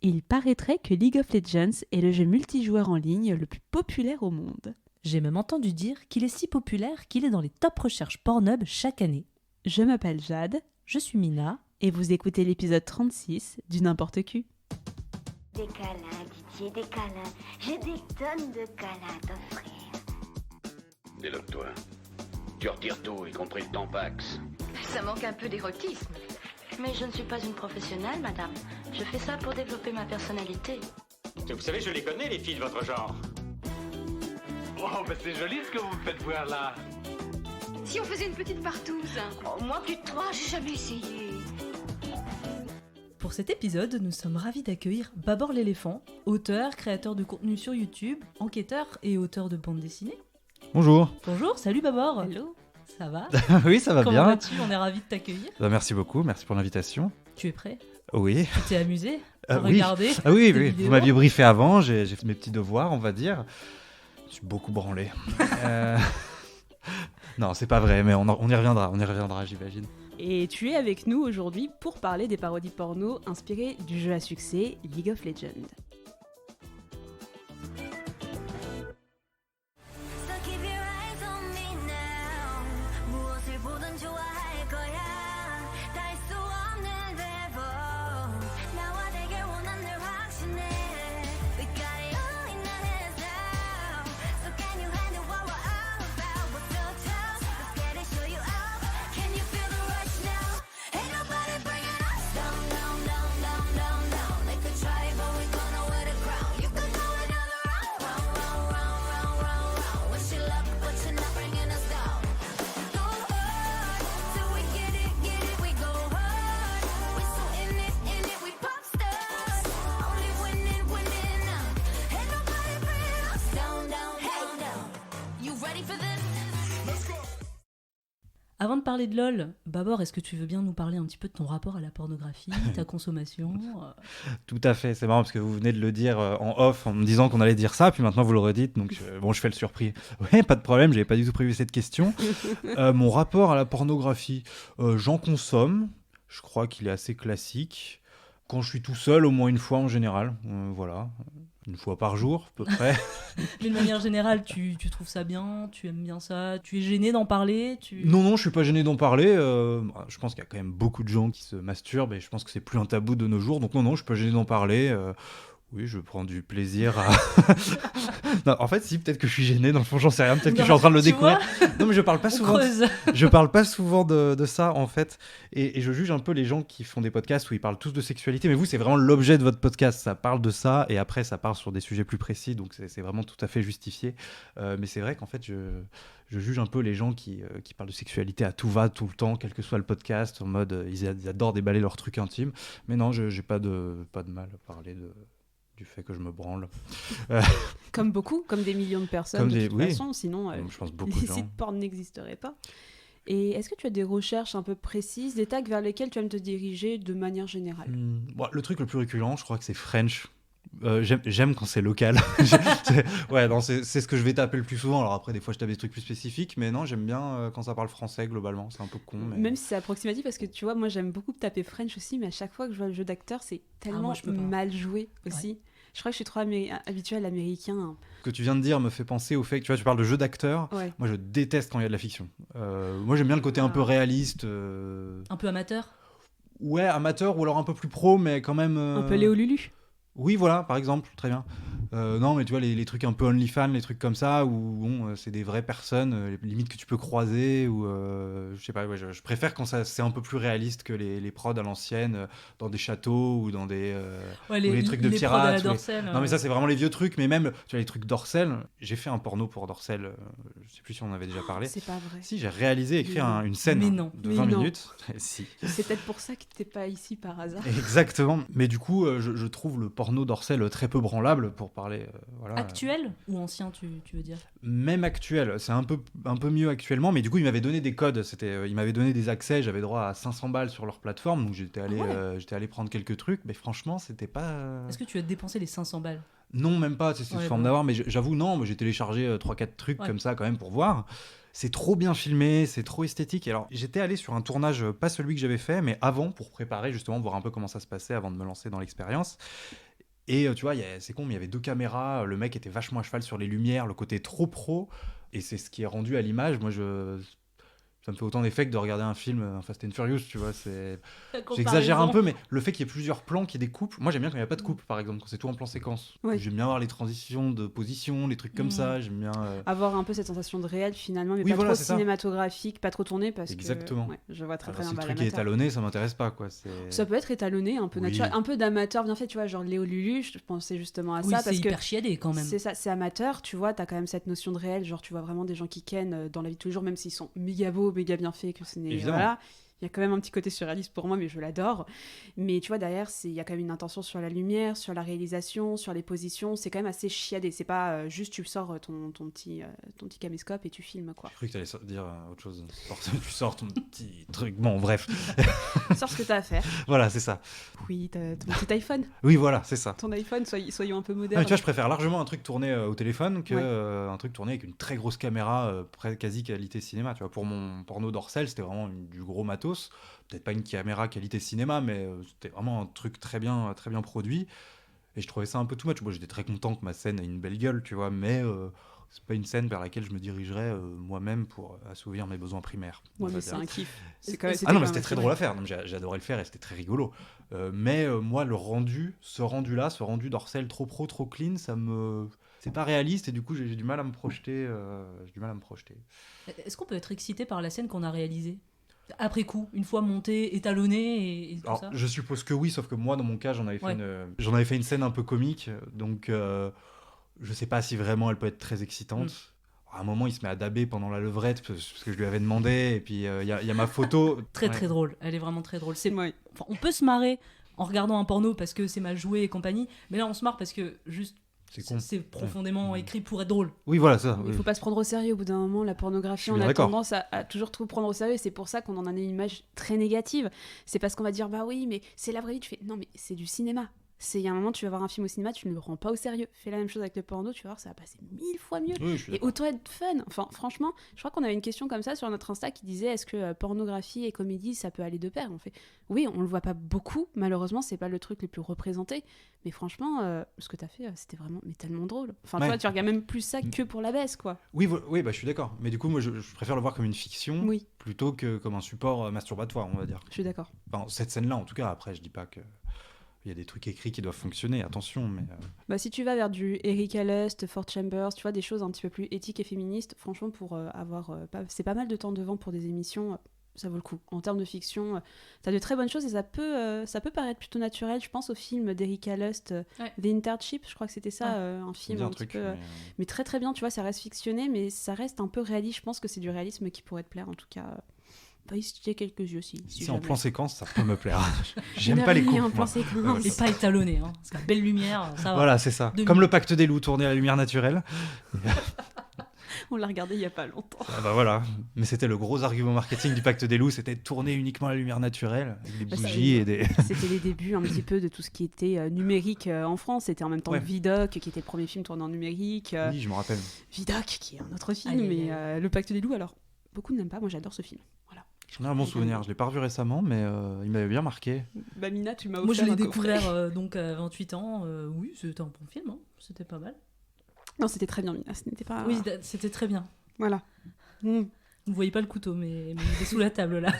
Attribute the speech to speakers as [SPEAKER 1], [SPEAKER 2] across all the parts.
[SPEAKER 1] Il paraîtrait que League of Legends est le jeu multijoueur en ligne le plus populaire au monde.
[SPEAKER 2] J'ai même entendu dire qu'il est si populaire qu'il est dans les top recherches Pornhub chaque année.
[SPEAKER 1] Je m'appelle Jade.
[SPEAKER 2] Je suis Mina.
[SPEAKER 1] Et vous écoutez l'épisode 36 du N'importe Q.
[SPEAKER 3] Des câlins, Didier, des câlins. J'ai des tonnes de câlins à t'offrir.
[SPEAKER 4] Déloque-toi. Tu retires tout, y compris le tampax.
[SPEAKER 5] Ça manque un peu d'érotisme. Mais je ne suis pas une professionnelle, madame. Je fais ça pour développer ma personnalité.
[SPEAKER 6] Vous savez, je les connais, les filles de votre genre. Oh, bah c'est joli ce que vous me faites voir là.
[SPEAKER 7] Si on faisait une petite partouze.
[SPEAKER 5] Oh, moi, plus de toi, j'ai jamais essayé.
[SPEAKER 2] Pour cet épisode, nous sommes ravis d'accueillir Babor l'éléphant, auteur, créateur de contenu sur YouTube, enquêteur et auteur de bande dessinée.
[SPEAKER 8] Bonjour.
[SPEAKER 2] Bonjour, salut Babor.
[SPEAKER 1] Hello.
[SPEAKER 2] Ça va?
[SPEAKER 8] Oui, ça va
[SPEAKER 2] Comment
[SPEAKER 8] bien.
[SPEAKER 2] vas-tu? On est ravis de t'accueillir.
[SPEAKER 8] Merci beaucoup, merci pour l'invitation.
[SPEAKER 2] Tu es prêt?
[SPEAKER 8] Oui.
[SPEAKER 2] Tu t'es amusé à
[SPEAKER 8] Oui.
[SPEAKER 2] regarder
[SPEAKER 8] Ah oui,
[SPEAKER 2] tes
[SPEAKER 8] oui.
[SPEAKER 2] vidéos?
[SPEAKER 8] Vous m'aviez briefé avant, j'ai fait mes petits devoirs, on va dire. Je suis beaucoup branlé. Non, c'est pas vrai, mais on y reviendra, j'imagine.
[SPEAKER 1] Et tu es avec nous aujourd'hui pour parler des parodies porno inspirées du jeu à succès League of Legends.
[SPEAKER 3] So keep your eyes on me now. 무엇을 보든 좋아할 거야. 닿을 수 없는 배vo. 나와 되길 원하는 확신해. We got it all in our hands now. So can you handle what we're all about? What's so tough? Let's get it, show you out. Can you feel the rush now? Ain't nobody bringing us down, down, down, down, down, down. They could try, but we gonna wear the crown. You could go another round, round, round, round, round, round, round. Wish you luck, but you're not bringing us down. Go hard, till we get it, we go hard. We so in it, we pop stars. Only winning, winning. Ain't nobody bringing us down, down, down, down. You ready for this?
[SPEAKER 2] Avant de parler de LOL, Babor, est-ce que tu veux bien nous parler un petit peu de ton rapport à la pornographie, ta consommation?
[SPEAKER 8] Tout à fait, c'est marrant parce que vous venez de le dire en off en me disant qu'on allait dire ça, puis maintenant vous le redites, donc je fais le surpris. Ouais, pas de problème, j'avais pas du tout prévu cette question. Mon rapport à la pornographie, j'en consomme, je crois qu'il est assez classique. Quand je suis tout seul, au moins une fois en général, voilà. Une fois par jour, à peu près.
[SPEAKER 2] D'une manière générale, tu trouves ça bien? Tu aimes bien ça? Tu es gêné d'en parler?
[SPEAKER 8] Non, je suis pas gêné d'en parler. Je pense qu'il y a quand même beaucoup de gens qui se masturbent et je pense que c'est plus un tabou de nos jours. Donc non, je suis pas gêné d'en parler. Oui, je prends du plaisir à... Non, en fait, si, peut-être que je suis gêné. Dans le fond, j'en sais rien. Peut-être que je suis en train de le découvrir. Non, mais je parle pas
[SPEAKER 2] On
[SPEAKER 8] souvent.
[SPEAKER 2] creuse.
[SPEAKER 8] Je parle pas souvent de ça, en fait. Et je juge un peu les gens qui font des podcasts où ils parlent tous de sexualité. Mais vous, c'est vraiment l'objet de votre podcast. Ça parle de ça et après, ça part sur des sujets plus précis. Donc, c'est vraiment tout à fait justifié. Mais c'est vrai qu'en fait, je juge un peu les gens qui parlent de sexualité à tout va, tout le temps, quel que soit le podcast, en mode ils adorent déballer leurs trucs intimes. Mais non, j'ai pas de mal à parler du fait que je me branle.
[SPEAKER 1] Comme beaucoup, comme des millions de personnes
[SPEAKER 8] Comme
[SPEAKER 1] de toute
[SPEAKER 8] oui.
[SPEAKER 1] façon, sinon
[SPEAKER 8] Je pense beaucoup
[SPEAKER 1] les
[SPEAKER 8] de gens.
[SPEAKER 1] sites porn n'existeraient pas. Et est-ce que tu as des recherches un peu précises, des tags vers lesquels tu aimes te diriger de manière générale?
[SPEAKER 8] Bon, le truc le plus récurrent, je crois que c'est French. J'aime quand c'est local. C'est ce que je vais taper le plus souvent. Alors après, des fois, je tape des trucs plus spécifiques, mais non, j'aime bien quand ça parle français globalement. C'est un peu con. Mais...
[SPEAKER 1] Même si c'est approximatif, parce que tu vois, moi j'aime beaucoup taper French aussi, mais à chaque fois que je vois le jeu d'acteur, c'est tellement
[SPEAKER 2] moi, je peux pas.
[SPEAKER 1] mal joué aussi.
[SPEAKER 2] Ouais.
[SPEAKER 1] Je crois que je suis trop habituée à l'américain.
[SPEAKER 8] Ce que tu viens de dire me fait penser au fait que tu parles de jeu d'acteur.
[SPEAKER 1] Ouais.
[SPEAKER 8] Moi, je déteste quand il y a de la fiction. Moi, j'aime bien le côté un peu réaliste.
[SPEAKER 2] Un peu amateur?
[SPEAKER 8] Ouais, amateur ou alors un peu plus pro, mais quand même.
[SPEAKER 1] Un peu Léo Lulu.
[SPEAKER 8] Oui, voilà, par exemple, très bien. Non, mais tu vois, les trucs un peu OnlyFans, les trucs comme ça, où bon, c'est des vraies personnes, limite que tu peux croiser, ou je sais pas, ouais, je préfère quand c'est un peu plus réaliste que les prods à l'ancienne, dans des châteaux ou dans des
[SPEAKER 2] Ouais,
[SPEAKER 8] ou les trucs de
[SPEAKER 2] prods à la
[SPEAKER 8] pirates.
[SPEAKER 2] Dorcel,
[SPEAKER 8] Non, mais ça, c'est vraiment les vieux trucs, mais même, tu vois, les trucs Dorcel, j'ai fait un porno pour Dorcel, je sais plus si on en avait déjà parlé.
[SPEAKER 1] C'est pas vrai.
[SPEAKER 8] Si, j'ai réalisé et écrit
[SPEAKER 1] Mais
[SPEAKER 8] une scène
[SPEAKER 2] Mais non.
[SPEAKER 8] de
[SPEAKER 1] Mais
[SPEAKER 8] 20
[SPEAKER 1] non.
[SPEAKER 8] minutes. Si.
[SPEAKER 1] C'est peut-être pour ça que t'es pas ici par hasard.
[SPEAKER 8] Exactement. Mais du coup, je trouve le porno Dorcel très peu branlable pour parler. Voilà.
[SPEAKER 2] Actuel ou ancien, tu veux dire?
[SPEAKER 8] Même actuel, c'est un peu mieux actuellement, mais du coup, ils m'avaient donné des codes. Ils m'avaient donné des accès. J'avais droit à 500 balles sur leur plateforme, donc j'étais allé prendre quelques trucs. Mais franchement, c'était pas.
[SPEAKER 2] Est-ce que tu as dépensé les 500 balles?
[SPEAKER 8] Non, même pas. C'est sous
[SPEAKER 2] Ouais,
[SPEAKER 8] forme
[SPEAKER 2] bon.
[SPEAKER 8] d'avoir. Mais j'avoue, non. Mais j'ai téléchargé 3-4 trucs
[SPEAKER 2] Ouais.
[SPEAKER 8] comme ça quand même pour voir. C'est trop bien filmé, c'est trop esthétique. Et alors, j'étais allé sur un tournage, pas celui que j'avais fait, mais avant, pour préparer justement, voir un peu comment ça se passait avant de me lancer dans l'expérience. Et tu vois, c'est con, mais il y avait 2 caméras, le mec était vachement à cheval sur les lumières, le côté trop pro, et c'est ce qui est rendu à l'image. Moi, ça me fait autant d'effet que de regarder un film, un Fast and Furious, tu vois. J'exagère un peu, mais le fait qu'il y ait plusieurs plans, qu'il y ait des coupes, moi j'aime bien quand il n'y a pas de coupe, par exemple, quand c'est tout en plan séquence.
[SPEAKER 1] Ouais.
[SPEAKER 8] J'aime bien voir les transitions de position, les trucs comme ça, j'aime bien...
[SPEAKER 1] Avoir un peu cette sensation de réel finalement, mais
[SPEAKER 8] Oui,
[SPEAKER 1] pas
[SPEAKER 8] voilà,
[SPEAKER 1] trop
[SPEAKER 8] c'est ça.
[SPEAKER 1] cinématographique, pas trop tourné, parce
[SPEAKER 8] Exactement.
[SPEAKER 1] que je vois très
[SPEAKER 8] Alors,
[SPEAKER 1] bien
[SPEAKER 8] si le
[SPEAKER 1] bah,
[SPEAKER 8] truc est
[SPEAKER 1] l'amateur.
[SPEAKER 8] étalonné, ça m'intéresse pas, quoi.
[SPEAKER 1] Ça peut être étalonné, un peu
[SPEAKER 8] Oui.
[SPEAKER 1] naturel, un peu d'amateur bien fait, tu vois, genre Léo Lulu, je pensais justement à
[SPEAKER 2] Oui,
[SPEAKER 1] ça,
[SPEAKER 2] c'est
[SPEAKER 1] parce que
[SPEAKER 2] hyper chiadé quand même.
[SPEAKER 1] c'est ça, c'est amateur, tu vois, t'as quand même cette notion de réel, genre tu vois vraiment des gens qui kennent dans la vie de tous les jours, même s'ils sont méga beaux, méga bien faits, que ce n'est...
[SPEAKER 8] Évidemment.
[SPEAKER 1] Voilà. Il y a quand même un petit côté surréaliste pour moi, mais je l'adore. Mais tu vois, derrière, il y a quand même une intention sur la lumière, sur la réalisation, sur les positions. C'est quand même assez chiadé. C'est pas juste tu sors ton petit caméscope et tu filmes, quoi.
[SPEAKER 8] J'ai cru que tu allais dire autre chose. Tu sors ton petit truc. Bon, bref.
[SPEAKER 1] Sors ce que t'as à faire.
[SPEAKER 8] Voilà, c'est ça.
[SPEAKER 1] Oui, t'as ton petit iPhone.
[SPEAKER 8] Oui, voilà, c'est ça.
[SPEAKER 1] Ton iPhone, soyons un peu
[SPEAKER 8] Ah,
[SPEAKER 1] modernes.
[SPEAKER 8] mais tu vois, je préfère largement un truc tourné au téléphone que
[SPEAKER 1] Ouais.
[SPEAKER 8] un truc tourné avec une très grosse caméra, quasi qualité cinéma. Tu vois, pour mon porno d'Orcel, c'était vraiment du gros matos. Peut-être pas une caméra qualité cinéma, mais c'était vraiment un truc très bien produit. Et je trouvais ça un peu too much. Moi, j'étais très content que ma scène ait une belle gueule, tu vois, mais c'est pas une scène vers laquelle je me dirigerais moi-même pour assouvir mes besoins primaires.
[SPEAKER 1] Ouais,
[SPEAKER 8] on va
[SPEAKER 1] mais
[SPEAKER 8] dire.
[SPEAKER 1] c'est un kiff.
[SPEAKER 8] Ah non, mais c'était très drôle à faire. Non, mais j'adorais le faire et c'était très rigolo. Mais moi, ce rendu d'Orcel trop pro, trop clean, c'est pas réaliste et du coup, j'ai du mal à me projeter.
[SPEAKER 2] Est-ce qu'on peut être excité par la scène qu'on a réalisée après coup, une fois montée, étalonnée et tout
[SPEAKER 8] Alors,
[SPEAKER 2] ça?
[SPEAKER 8] je suppose que oui, sauf que moi, dans mon cas, j'en avais fait une scène un peu comique, donc je sais pas si vraiment elle peut être très excitante. À un moment, il se met à daber pendant la levrette parce que je lui avais demandé, et puis il y a ma photo.
[SPEAKER 2] Très drôle, elle est vraiment très drôle.
[SPEAKER 1] Ouais.
[SPEAKER 2] Enfin, on peut se marrer en regardant un porno parce que c'est mal joué et compagnie, mais là on se marre parce que juste
[SPEAKER 8] C'est con.
[SPEAKER 2] c'est profondément écrit pour être drôle.
[SPEAKER 8] Oui, voilà ça.
[SPEAKER 1] Il
[SPEAKER 8] oui.
[SPEAKER 1] faut pas se prendre au sérieux au bout d'un moment. La
[SPEAKER 8] Je
[SPEAKER 1] pornographie,
[SPEAKER 8] suis
[SPEAKER 1] on
[SPEAKER 8] bien
[SPEAKER 1] a
[SPEAKER 8] d'accord.
[SPEAKER 1] tendance à toujours tout prendre au sérieux. Et c'est pour ça qu'on en a une image très négative. C'est parce qu'on va dire, bah oui, mais c'est la vraie vie. Tu fais, non, mais c'est du cinéma. Il y a un moment, tu vas voir un film au cinéma, tu ne le rends pas au sérieux. Fais la même chose avec le porno, tu vas voir, ça va passer 1000 fois mieux.
[SPEAKER 8] Oui, je suis
[SPEAKER 1] Et
[SPEAKER 8] d'accord.
[SPEAKER 1] autant être fun. Enfin, franchement, je crois qu'on avait une question comme ça sur notre Insta qui disait, est-ce que pornographie et comédie, ça peut aller de pair? On fait, oui, on le voit pas beaucoup. Malheureusement, c'est pas le truc le plus représenté. Mais franchement, ce que t'as fait, c'était vraiment tellement drôle. Enfin,
[SPEAKER 8] Ouais.
[SPEAKER 1] tu vois, tu regardes même plus ça que pour la baisse, quoi.
[SPEAKER 8] Oui, bah, je suis d'accord. Mais du coup, moi, je préfère le voir comme une fiction
[SPEAKER 1] Oui,
[SPEAKER 8] plutôt que comme un support masturbatoire, on va dire.
[SPEAKER 1] je suis d'accord.
[SPEAKER 8] Enfin, cette scène-là, en tout cas. Après, je dis pas que il y a des trucs écrits qui doivent fonctionner, attention, mais
[SPEAKER 1] Bah, si tu vas vers du Erika Lust, Fort Chambers, tu vois, des choses un petit peu plus éthiques et féministes, franchement, pour c'est pas mal de temps devant pour des émissions, ça vaut le coup. En termes de fiction, t'as de très bonnes choses et ça peut paraître plutôt naturel. Je pense au film d'Erika Lust, The Internship, je crois que c'était ça, un film
[SPEAKER 8] dire
[SPEAKER 1] un
[SPEAKER 8] un
[SPEAKER 1] petit
[SPEAKER 8] truc.
[SPEAKER 1] peu, mais très très bien, tu vois, ça reste fictionné, mais ça reste un peu réaliste. Je pense que c'est du réalisme qui pourrait te plaire, en tout cas. Pas hésiter quelques yeux si
[SPEAKER 8] Si en
[SPEAKER 1] jamais.
[SPEAKER 8] plan séquence, ça peut me plaire. J'aime
[SPEAKER 1] Une
[SPEAKER 8] pas les
[SPEAKER 1] heure et demie
[SPEAKER 8] coupes.
[SPEAKER 1] en plan
[SPEAKER 8] moi.
[SPEAKER 1] séquence.
[SPEAKER 2] Et pas étalonné, hein. Parce que la belle lumière, ça va.
[SPEAKER 8] Voilà, c'est ça.
[SPEAKER 2] 2
[SPEAKER 8] Comme
[SPEAKER 2] minutes.
[SPEAKER 8] le pacte des loups tourné à la lumière naturelle.
[SPEAKER 1] On l'a regardé il y a pas longtemps.
[SPEAKER 8] Ah bah voilà. Mais c'était le gros argument marketing du pacte des loups, c'était tourner uniquement à la lumière naturelle, avec des
[SPEAKER 1] Bah, ça,
[SPEAKER 8] bougies et des...
[SPEAKER 1] C'était les débuts un petit peu de tout ce qui était numérique en France. C'était en même temps
[SPEAKER 8] Ouais.
[SPEAKER 1] Vidoc, qui était le premier film tourné en numérique.
[SPEAKER 8] Oui, je me rappelle.
[SPEAKER 1] Vidoc, qui est un autre film,
[SPEAKER 2] Aïe, aïe,
[SPEAKER 1] mais Le Pacte des loups, alors, beaucoup n'aiment pas. Moi, j'adore ce film. Voilà.
[SPEAKER 8] J'en ai un bon souvenir. Je l'ai pas revu récemment, mais il m'avait bien marqué.
[SPEAKER 1] Bah, Mina, tu m'as
[SPEAKER 2] Moi je
[SPEAKER 1] offert
[SPEAKER 2] l'ai
[SPEAKER 1] un coffret.
[SPEAKER 2] découvert donc à 28 ans. Oui, c'était un bon film, hein. C'était pas mal.
[SPEAKER 1] Non, c'était très bien, Mina. Ce n'était pas.
[SPEAKER 2] Oui, c'était très bien.
[SPEAKER 1] Voilà. Mm.
[SPEAKER 2] Vous voyez pas le couteau, mais il est sous la table là.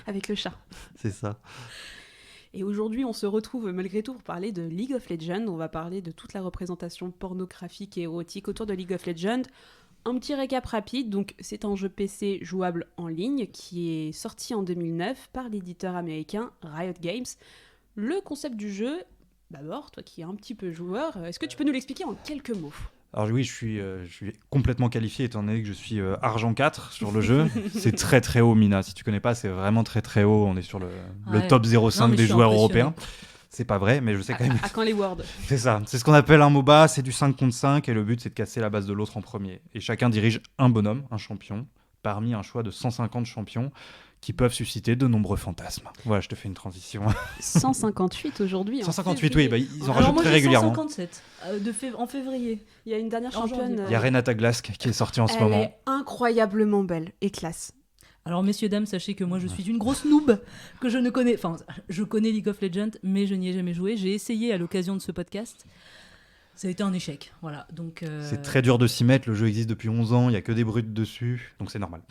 [SPEAKER 1] Avec le chat.
[SPEAKER 8] C'est ça.
[SPEAKER 1] Et aujourd'hui, on se retrouve malgré tout pour parler de League of Legends. On va parler de toute la représentation pornographique et érotique autour de League of Legends. Un petit récap rapide, donc c'est un jeu PC jouable en ligne qui est sorti en 2009 par l'éditeur américain Riot Games. Le concept du jeu, d'abord, toi qui es un petit peu joueur, est-ce que tu peux nous l'expliquer en quelques mots?
[SPEAKER 8] Alors oui, je suis complètement qualifié étant donné que je suis argent 4 sur le jeu. C'est très très haut, Mina. Si tu connais pas, c'est vraiment très très haut. On est sur le
[SPEAKER 2] Ouais.
[SPEAKER 8] top
[SPEAKER 2] Non,
[SPEAKER 8] 0,5
[SPEAKER 2] mais
[SPEAKER 8] des
[SPEAKER 2] je suis
[SPEAKER 8] joueurs
[SPEAKER 2] impressionné.
[SPEAKER 8] européens. C'est pas vrai, mais je sais quand même.
[SPEAKER 1] À quand les Worlds?
[SPEAKER 8] C'est ça. C'est ce qu'on appelle un MOBA. C'est du 5 contre 5 et le but c'est de casser la base de l'autre en premier. Et chacun dirige un bonhomme, un champion, parmi un choix de 150 champions qui peuvent susciter de nombreux fantasmes. Voilà, je te fais une transition.
[SPEAKER 1] 158 aujourd'hui. en
[SPEAKER 8] 158, oui,
[SPEAKER 1] février.
[SPEAKER 8] bah, ils en
[SPEAKER 2] Alors
[SPEAKER 8] rajoutent
[SPEAKER 2] moi
[SPEAKER 8] très
[SPEAKER 2] j'ai
[SPEAKER 8] régulièrement.
[SPEAKER 2] 157 en février.
[SPEAKER 1] Il y a une dernière
[SPEAKER 2] En
[SPEAKER 1] championne.
[SPEAKER 2] janvier.
[SPEAKER 8] Il y a Renata Glask qui est sortie en ce
[SPEAKER 1] Elle
[SPEAKER 8] moment.
[SPEAKER 1] est incroyablement belle et classe.
[SPEAKER 2] Alors messieurs, dames, sachez que moi je suis une grosse noob, que je ne connais... Enfin, je connais League of Legends, mais je n'y ai jamais joué. J'ai essayé à l'occasion de ce podcast. Ça a été un échec, voilà. Donc,
[SPEAKER 8] C'est très dur de s'y mettre, le jeu existe depuis 11 ans, il y a que des brutes dessus, donc c'est normal.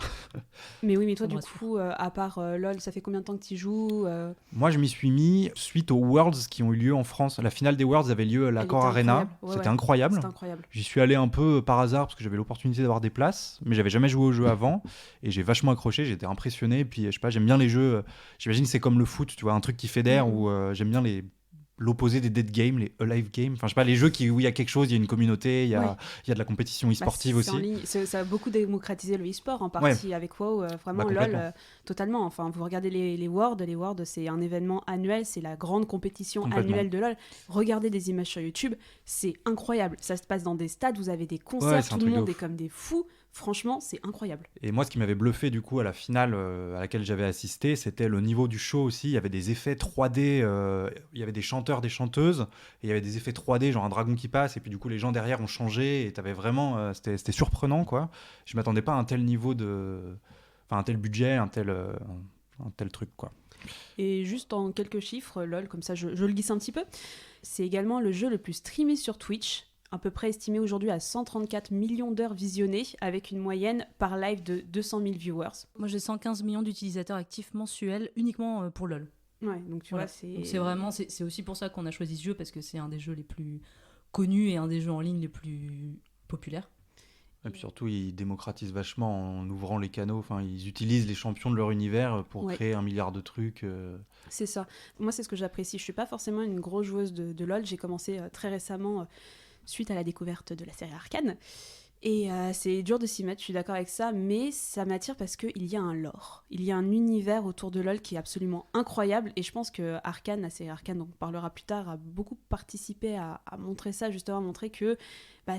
[SPEAKER 1] Mais oui, mais toi,
[SPEAKER 2] Ça me
[SPEAKER 1] du coup, à part LoL, ça fait combien de temps que tu y joues
[SPEAKER 8] Moi, je m'y suis mis suite aux Worlds qui ont eu lieu en France. La finale des Worlds avait lieu à l'Accor
[SPEAKER 1] était
[SPEAKER 8] Arena.
[SPEAKER 1] incroyable. Ouais,
[SPEAKER 8] C'était
[SPEAKER 1] ouais.
[SPEAKER 8] incroyable.
[SPEAKER 1] C'était incroyable.
[SPEAKER 8] J'y suis allé un peu par hasard parce que j'avais l'opportunité d'avoir des places, mais j'avais jamais joué au jeu avant et j'ai vachement accroché, j'étais impressionné. Et puis, je sais pas, j'aime bien les jeux. J'imagine que c'est comme le foot, tu vois, un truc qui fédère où j'aime bien l'opposé des dead games, les alive games. Enfin, je sais pas, les jeux où il y a quelque chose, il y a une communauté, il y a de la compétition e-sportive
[SPEAKER 1] c'est en
[SPEAKER 8] aussi.
[SPEAKER 1] ligne. Ça a beaucoup démocratisé le e-sport en partie avec WoW. Vraiment,
[SPEAKER 8] complètement.
[SPEAKER 1] LoL, totalement. Enfin, vous regardez les Worlds. Les Worlds, c'est un événement annuel. C'est la grande compétition
[SPEAKER 8] Complètement.
[SPEAKER 1] annuelle de LoL. Regardez des images sur YouTube. C'est incroyable. Ça se passe dans des stades. Vous avez des concerts.
[SPEAKER 8] c'est un
[SPEAKER 1] Tout le
[SPEAKER 8] truc de
[SPEAKER 1] monde est
[SPEAKER 8] ouf.
[SPEAKER 1] comme des fous. Franchement, c'est incroyable.
[SPEAKER 8] Et moi, ce qui m'avait bluffé du coup à la finale à laquelle j'avais assisté, c'était le niveau du show aussi. Il y avait des effets 3D, il y avait des chanteurs, des chanteuses, et il y avait des effets 3D, genre un dragon qui passe, et puis du coup les gens derrière ont changé, et t'avais vraiment, c'était surprenant quoi. Je m'attendais pas à un tel niveau un tel budget, un tel truc quoi.
[SPEAKER 1] Et juste en quelques chiffres, LoL, comme ça je le glisse un petit peu, c'est également le jeu le plus streamé sur Twitch, à peu près estimé aujourd'hui à 134 millions d'heures visionnées, avec une moyenne par live de 200 000 viewers.
[SPEAKER 2] moi j'ai 115 millions d'utilisateurs actifs mensuels uniquement pour LoL.
[SPEAKER 1] Ouais, donc tu
[SPEAKER 2] Voilà.
[SPEAKER 1] vois, c'est...
[SPEAKER 2] Donc c'est vraiment, c'est aussi pour ça qu'on a choisi ce jeu, parce que c'est un des jeux les plus connus et un des jeux en ligne les plus populaires.
[SPEAKER 8] Et puis surtout, ils démocratisent vachement en ouvrant les canaux. Enfin, ils utilisent les champions de leur univers pour créer 1 milliard de trucs.
[SPEAKER 1] C'est ça. Moi, c'est ce que j'apprécie. Je suis pas forcément une grosse joueuse de LoL. J'ai commencé très récemment, suite à la découverte de la série Arcane. Et c'est dur de s'y mettre, je suis d'accord avec ça, mais ça m'attire parce qu'il y a un lore. Il y a un univers autour de LoL qui est absolument incroyable, et je pense que Arcane, la série Arcane, dont on parlera plus tard, a beaucoup participé à montrer ça, justement, à montrer que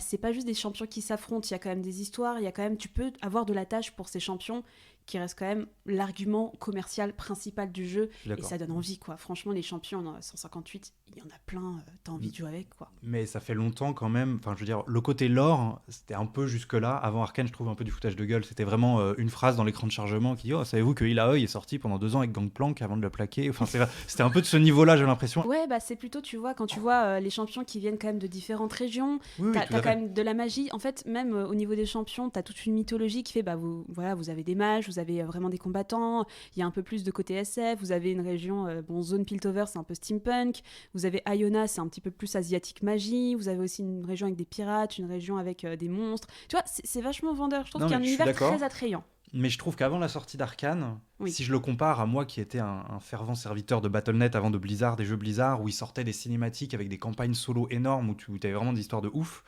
[SPEAKER 1] c'est pas juste des champions qui s'affrontent, il y a quand même des histoires, il y a quand même, tu peux avoir de l'attache pour ces champions, qui reste quand même l'argument commercial principal du jeu, et ça donne envie, quoi. Franchement, les champions, on en a 158, il y en a plein, t'as envie de jouer avec, quoi.
[SPEAKER 8] Mais ça fait longtemps quand même. Enfin, je veux dire, le côté lore, c'était un peu jusque-là. Avant Arcane, je trouve un peu du foutage de gueule. C'était vraiment une phrase dans l'écran de chargement qui dit « Oh, savez-vous que Ilaoi est sorti pendant 2 ans avec Gangplank avant de le plaquer ?» Enfin, c'était un peu de ce niveau-là, j'ai l'impression.
[SPEAKER 1] Ouais, c'est plutôt, tu vois, quand tu vois les champions qui viennent quand même de différentes régions, t'as
[SPEAKER 8] tout à
[SPEAKER 1] quand
[SPEAKER 8] fait.
[SPEAKER 1] même de la magie. En fait, même au niveau des champions, t'as toute une mythologie qui fait, vous avez des mages, vous avez vraiment des combattants, il y a un peu plus de côté SF, vous avez une région, Zone Piltover, c'est un peu steampunk, vous avez Iona, c'est un petit peu plus asiatique magie, vous avez aussi une région avec des pirates, une région avec des monstres. Tu vois, c'est vachement vendeur. Je trouve qu'il y a un univers très attrayant.
[SPEAKER 8] Mais je trouve qu'avant la sortie d'Arcane,
[SPEAKER 1] Oui.
[SPEAKER 8] si je le compare à moi qui étais un fervent serviteur de Battle.net avant de Blizzard, des jeux Blizzard, où ils sortaient des cinématiques avec des campagnes solo énormes, où tu avais vraiment des histoires de ouf,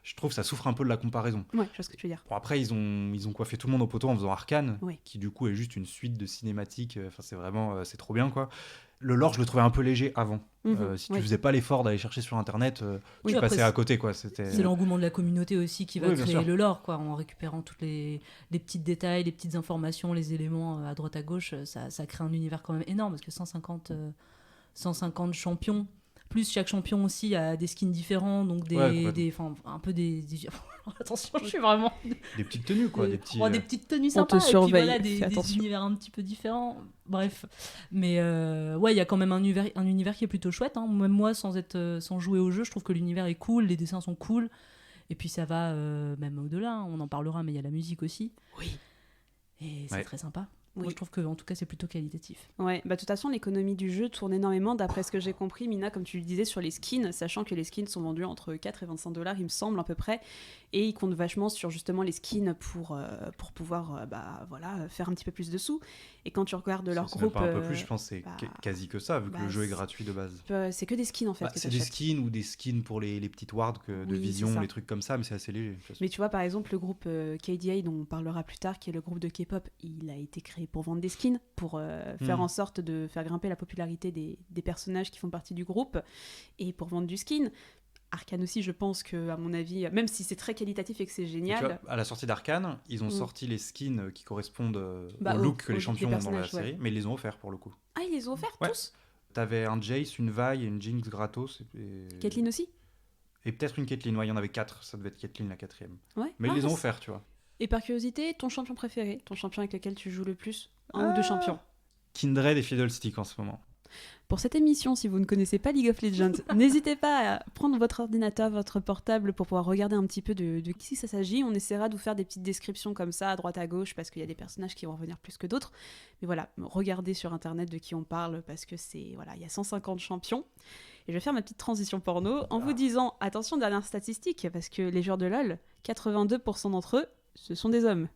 [SPEAKER 8] je trouve que ça souffre un peu de la comparaison.
[SPEAKER 1] Ouais, je vois ce que tu veux dire.
[SPEAKER 8] Bon, après, ils ont coiffé tout le monde au poteau en faisant Arcane,
[SPEAKER 1] Oui.
[SPEAKER 8] qui du coup est juste une suite de cinématiques. Enfin, c'est vraiment, c'est trop bien, quoi. Le lore, je le trouvais un peu léger avant. Si tu faisais pas l'effort d'aller chercher sur Internet, tu passais à côté, quoi.
[SPEAKER 2] C'est l'engouement de la communauté aussi qui va créer le lore, quoi, en récupérant toutes les petits détails, les petites informations, les éléments à droite à gauche. Ça crée un univers quand même énorme, parce que 150 champions. Plus chaque champion aussi a des skins différents, donc un peu des attention, je suis vraiment
[SPEAKER 8] des petites tenues, quoi, des
[SPEAKER 2] petites tenues sympas,
[SPEAKER 1] on te surveille,
[SPEAKER 2] et puis voilà, des univers un petit peu différents. Bref, mais il y a quand même un univers qui est plutôt chouette, hein. Même moi, sans jouer au jeu, je trouve que l'univers est cool, les dessins sont cool, et puis ça va même au-delà, hein. On en parlera, mais il y a la musique aussi.
[SPEAKER 1] Oui.
[SPEAKER 2] Et c'est très sympa.
[SPEAKER 1] Oui.
[SPEAKER 2] Moi, je trouve que en tout cas, c'est plutôt qualitatif.
[SPEAKER 1] Ouais, de toute façon, l'économie du jeu tourne énormément, d'après ce que j'ai compris, Mina, comme tu le disais, sur les skins, sachant que les skins sont vendus entre 4 et 25 $, il me semble, à peu près, et ils comptent vachement sur justement les skins pour pouvoir faire un petit peu plus de sous. Et quand tu regardes leur groupe...
[SPEAKER 8] C'est pas un peu plus, je pense que c'est quasi que ça, vu que le jeu est gratuit de base.
[SPEAKER 1] C'est que des skins, en fait.
[SPEAKER 8] C'est des skins ou des skins pour les petites wards de vision, les trucs comme ça, mais c'est assez léger.
[SPEAKER 1] Mais tu vois, par exemple, le groupe KDA, dont on parlera plus tard, qui est le groupe de K-pop, il a été créé pour vendre des skins, pour faire en sorte de faire grimper la popularité des personnages qui font partie du groupe, et pour vendre du skin. Arcane aussi, je pense que, à mon avis, même si c'est très qualitatif et que c'est génial...
[SPEAKER 8] Tu vois, à la sortie d'Arcane, ils ont sorti les skins qui correspondent au look que les champions ont dans la série, mais ils les ont offerts pour le coup.
[SPEAKER 1] Ah, ils les ont offerts tous ?
[SPEAKER 8] T'avais un Jace, une Vi et une Jinx gratos.
[SPEAKER 1] Caitlyn aussi ?
[SPEAKER 8] Et peut-être une Caitlyn, il y en avait 4, ça devait être Caitlyn la 4e.
[SPEAKER 1] Ouais.
[SPEAKER 8] Mais ils les ont offerts, tu vois.
[SPEAKER 1] Et par curiosité, ton champion préféré, ton champion avec lequel tu joues le plus, un ou deux champions?
[SPEAKER 8] Kindred et Fiddlestick en ce moment.
[SPEAKER 1] Pour cette émission, si vous ne connaissez pas League of Legends, n'hésitez pas à prendre votre ordinateur, votre portable pour pouvoir regarder un petit peu de qui ça s'agit. On essaiera de vous faire des petites descriptions comme ça, à droite à gauche, parce qu'il y a des personnages qui vont revenir plus que d'autres. Mais voilà, regardez sur Internet de qui on parle, parce que il y a 150 champions. Et je vais faire ma petite transition porno en vous disant, attention, dernière statistique, parce que les joueurs de LoL, 82% d'entre eux, ce sont des hommes.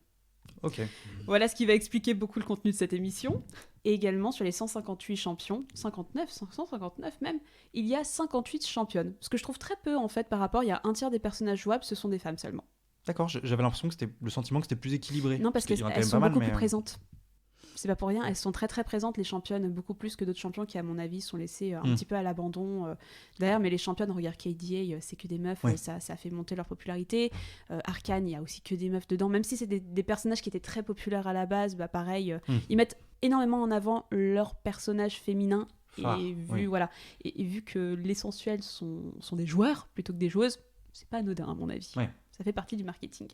[SPEAKER 8] Ok.
[SPEAKER 1] Voilà ce qui va expliquer beaucoup le contenu de cette émission. Et également, sur les 158 champions, 159 même, il y a 58 championnes. Ce que je trouve très peu, en fait, par rapport, il y a un tiers des personnages jouables, ce sont des femmes seulement.
[SPEAKER 8] D'accord, j'avais l'impression que c'était le sentiment que c'était plus équilibré.
[SPEAKER 1] Non, parce
[SPEAKER 8] qu'il y en a quand
[SPEAKER 1] qu'elles
[SPEAKER 8] même
[SPEAKER 1] sont
[SPEAKER 8] pas
[SPEAKER 1] beaucoup
[SPEAKER 8] mal,
[SPEAKER 1] plus présentes. C'est pas pour rien, elles sont très très présentes, les championnes, beaucoup plus que d'autres champions qui, à mon avis, sont laissés un petit peu à l'abandon. D'ailleurs, mais les championnes, regarde KDA, c'est que des meufs, ça a fait monter leur popularité. Arcane, il y a aussi que des meufs dedans, même si c'est des personnages qui étaient très populaires à la base, bah pareil, ils mettent énormément en avant leurs personnages féminins. Et vu que l'essentiel sont des joueurs plutôt que des joueuses, c'est pas anodin à mon avis.
[SPEAKER 8] Ouais.
[SPEAKER 1] Ça fait partie du marketing.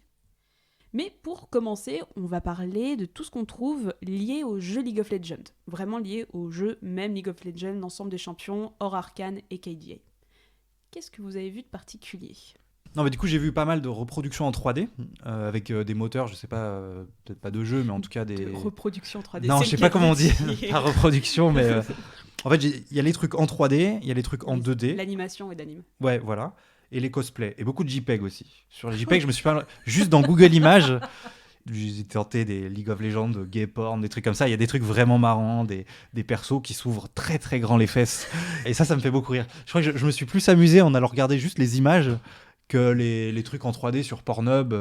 [SPEAKER 1] Mais pour commencer, on va parler de tout ce qu'on trouve lié au jeu League of Legends. Vraiment lié au jeu même League of Legends, l'ensemble des champions, hors Arcane et KDA. Qu'est-ce que vous avez vu de particulier ?
[SPEAKER 8] Non, mais du coup, j'ai vu pas mal de reproductions en 3D, avec des moteurs, je sais pas, peut-être pas de jeu, mais en tout cas des...
[SPEAKER 1] De reproduction 3D.
[SPEAKER 8] Non, je sais pas comment on dit, pas reproduction, mais... En fait, il y a les trucs en 3D, il y a les trucs en 2D.
[SPEAKER 1] L'animation et d'anime.
[SPEAKER 8] Ouais, voilà. Et les cosplays. Et beaucoup de JPEG aussi. Sur les JPEG, je me suis pas... Juste dans Google Images, j'ai tenté des League of Legends, gay porn, des trucs comme ça. Il y a des trucs vraiment marrants, des persos qui s'ouvrent très très grand les fesses. Et ça me fait beaucoup rire. Je crois que je me suis plus amusé en allant regarder juste les images que les trucs en 3D sur Pornhub.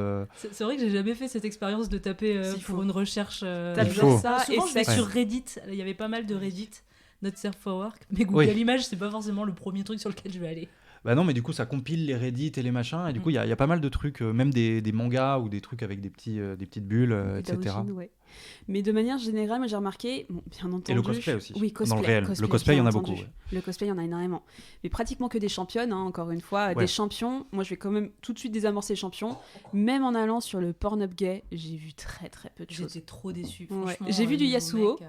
[SPEAKER 2] C'est vrai que j'ai jamais fait cette expérience de taper pour une recherche.
[SPEAKER 1] T'as ça,
[SPEAKER 2] souvent,
[SPEAKER 1] et
[SPEAKER 2] je vais
[SPEAKER 1] ça...
[SPEAKER 2] sur Reddit. Il y avait pas mal de Reddit. Not Surf for Work, mais Google Images, c'est pas forcément le premier truc sur lequel je vais aller.
[SPEAKER 8] Bah non, mais du coup, ça compile les Reddit et les machins, et du coup, il y a pas mal de trucs, même des mangas ou des trucs avec des petites bulles, etc.
[SPEAKER 1] Ouais. Mais de manière générale, moi j'ai remarqué, bien entendu...
[SPEAKER 8] Et le cosplay aussi,
[SPEAKER 1] oui, cosplay,
[SPEAKER 8] dans le réel. Le cosplay, il y en a beaucoup. Ouais.
[SPEAKER 1] Le cosplay, il y en a énormément. Mais pratiquement que des championnes, encore une fois. Des champions, moi je vais quand même tout de suite désamorcer les champions. Même en allant sur le Pornhub gay, j'ai vu très très peu de choses.
[SPEAKER 2] J'étais trop déçue,
[SPEAKER 1] franchement. Ouais. J'ai vu du Yasuo.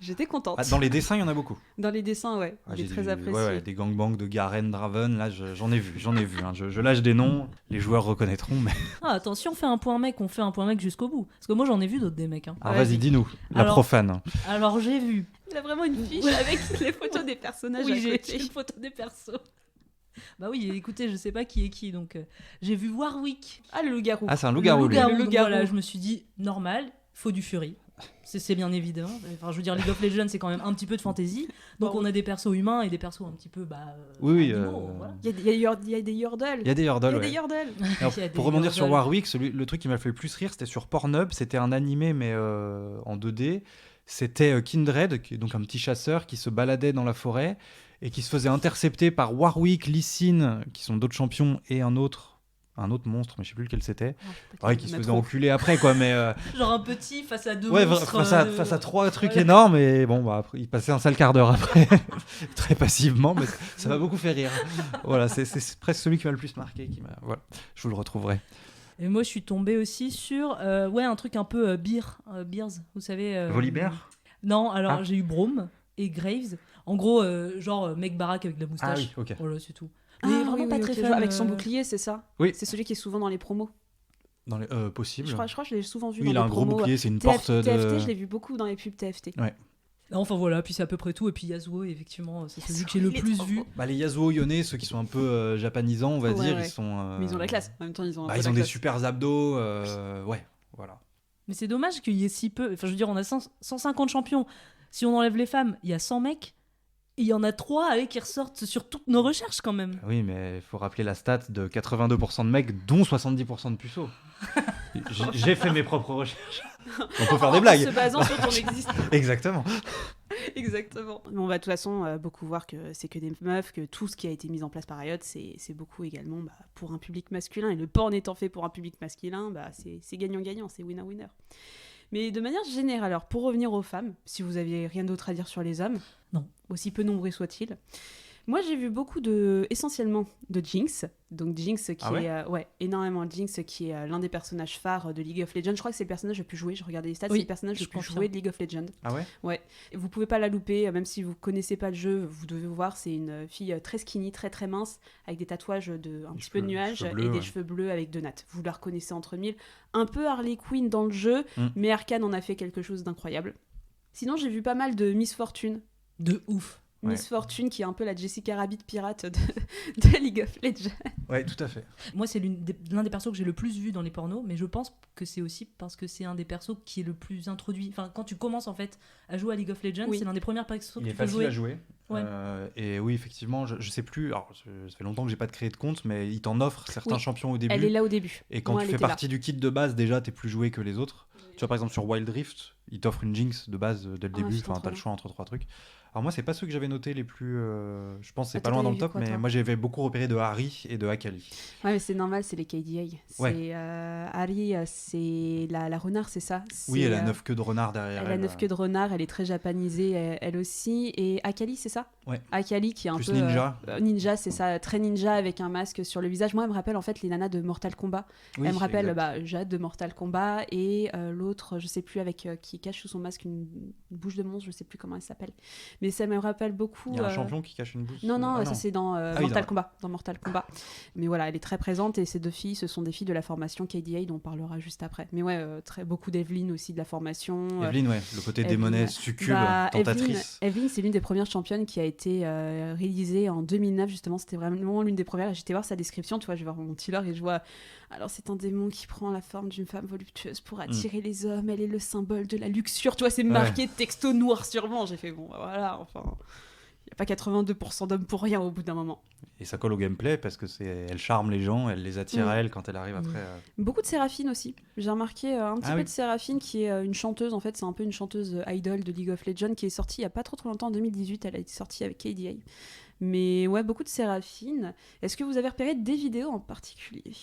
[SPEAKER 1] J'étais contente.
[SPEAKER 8] Ah, dans les dessins, il y en a beaucoup.
[SPEAKER 1] Dans les dessins, ouais. J'ai très apprécié.
[SPEAKER 8] Des gangbangs de Garen, Draven, là, j'en ai vu. Hein. Je lâche des noms, les joueurs reconnaîtront. Mais...
[SPEAKER 2] Ah, attends, si on fait un point mec, on fait un point mec jusqu'au bout. Parce que moi, j'en ai vu d'autres des mecs. Hein.
[SPEAKER 8] Ah, vas-y, dis-nous, la profane.
[SPEAKER 2] Alors, j'ai vu.
[SPEAKER 1] Il a vraiment une fiche avec les photos des personnages à côté.
[SPEAKER 2] J'ai une photo des persos. Bah oui, écoutez, je sais pas qui est qui, donc j'ai vu Warwick.
[SPEAKER 1] Ah, le loup-garou.
[SPEAKER 8] Ah, c'est un loup-garou, lui.
[SPEAKER 2] Le loup-garou, voilà, je me suis dit, normal, faut du Fury. C'est bien évident. Enfin, je veux dire, League of Legends, c'est quand même un petit peu de fantasy. Donc, on a des persos humains et des persos un petit peu. Animaux, voilà.
[SPEAKER 1] Il y a des Yordles.
[SPEAKER 8] Il y a des Yordles. Alors, pour rebondir sur Warwick, le truc qui m'a fait le plus rire, c'était sur Pornhub. C'était un animé, mais en 2D. C'était Kindred, qui est donc un petit chasseur qui se baladait dans la forêt et qui se faisait intercepter par Warwick, Lee Sin, qui sont d'autres champions, et un autre monstre, mais je sais plus lequel c'était. Qui se faisait enculer après, quoi. Mais
[SPEAKER 2] genre un petit face à deux monstres.
[SPEAKER 8] Face à trois trucs énormes, et bon, bah, après, il passait un sale quart d'heure après, très passivement, mais ça m'a beaucoup fait rire. Voilà, c'est presque celui qui m'a le plus marqué. Voilà, je vous le retrouverai.
[SPEAKER 2] Et moi, je suis tombée aussi sur un truc un peu Beers, vous savez.
[SPEAKER 8] Volibear ?
[SPEAKER 2] Non, alors j'ai eu Braum et Graves. En gros, genre mec baraque avec de la moustache.
[SPEAKER 8] Ah oui, ok.
[SPEAKER 2] Voilà, c'est tout.
[SPEAKER 1] Mais vraiment pas très fan. Avec son bouclier, c'est ça ?
[SPEAKER 8] Oui.
[SPEAKER 1] C'est celui qui est souvent dans les promos.
[SPEAKER 8] Possible.
[SPEAKER 1] Je crois que je l'ai souvent vu
[SPEAKER 8] dans les promos. Oui, il a un gros bouclier, c'est une porte de...
[SPEAKER 1] TFT, je l'ai vu beaucoup dans les pubs TFT.
[SPEAKER 8] Ouais.
[SPEAKER 2] Enfin voilà, puis c'est à peu près tout. Et puis Yasuo, effectivement, c'est celui que j'ai le plus vu.
[SPEAKER 8] Bah, les Yasuo Yone, ceux qui sont un peu japanisants, on va dire, ils sont...
[SPEAKER 1] Mais ils ont la classe, en même temps, ils ont
[SPEAKER 8] ils ont des super abdos, voilà.
[SPEAKER 2] Mais c'est dommage qu'il y ait si peu... Enfin, je veux dire, on a 150 champions. Si on enlève les femmes, il y a 100 mecs. Il y en a 3 qui ressortent sur toutes nos recherches quand même.
[SPEAKER 8] Oui, mais il faut rappeler la stat de 82% de mecs, dont 70% de puceaux. J'ai fait mes propres recherches. On peut faire des blagues.
[SPEAKER 1] En se basant sur ton existence.
[SPEAKER 8] Exactement.
[SPEAKER 1] Exactement. Mais on va de toute façon beaucoup voir que c'est que des meufs, que tout ce qui a été mis en place par Riot, c'est beaucoup également pour un public masculin. Et le porn étant fait pour un public masculin, c'est gagnant-gagnant, c'est winner-winner. Mais de manière générale, alors pour revenir aux femmes, si vous aviez rien d'autre à dire sur les hommes,
[SPEAKER 2] non,
[SPEAKER 1] aussi peu nombreux soient-ils, Moi, j'ai vu essentiellement de Jinx. Donc Jinx qui est énormément Jinx qui est l'un des personnages phares de League of Legends. Je crois que c'est le personnage le plus joué. Je regardais les stats, c'est le personnage le plus joué de League of Legends.
[SPEAKER 8] Ah ouais.
[SPEAKER 1] Ouais. Et vous pouvez pas la louper, même si vous connaissez pas le jeu, vous devez voir. C'est une fille très skinny, très très mince, avec des tatouages un petit peu de nuages et des cheveux bleus avec deux nattes. Vous la reconnaissez entre mille. Un peu Harley Quinn dans le jeu, mais Arcane en a fait quelque chose d'incroyable. Sinon, j'ai vu pas mal de Miss Fortune.
[SPEAKER 2] De ouf.
[SPEAKER 1] Miss Fortune qui est un peu la Jessica Rabbit pirate de League of Legends.
[SPEAKER 8] Ouais, tout à fait.
[SPEAKER 2] Moi, c'est l'un des persos que j'ai le plus vu dans les pornos, mais je pense que c'est aussi parce que c'est un des persos qui est le plus introduit. Enfin, quand tu commences en fait à jouer à League of Legends, c'est l'un des premiers persos que tu peux jouer.
[SPEAKER 8] Il est facile à jouer.
[SPEAKER 2] Ouais.
[SPEAKER 8] Et oui, effectivement, je sais plus. Alors, ça fait longtemps que j'ai pas créé de compte, mais il t'en offre certains champions au début.
[SPEAKER 1] Elle est là au début.
[SPEAKER 8] Et quand tu fais partie du kit de base, déjà, t'es plus joué que les autres. Tu vois, par exemple, sur Wild Rift, il t'offre une Jinx de base dès le début. Enfin, t'as le choix entre 3 trucs. Alors moi, c'est pas ceux que j'avais notés les plus... je pense que c'est pas loin dans le top, mais moi j'avais beaucoup repéré de Ahri et de Akali.
[SPEAKER 1] Ouais, mais c'est normal, c'est les KDA. Ahri, c'est la renard, c'est ça.
[SPEAKER 8] Oui, elle a 9 queues de renard derrière elle.
[SPEAKER 1] Elle a 9 queues de renard, elle est très japanisée, elle aussi. Et Akali, c'est ça.
[SPEAKER 8] Ouais.
[SPEAKER 1] Akali qui est un
[SPEAKER 8] plus
[SPEAKER 1] peu...
[SPEAKER 8] ninja.
[SPEAKER 1] Ninja, c'est ça, très ninja avec un masque sur le visage. Moi, elle me rappelle en fait les nanas de Mortal Kombat. Oui, elle me rappelle Jade de Mortal Kombat et l'autre, je sais plus, avec qui cache sous son masque une bouche de monstre, je sais plus comment elle s'appelle. Mais ça me rappelle beaucoup...
[SPEAKER 8] Il y a un champion qui cache une bouche.
[SPEAKER 1] Non, ça c'est dans Mortal Kombat. Dans Mortal Kombat. Mais voilà, elle est très présente et ces deux filles, ce sont des filles de la formation KDA dont on parlera juste après. Mais ouais, beaucoup d'Evelyn aussi de la formation.
[SPEAKER 8] Evelyn, le côté démonesse, succube, tentatrice.
[SPEAKER 1] Evelyn, c'est l'une des premières championnes qui a été réalisée en 2009 justement. C'était vraiment l'une des premières. J'étais voir sa description, tu vois, je vais voir mon tiller et je vois... Alors c'est un démon qui prend la forme d'une femme voluptueuse pour attirer les hommes. Elle est le symbole de la luxure. Tu vois, c'est marqué texto noir sur blanc. J'ai fait voilà, enfin, il n'y a pas 82% d'hommes pour rien au bout d'un moment.
[SPEAKER 8] Et ça colle au gameplay parce que elle charme les gens, elle les attire à elle quand elle arrive après.
[SPEAKER 1] Beaucoup de Séraphine aussi. J'ai remarqué un petit peu de Séraphine qui est une chanteuse, en fait, c'est un peu une chanteuse idol de League of Legends qui est sortie il n'y a pas trop longtemps, en 2018, elle a été sortie avec KDA. Mais ouais, beaucoup de Séraphine. Est-ce que vous avez repéré des vidéos en particulier ?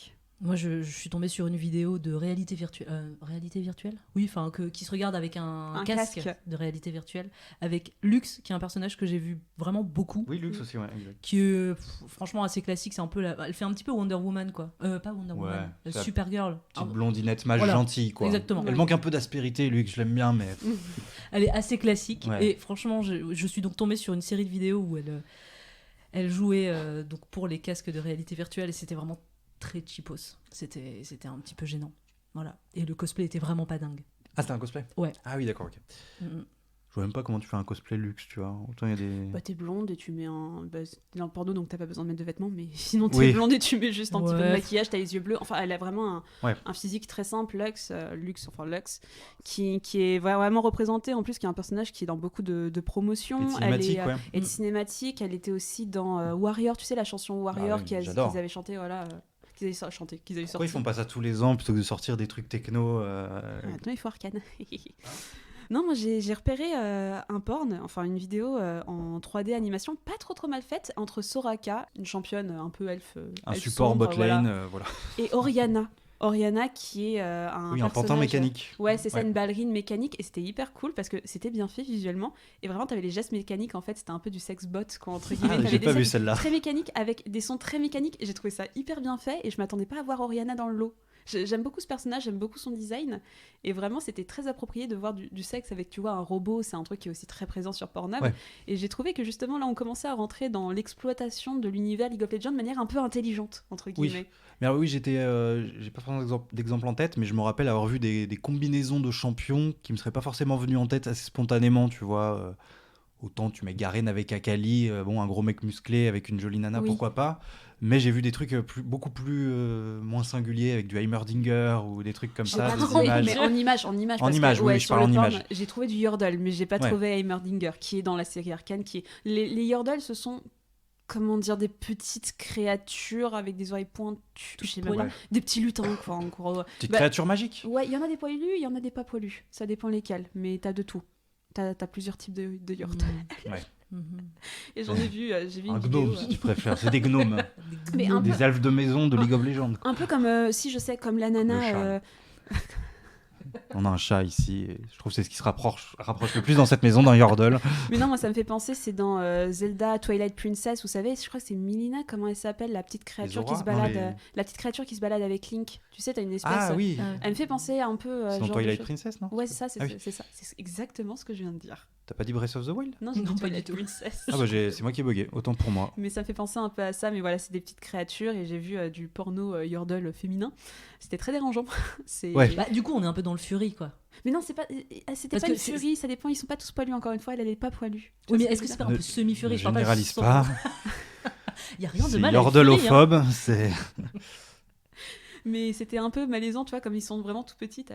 [SPEAKER 2] Moi, je suis tombée sur une vidéo de réalité virtuelle. Réalité virtuelle ? Oui, enfin, qui se regarde avec un casque de réalité virtuelle, avec Lux, qui est un personnage que j'ai vu vraiment beaucoup.
[SPEAKER 8] Oui, Lux aussi, ouais. Exact.
[SPEAKER 2] Qui est franchement assez classique. C'est un peu elle fait un petit peu Wonder Woman, quoi. Pas Wonder Woman, Supergirl.
[SPEAKER 8] Petite blondinette mage gentille, quoi.
[SPEAKER 2] Exactement.
[SPEAKER 8] Elle manque un peu d'aspérité, Lux, je l'aime bien, mais...
[SPEAKER 2] Elle est assez classique. Ouais. Et franchement, je suis donc tombée sur une série de vidéos où elle jouait donc pour les casques de réalité virtuelle et c'était vraiment très cheapos. C'était un petit peu gênant. Voilà. Et le cosplay était vraiment pas dingue.
[SPEAKER 8] Ah, c'était un cosplay ?
[SPEAKER 2] Ouais.
[SPEAKER 8] Ah oui, d'accord, ok. Je vois même pas comment tu fais un cosplay luxe, tu vois. Autant il y a des...
[SPEAKER 1] Bah, t'es blonde et tu mets t'es dans le porno, donc t'as pas besoin de mettre de vêtements, mais sinon t'es blonde et tu mets juste un petit peu de maquillage, t'as les yeux bleus. Enfin, elle a vraiment un physique très simple, Lux, qui est vraiment représenté, en plus, qui est un personnage qui est dans beaucoup de promotions. Et de cinématiques. Elle était aussi dans Warrior, tu sais, la chanson Warrior qu'ils avaient chanté, voilà... qu'ils avaient sorti.
[SPEAKER 8] Pourquoi ils font pas ça tous les ans plutôt que de sortir des trucs techno
[SPEAKER 1] Attends, il faut Arcane. Non, moi j'ai repéré un porn, enfin une vidéo en 3D animation, pas trop mal faite, entre Soraka, une championne un peu elfe.
[SPEAKER 8] Un support botlane, voilà.
[SPEAKER 1] Et Oriana qui est un
[SPEAKER 8] pantin mécanique.
[SPEAKER 1] Ouais, c'est ça, une ballerine mécanique. Et c'était hyper cool parce que c'était bien fait visuellement. Et vraiment, t'avais les gestes mécaniques. En fait, c'était un peu du sex bot, quoi, entre guillemets.
[SPEAKER 8] J'ai pas vu celle-là.
[SPEAKER 1] Très mécanique, avec des sons très mécaniques. Et j'ai trouvé ça hyper bien fait. Et je m'attendais pas à voir Oriana dans le lot. J'aime beaucoup ce personnage, j'aime beaucoup son design. Et vraiment, c'était très approprié de voir du sexe avec, tu vois, un robot. C'est un truc qui est aussi très présent sur Pornhub. Ouais. Et j'ai trouvé que justement, là, on commençait à rentrer dans l'exploitation de l'univers League of Legends de manière un peu intelligente, entre guillemets.
[SPEAKER 8] Oui. Mais alors, oui, j'ai pas forcément d'exemple en tête, mais je me rappelle avoir vu des combinaisons de champions qui me seraient pas forcément venues en tête assez spontanément, tu vois. Autant tu mets Garen avec Akali, un gros mec musclé avec une jolie nana, pourquoi pas. Mais j'ai vu des trucs beaucoup plus moins singuliers avec du Heimerdinger ou des trucs comme ça.
[SPEAKER 1] Mais en image.
[SPEAKER 8] En image, oui, je parle en image.
[SPEAKER 1] J'ai trouvé du Yordle, mais j'ai pas trouvé Heimerdinger, qui est dans la série Arcane. Les Yordle, ce sont... Comment dire, des petites créatures avec des oreilles pointues, je sais même pas, des petits lutins, quoi, en gros.
[SPEAKER 8] Petites créatures magiques.
[SPEAKER 1] Ouais, il y en a des poilus, il y en a des pas poilus. Ça dépend lesquels, mais t'as de tout. T'as plusieurs types de Yordle.
[SPEAKER 8] Ouais.
[SPEAKER 1] Et j'en ai vu, j'ai vu
[SPEAKER 8] un
[SPEAKER 1] une
[SPEAKER 8] gnome,
[SPEAKER 1] vidéo,
[SPEAKER 8] si tu préfères. C'est des gnomes. Des elfes de maison de League of Legends.
[SPEAKER 1] Un peu comme, si je sais, comme la nana...
[SPEAKER 8] On a un chat ici, et je trouve que c'est ce qui se rapproche le plus dans cette maison, dans Yordle.
[SPEAKER 1] Mais non, moi ça me fait penser, c'est dans Zelda Twilight Princess, vous savez, je crois que c'est Milina, comment elle s'appelle, la petite créature qui se balade, la petite créature qui se balade avec Link. Tu sais, t'as une espèce.
[SPEAKER 8] Ah oui.
[SPEAKER 1] Elle me fait penser un peu.
[SPEAKER 8] C'est dans Twilight Princess, non?
[SPEAKER 1] Ouais, c'est ça, c'est
[SPEAKER 8] Ah oui.
[SPEAKER 1] ça, c'est exactement ce que je viens de dire.
[SPEAKER 8] T'as pas dit Breath of the Wild?
[SPEAKER 1] Non, j'ai
[SPEAKER 2] Non,
[SPEAKER 1] dit
[SPEAKER 2] pas
[SPEAKER 1] Twilight
[SPEAKER 2] du tout.
[SPEAKER 1] Princess.
[SPEAKER 8] Ah bah c'est moi qui ai bugué, autant pour moi.
[SPEAKER 1] Mais ça me fait penser un peu à ça, mais voilà, c'est des petites créatures et j'ai vu du porno Yordle féminin. C'était très dérangeant.
[SPEAKER 8] Ouais.
[SPEAKER 2] Bah, du coup, on est un peu dans le Fury, quoi.
[SPEAKER 1] Mais non, c'était
[SPEAKER 2] Parce
[SPEAKER 1] pas
[SPEAKER 2] que
[SPEAKER 1] une furie, ça dépend, ils sont pas tous poilus encore une fois, elle est pas poilue. Tu
[SPEAKER 2] Oui,
[SPEAKER 1] vois
[SPEAKER 2] mais
[SPEAKER 1] ce
[SPEAKER 2] est-ce
[SPEAKER 1] que
[SPEAKER 2] que
[SPEAKER 1] je
[SPEAKER 2] c'est
[SPEAKER 1] veux
[SPEAKER 2] pas un
[SPEAKER 8] Ne-
[SPEAKER 2] peu semi-Fury?
[SPEAKER 8] Ne
[SPEAKER 2] Je parle pas
[SPEAKER 8] généralise
[SPEAKER 2] sans-
[SPEAKER 8] pas.
[SPEAKER 2] Il y a rien de
[SPEAKER 8] C'est
[SPEAKER 2] mal avec Fury, hein.
[SPEAKER 8] Yordleophobe, c'est...
[SPEAKER 1] Mais c'était un peu malaisant, tu vois, comme ils sont vraiment tout petites.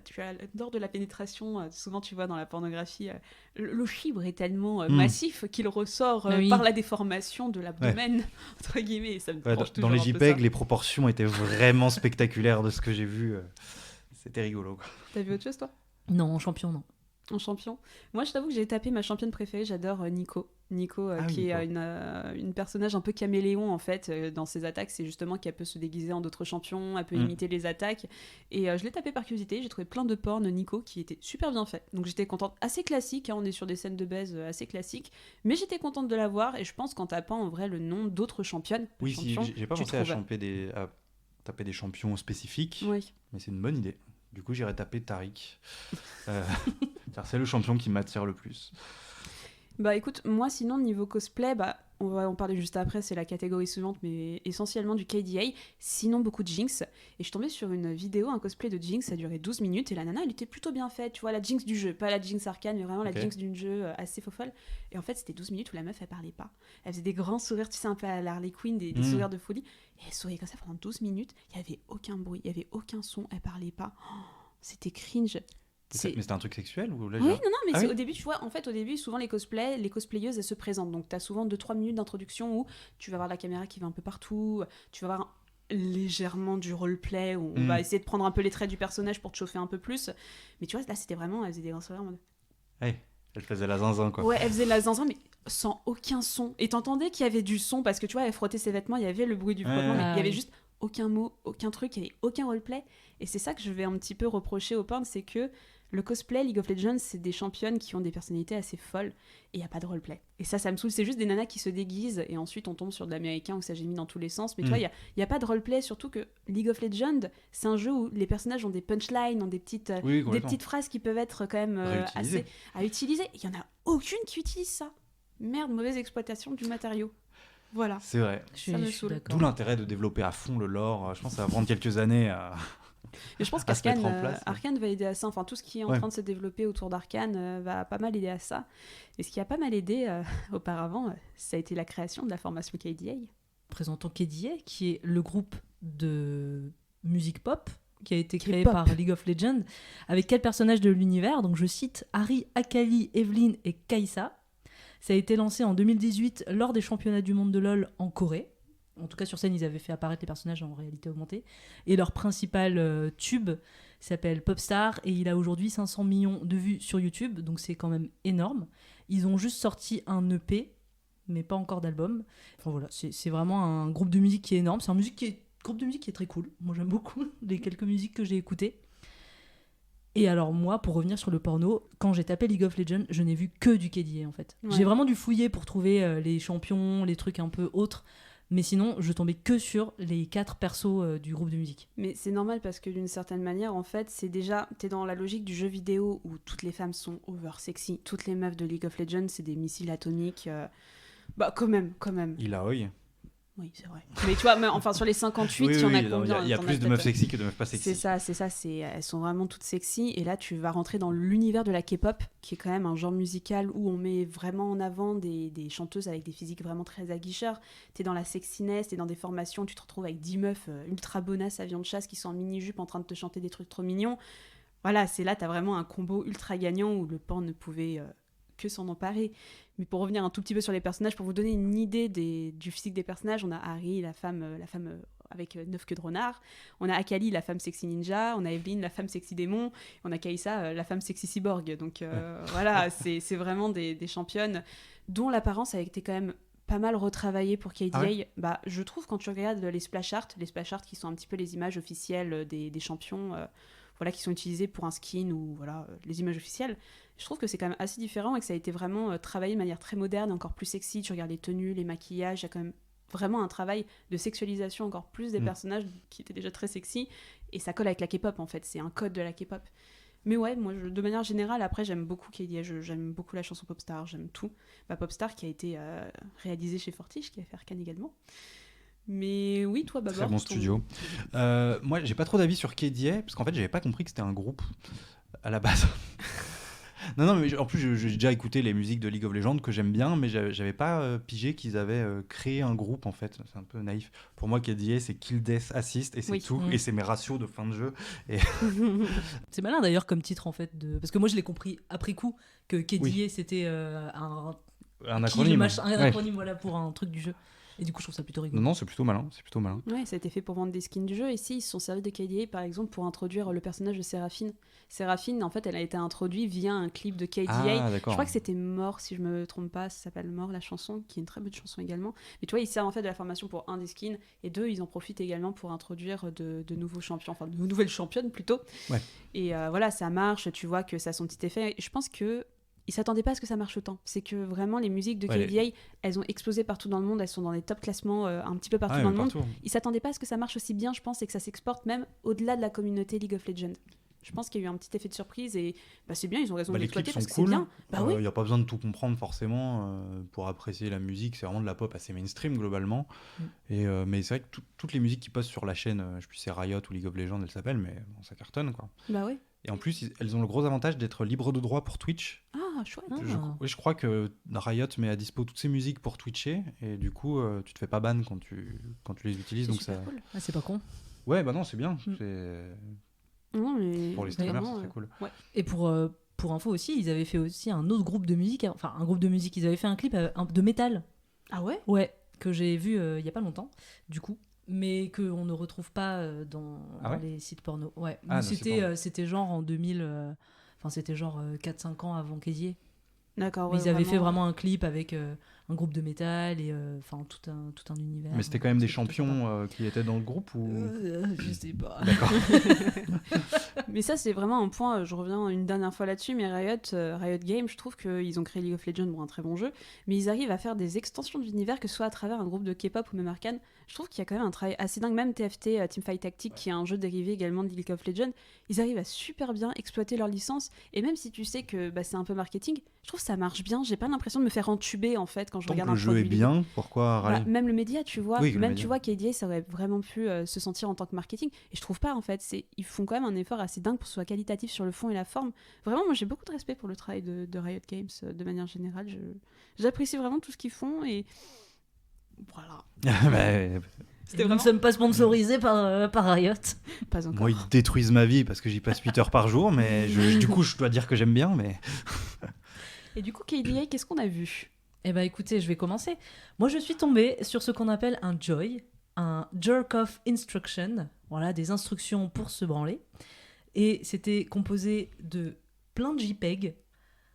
[SPEAKER 1] Tu as lors de la pénétration, souvent tu vois dans la pornographie, le chibre est tellement massif qu'il ressort
[SPEAKER 2] Ah oui.
[SPEAKER 1] par la déformation de l'abdomen, entre guillemets. Et ça me
[SPEAKER 8] Ouais,
[SPEAKER 1] dérange
[SPEAKER 8] dans
[SPEAKER 1] toujours
[SPEAKER 8] les
[SPEAKER 1] un peu
[SPEAKER 8] JPEG,
[SPEAKER 1] ça.
[SPEAKER 8] les proportions étaient vraiment spectaculaires de ce que j'ai vu. C'était rigolo, quoi.
[SPEAKER 1] T'as vu autre chose, toi,
[SPEAKER 2] Non, en champion, non.
[SPEAKER 1] en champion? Moi, je t'avoue que j'ai tapé ma championne préférée, j'adore Nico. Nico,
[SPEAKER 8] Ah oui,
[SPEAKER 1] qui est
[SPEAKER 8] Nico.
[SPEAKER 1] une personnage un peu caméléon, en fait, dans ses attaques. C'est justement qu'elle peut se déguiser en d'autres champions, elle peut imiter les attaques. Et je l'ai tapé par curiosité, j'ai trouvé plein de porn Nico qui étaient super bien faits. Donc j'étais contente, assez classique, hein, on est sur des scènes de baise assez classiques, mais j'étais contente de la voir, et je pense qu'en tapant en vrai le nom d'autres championnes,
[SPEAKER 8] Oui, si,
[SPEAKER 1] champions,
[SPEAKER 8] j'ai pas
[SPEAKER 1] tu
[SPEAKER 8] pensé à,
[SPEAKER 1] trouves.
[SPEAKER 8] à taper des champions spécifiques,
[SPEAKER 1] Oui.
[SPEAKER 8] mais c'est une bonne idée. Du coup, j'irai taper Tariq. Car c'est le champion qui m'attire le plus.
[SPEAKER 1] Bah écoute, moi sinon niveau cosplay, bah on va en parler juste après, c'est la catégorie suivante, mais essentiellement du KDA, sinon beaucoup de Jinx. Et je suis tombée sur une vidéo, un cosplay de Jinx, ça durait 12 minutes, et la nana elle était plutôt bien faite, tu vois, la Jinx du jeu, pas la Jinx arcane, mais vraiment
[SPEAKER 8] Ok.
[SPEAKER 1] la Jinx du jeu assez fofolle. Et en fait c'était 12 minutes où la meuf elle parlait pas. Elle faisait des grands sourires, tu sais, un peu à la Harley Quinn, des sourires de folie, et elle souriait comme ça pendant 12 minutes, il y avait aucun bruit, il y avait aucun son, elle parlait pas. Oh, c'était cringe.
[SPEAKER 8] Mais c'était un truc sexuel ou là,
[SPEAKER 1] Oui, non, mais
[SPEAKER 8] Ah
[SPEAKER 1] c'est
[SPEAKER 8] oui
[SPEAKER 1] au début, tu vois, en fait, au début, souvent les cosplayeuses, elles se présentent. Donc, tu as souvent 2-3 minutes d'introduction où tu vas voir la caméra qui va un peu partout, tu vas voir légèrement du roleplay, où on va essayer de prendre un peu les traits du personnage pour te chauffer un peu plus. Mais tu vois, là, c'était vraiment, elles faisaient des grands sourires en mode...
[SPEAKER 8] Ouais, elle faisait la zinzin, quoi.
[SPEAKER 1] Ouais, elle faisait la zinzin, mais sans aucun son. Et t'entendais qu'il y avait du son, parce que tu vois, elle frottait ses vêtements, il y avait le bruit du frottement,
[SPEAKER 8] Ouais.
[SPEAKER 1] mais il y avait
[SPEAKER 2] oui.
[SPEAKER 1] juste aucun mot, aucun truc, il n'y avait aucun roleplay. Et c'est ça que je vais un petit peu reprocher au porn, c'est que le cosplay League of Legends, c'est des championnes qui ont des personnalités assez folles, et il n'y a pas de roleplay. Et ça me saoule, c'est juste des nanas qui se déguisent, et ensuite on tombe sur de l'américain où ça gémit dans tous les sens. Mais tu vois, il n'y a pas de roleplay, surtout que League of Legends, c'est un jeu où les personnages ont des punchlines, ont des petites phrases qui peuvent être quand même
[SPEAKER 8] Réutilisées.
[SPEAKER 1] assez à utiliser. Il n'y en a aucune qui utilise ça. Merde, mauvaise exploitation du matériau. Voilà.
[SPEAKER 8] C'est vrai.
[SPEAKER 1] Ça me saoule.
[SPEAKER 2] d'accord.
[SPEAKER 8] D'où l'intérêt de développer à fond le lore. Je pense que ça va prendre quelques années à...
[SPEAKER 1] Mais je pense
[SPEAKER 8] à se mettre
[SPEAKER 1] qu'Arkane
[SPEAKER 8] en place.
[SPEAKER 1] Arcane va aider à ça. Enfin, tout ce qui est en
[SPEAKER 8] Ouais.
[SPEAKER 1] train de se développer autour d'Arkane va pas mal aider à ça. Et ce qui a pas mal aidé auparavant, ça a été la création de la formation KDA.
[SPEAKER 2] Présentons KDA, qui est le groupe de musique pop qui a été créé
[SPEAKER 1] pop.
[SPEAKER 2] par League of Legends. Avec quel personnage de l'univers? Donc je cite Harry, Akali, Evelynn et Kai'Sa. Ça a été lancé en 2018 lors des championnats du monde de LoL en Corée. En tout cas, sur scène, ils avaient fait apparaître les personnages en réalité augmentée. Et leur principal tube s'appelle Popstar et il a aujourd'hui 500 millions de vues sur YouTube, donc c'est quand même énorme. Ils ont juste sorti un EP, mais pas encore d'album. Enfin voilà, c'est vraiment un groupe de musique qui est énorme. C'est un groupe de musique qui est très cool. Moi, j'aime beaucoup les quelques musiques que j'ai écoutées. Et alors moi, pour revenir sur le porno, quand j'ai tapé League of Legends, je n'ai vu que du KDA en fait.
[SPEAKER 1] Ouais.
[SPEAKER 2] J'ai vraiment dû fouiller pour trouver les champions, les trucs un peu autres. Mais sinon, je tombais que sur les 4 persos du groupe de musique.
[SPEAKER 1] Mais c'est normal parce que d'une certaine manière, en fait, c'est déjà, t'es dans la logique du jeu vidéo où toutes les femmes sont over sexy. Toutes les meufs de League of Legends, c'est des missiles atomiques. Bah, quand même.
[SPEAKER 8] Ilaoi.
[SPEAKER 1] Oui, c'est vrai. Mais tu vois, enfin, sur les 58, il y en a combien?
[SPEAKER 8] Il y a
[SPEAKER 1] T'en as
[SPEAKER 8] plus de
[SPEAKER 1] peut-être-
[SPEAKER 8] meufs sexy que de meufs pas sexy.
[SPEAKER 1] C'est ça, elles sont vraiment toutes sexy. Et là, tu vas rentrer dans l'univers de la K-pop, qui est quand même un genre musical où on met vraiment en avant des chanteuses avec des physiques vraiment très aguicheurs. T'es dans la sexiness, t'es dans des formations où tu te retrouves avec 10 meufs ultra bonasses à viande chasse qui sont en mini-jupe en train de te chanter des trucs trop mignons. Voilà, c'est là, t'as vraiment un combo ultra gagnant où le porn ne pouvait que s'en emparer. Mais pour revenir un tout petit peu sur les personnages, pour vous donner une idée du physique des personnages, on a Harry, la femme avec 9 queues de renard, on a Akali, la femme sexy ninja, on a Evelynn, la femme sexy démon, et on a Kai'Sa, la femme sexy cyborg. Donc voilà, c'est vraiment des championnes dont l'apparence a été quand même pas mal retravaillée pour KDA.
[SPEAKER 8] Ah ouais.
[SPEAKER 1] Bah, je trouve quand tu regardes les splash art qui sont un petit peu les images officielles des champions, voilà, qui sont utilisées pour un skin ou voilà, les images officielles. Je trouve que c'est quand même assez différent et que ça a été vraiment travaillé de manière très moderne, encore plus sexy. Tu regardes les tenues, les maquillages, il y a quand même vraiment un travail de sexualisation encore plus des personnages qui étaient déjà très sexy, et ça colle avec la K-pop en fait, c'est un code de la K-pop. Mais ouais, moi de manière générale, après j'aime beaucoup KDA, j'aime beaucoup la chanson Popstar, j'aime tout. Popstar qui a été réalisée chez Fortiche, qui a fait Arcane également. Mais oui, toi Babor,
[SPEAKER 8] très bon studio. Moi j'ai pas trop d'avis sur KDA, parce qu'en fait j'avais pas compris que c'était un groupe à la base. Non, mais en plus, j'ai déjà écouté les musiques de League of Legends que j'aime bien, mais j'avais pas pigé qu'ils avaient créé un groupe, en fait. C'est un peu naïf. Pour moi, KDA, c'est Kill Death Assist, et c'est tout. Et c'est mes ratios de fin de jeu. Et...
[SPEAKER 2] c'est malin, d'ailleurs, comme titre, en fait. Parce que moi, je l'ai compris après coup, que KDA, c'était un
[SPEAKER 8] acronyme.
[SPEAKER 2] Un acronyme, voilà, pour un truc du jeu. Et du coup, je trouve ça plutôt rigolo.
[SPEAKER 8] Non, c'est plutôt malin.
[SPEAKER 1] Ouais, ça a été fait pour vendre des skins du jeu. Et si, ils se sont servis de KDA, par exemple, pour introduire le personnage de Séraphine. Séraphine, en fait, elle a été introduite via un clip de KDA.
[SPEAKER 8] Ah,
[SPEAKER 1] je crois que c'était Mort, si je me trompe pas. Ça s'appelle Mort, la chanson, qui est une très bonne chanson également. Mais tu vois, ils servent en fait de la formation pour un des skins. Et deux, ils en profitent également pour introduire de nouveaux champions. Enfin, de nouvelles championnes, plutôt.
[SPEAKER 8] Ouais.
[SPEAKER 1] Et voilà, ça marche. Tu vois que ça a son petit effet. Et je pense que ils s'attendaient pas à ce que ça marche autant. C'est que vraiment les musiques de KDA, elles ont explosé partout dans le monde, elles sont dans les top classements un petit peu partout dans le monde. Ils s'attendaient pas à ce que ça marche aussi bien, je pense, et que ça s'exporte même au-delà de la communauté League of Legends. Je pense qu'il y a eu un petit effet de surprise et c'est bien, ils ont raison de l'exploiter parce que c'est bien.
[SPEAKER 8] Il n'y a pas besoin de tout comprendre forcément pour apprécier la musique, c'est vraiment de la pop assez mainstream globalement. Mais c'est vrai que toutes les musiques qui passent sur la chaîne, je sais plus si c'est Riot ou League of Legends, elles s'appellent, mais bon, ça cartonne quoi.
[SPEAKER 1] Bah oui.
[SPEAKER 8] Et en plus, elles ont le gros avantage d'être libres de droit pour Twitch.
[SPEAKER 1] Ah, chouette.
[SPEAKER 8] Je crois que Riot met à dispo toutes ces musiques pour Twitcher, et du coup, tu te fais pas ban quand tu les utilises. Donc ça...
[SPEAKER 2] cool. Ah, c'est pas con.
[SPEAKER 8] Ouais, bah non, c'est bien.
[SPEAKER 1] Non, mais...
[SPEAKER 8] Pour les streamers, c'est très cool.
[SPEAKER 1] Ouais.
[SPEAKER 2] Et pour info aussi, ils avaient fait aussi un autre groupe de musique, ils avaient fait un clip de métal.
[SPEAKER 1] Ah ouais ?
[SPEAKER 2] Ouais, que j'ai vu il y a pas longtemps, du coup. Mais qu'on ne retrouve pas dans les sites porno. Ouais. C'était genre en 2000... c'était genre 4-5 ans avant KDA.
[SPEAKER 1] D'accord,
[SPEAKER 2] ouais, ils avaient fait vraiment un clip avec un groupe de métal et tout un univers.
[SPEAKER 8] Mais c'était quand même des champions qui étaient dans le groupe ou...
[SPEAKER 2] Je sais pas.
[SPEAKER 8] D'accord.
[SPEAKER 1] Mais ça, c'est vraiment un point, je reviens une dernière fois là-dessus, mais Riot Games, je trouve qu'ils ont créé League of Legends, un très bon jeu, mais ils arrivent à faire des extensions de l'univers, que ce soit à travers un groupe de K-pop ou même Arcane. Je trouve qu'il y a quand même un travail assez dingue, même TFT, Teamfight Tactics, qui est un jeu dérivé également de League of Legends, ils arrivent à super bien exploiter leur licence, et même si tu sais que c'est un peu marketing, je trouve que ça marche bien, j'ai pas l'impression de me faire entuber en fait quand je regarde un produit.
[SPEAKER 8] Le jeu est bien, pourquoi râler ?
[SPEAKER 1] Même le média, tu vois,
[SPEAKER 8] oui,
[SPEAKER 1] même tu vois KDA, ça aurait vraiment pu se sentir en tant que marketing, et je trouve pas en fait, ils font quand même un effort assez dingue pour que ce soit qualitatif sur le fond et la forme. Vraiment, moi j'ai beaucoup de respect pour le travail de Riot Games de manière générale, j'apprécie vraiment tout ce qu'ils font et voilà.
[SPEAKER 2] Nous ne sommes pas sponsorisés par Riot.
[SPEAKER 1] Pas encore.
[SPEAKER 8] Moi, ils détruisent ma vie parce que j'y passe 8 heures par jour, mais du coup, je dois dire que j'aime bien. Mais...
[SPEAKER 1] Et du coup, KDA, qu'est-ce qu'on a vu ?
[SPEAKER 2] Eh bien, écoutez, je vais commencer. Moi, je suis tombée sur ce qu'on appelle un JOI, un Jerk-Off Instruction. Voilà, des instructions pour se branler. Et c'était composé de plein de JPEG,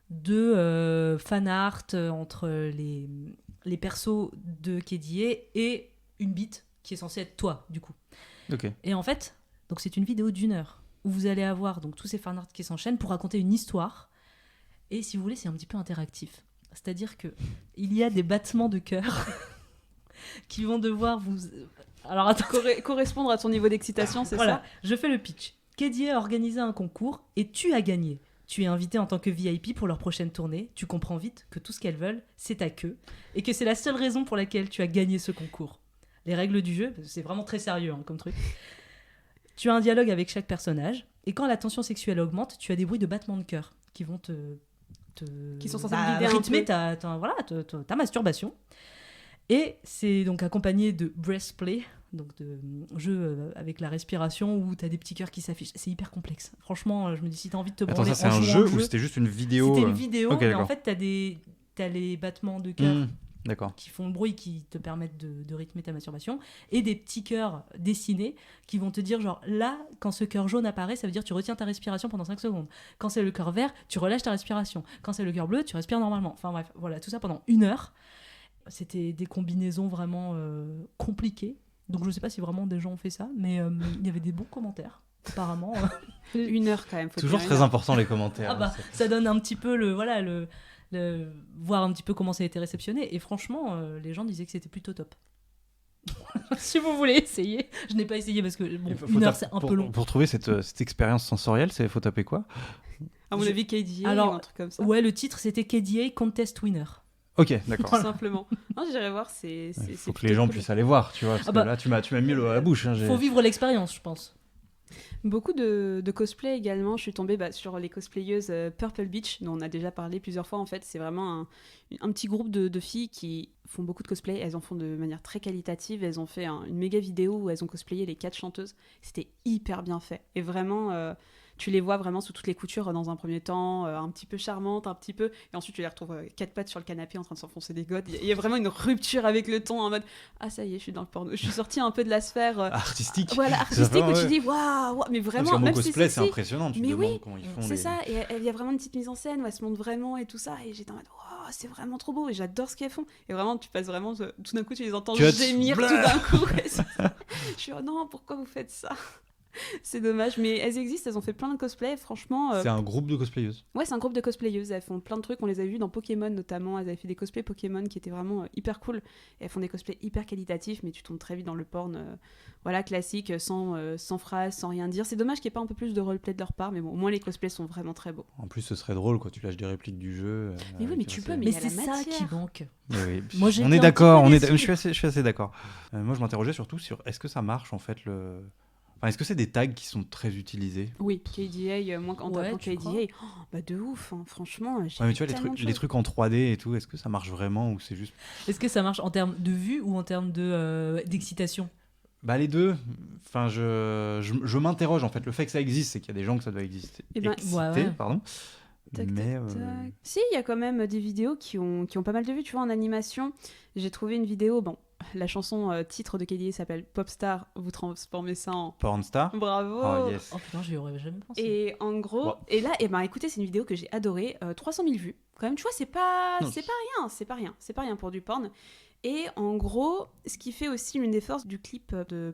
[SPEAKER 2] de fan art entre les persos de KDA et une bite qui est censée être toi, du coup.
[SPEAKER 8] Okay.
[SPEAKER 2] Et en fait, donc c'est une vidéo d'1 heure où vous allez avoir donc tous ces fan art qui s'enchaînent pour raconter une histoire. Et si vous voulez, c'est un petit peu interactif. C'est-à-dire que il y a des battements de cœur qui vont devoir vous... Alors attends,
[SPEAKER 1] correspondre à ton niveau d'excitation, c'est
[SPEAKER 2] voilà,
[SPEAKER 1] ça ?
[SPEAKER 2] Je fais le pitch. KDA a organisé un concours et tu as gagné. Tu es invité en tant que VIP pour leur prochaine tournée. Tu comprends vite que tout ce qu'elles veulent, c'est ta queue. Et que c'est la seule raison pour laquelle tu as gagné ce concours. Les règles du jeu, c'est vraiment très sérieux comme truc. Tu as un dialogue avec chaque personnage. Et quand la tension sexuelle augmente, tu as des bruits de battements de cœur qui vont
[SPEAKER 1] qui sont censés
[SPEAKER 2] rythmer ta masturbation. Et c'est donc accompagné de breastplay, donc de jeu avec la respiration où t'as des petits cœurs qui s'affichent. C'est hyper complexe. Franchement, je me dis, si t'as envie de te branler...
[SPEAKER 8] Attends, ça c'est un jeu ou c'était juste une vidéo ?
[SPEAKER 2] C'était une vidéo,
[SPEAKER 8] okay,
[SPEAKER 2] mais en fait t'as les battements de cœur qui font le bruit, qui te permettent de rythmer ta masturbation, et des petits cœurs dessinés qui vont te dire genre là, quand ce cœur jaune apparaît, ça veut dire tu retiens ta respiration pendant 5 secondes. Quand c'est le cœur vert, tu relâches ta respiration. Quand c'est le cœur bleu, tu respires normalement. Enfin bref, voilà, tout ça pendant 1 heure. C'était des combinaisons vraiment compliquées. Donc je sais pas si vraiment des gens ont fait ça, mais il y avait des bons commentaires. apparemment.
[SPEAKER 1] 1 heure quand même. Faut
[SPEAKER 8] Toujours
[SPEAKER 1] dire
[SPEAKER 8] très
[SPEAKER 1] 1 heure.
[SPEAKER 8] important les commentaires.
[SPEAKER 2] Ah bah, ça donne un petit peu voir un petit peu comment ça a été réceptionné. Et franchement, les gens disaient que c'était plutôt top. Si vous voulez essayer. Je n'ai pas essayé parce que bon, 1 heure, c'est un peu long.
[SPEAKER 8] Pour trouver cette expérience sensorielle, faut taper quoi?
[SPEAKER 1] À mon avis, KDA
[SPEAKER 2] Alors,
[SPEAKER 1] ou un truc comme ça.
[SPEAKER 2] Ouais, le titre, c'était KDA Contest Winner.
[SPEAKER 8] Ok, d'accord.
[SPEAKER 1] Tout simplement. Non, j'irai voir, c'est
[SPEAKER 8] Faut que les gens puissent aller voir, tu vois. Parce que là, tu m'as mis l'eau à la bouche. Hein,
[SPEAKER 2] faut vivre l'expérience, je pense.
[SPEAKER 1] Beaucoup de cosplay également. Je suis tombée sur les cosplayeuses Purple Beach, dont on a déjà parlé plusieurs fois. En fait, c'est vraiment un petit groupe de filles qui font beaucoup de cosplay. Elles en font de manière très qualitative. Elles ont fait une méga vidéo où elles ont cosplayé les 4 chanteuses. C'était hyper bien fait. Et vraiment, tu les vois vraiment sous toutes les coutures dans un premier temps, un petit peu charmantes, un petit peu. Et ensuite, tu les retrouves 4 pattes sur le canapé en train de s'enfoncer des godes. Il y a vraiment une rupture avec le ton en mode ah, ça y est, je suis dans le porno. Je suis sortie un peu de la sphère
[SPEAKER 8] artistique.
[SPEAKER 1] Voilà, artistique où tu dis waouh, mais vraiment.
[SPEAKER 8] Parce
[SPEAKER 1] même
[SPEAKER 8] cosplay,
[SPEAKER 1] si
[SPEAKER 8] c'est impressionnant. Tu
[SPEAKER 1] mais
[SPEAKER 8] te demandes
[SPEAKER 1] oui,
[SPEAKER 8] comment ils font.
[SPEAKER 1] C'est ça. Et il y a vraiment une petite mise en scène où elles se montrent vraiment et tout ça. Et j'étais en mode waouh, c'est vraiment trop beau. Et j'adore ce qu'elles font. Et vraiment, tu passes vraiment. Tout d'un coup, tu les entends gémir tout d'un coup. Je suis oh non, pourquoi vous faites ça? C'est dommage, mais elles existent, elles ont fait plein de cosplays, franchement.
[SPEAKER 8] C'est un groupe de cosplayeuses.
[SPEAKER 1] Ouais, c'est un groupe de cosplayeuses, elles font plein de trucs, on les a vues dans Pokémon notamment, elles avaient fait des cosplays Pokémon qui étaient vraiment hyper cool, et elles font des cosplays hyper qualitatifs, mais tu tombes très vite dans le porn, voilà, classique, sans phrases, sans rien dire. C'est dommage qu'il n'y ait pas un peu plus de roleplay de leur part, mais bon, au moins les cosplays sont vraiment très beaux.
[SPEAKER 8] En plus, ce serait drôle, quoi, tu lâches des répliques du jeu.
[SPEAKER 1] Mais oui, mais tu peux,
[SPEAKER 2] mais c'est ça qui manque.
[SPEAKER 8] Oui.
[SPEAKER 2] Moi,
[SPEAKER 8] on est d'accord, je suis assez d'accord. Moi, je m'interrogeais surtout sur est-ce que ça marche en fait Enfin, est-ce que c'est des tags qui sont très utilisés?
[SPEAKER 1] Oui, KDA, moi en tapant KDA, bah de ouf, hein, franchement.
[SPEAKER 8] Mais tu vois, les trucs en 3D et tout, est-ce que ça marche vraiment ou c'est juste...
[SPEAKER 2] Est-ce que ça marche en termes de vue ou en termes d'excitation?
[SPEAKER 8] Bah les deux. Enfin, je m'interroge en fait. Le fait que ça existe, c'est qu'il y a des gens que ça doit exister. Pardon.
[SPEAKER 1] Si, il y a quand même des vidéos qui ont pas mal de vues, tu vois, en animation. J'ai trouvé une vidéo, la chanson titre de KDA s'appelle Popstar, vous transformez ça en...
[SPEAKER 8] Pornstar.
[SPEAKER 1] Bravo.
[SPEAKER 8] Oh yes.
[SPEAKER 2] Oh putain, j'y aurais jamais pensé.
[SPEAKER 1] Et en gros, et là, écoutez, c'est une vidéo que j'ai adorée, 300 000 vues. Quand même, tu vois, c'est pas rien pour du porn. Et en gros, ce qui fait aussi l'une des forces du clip de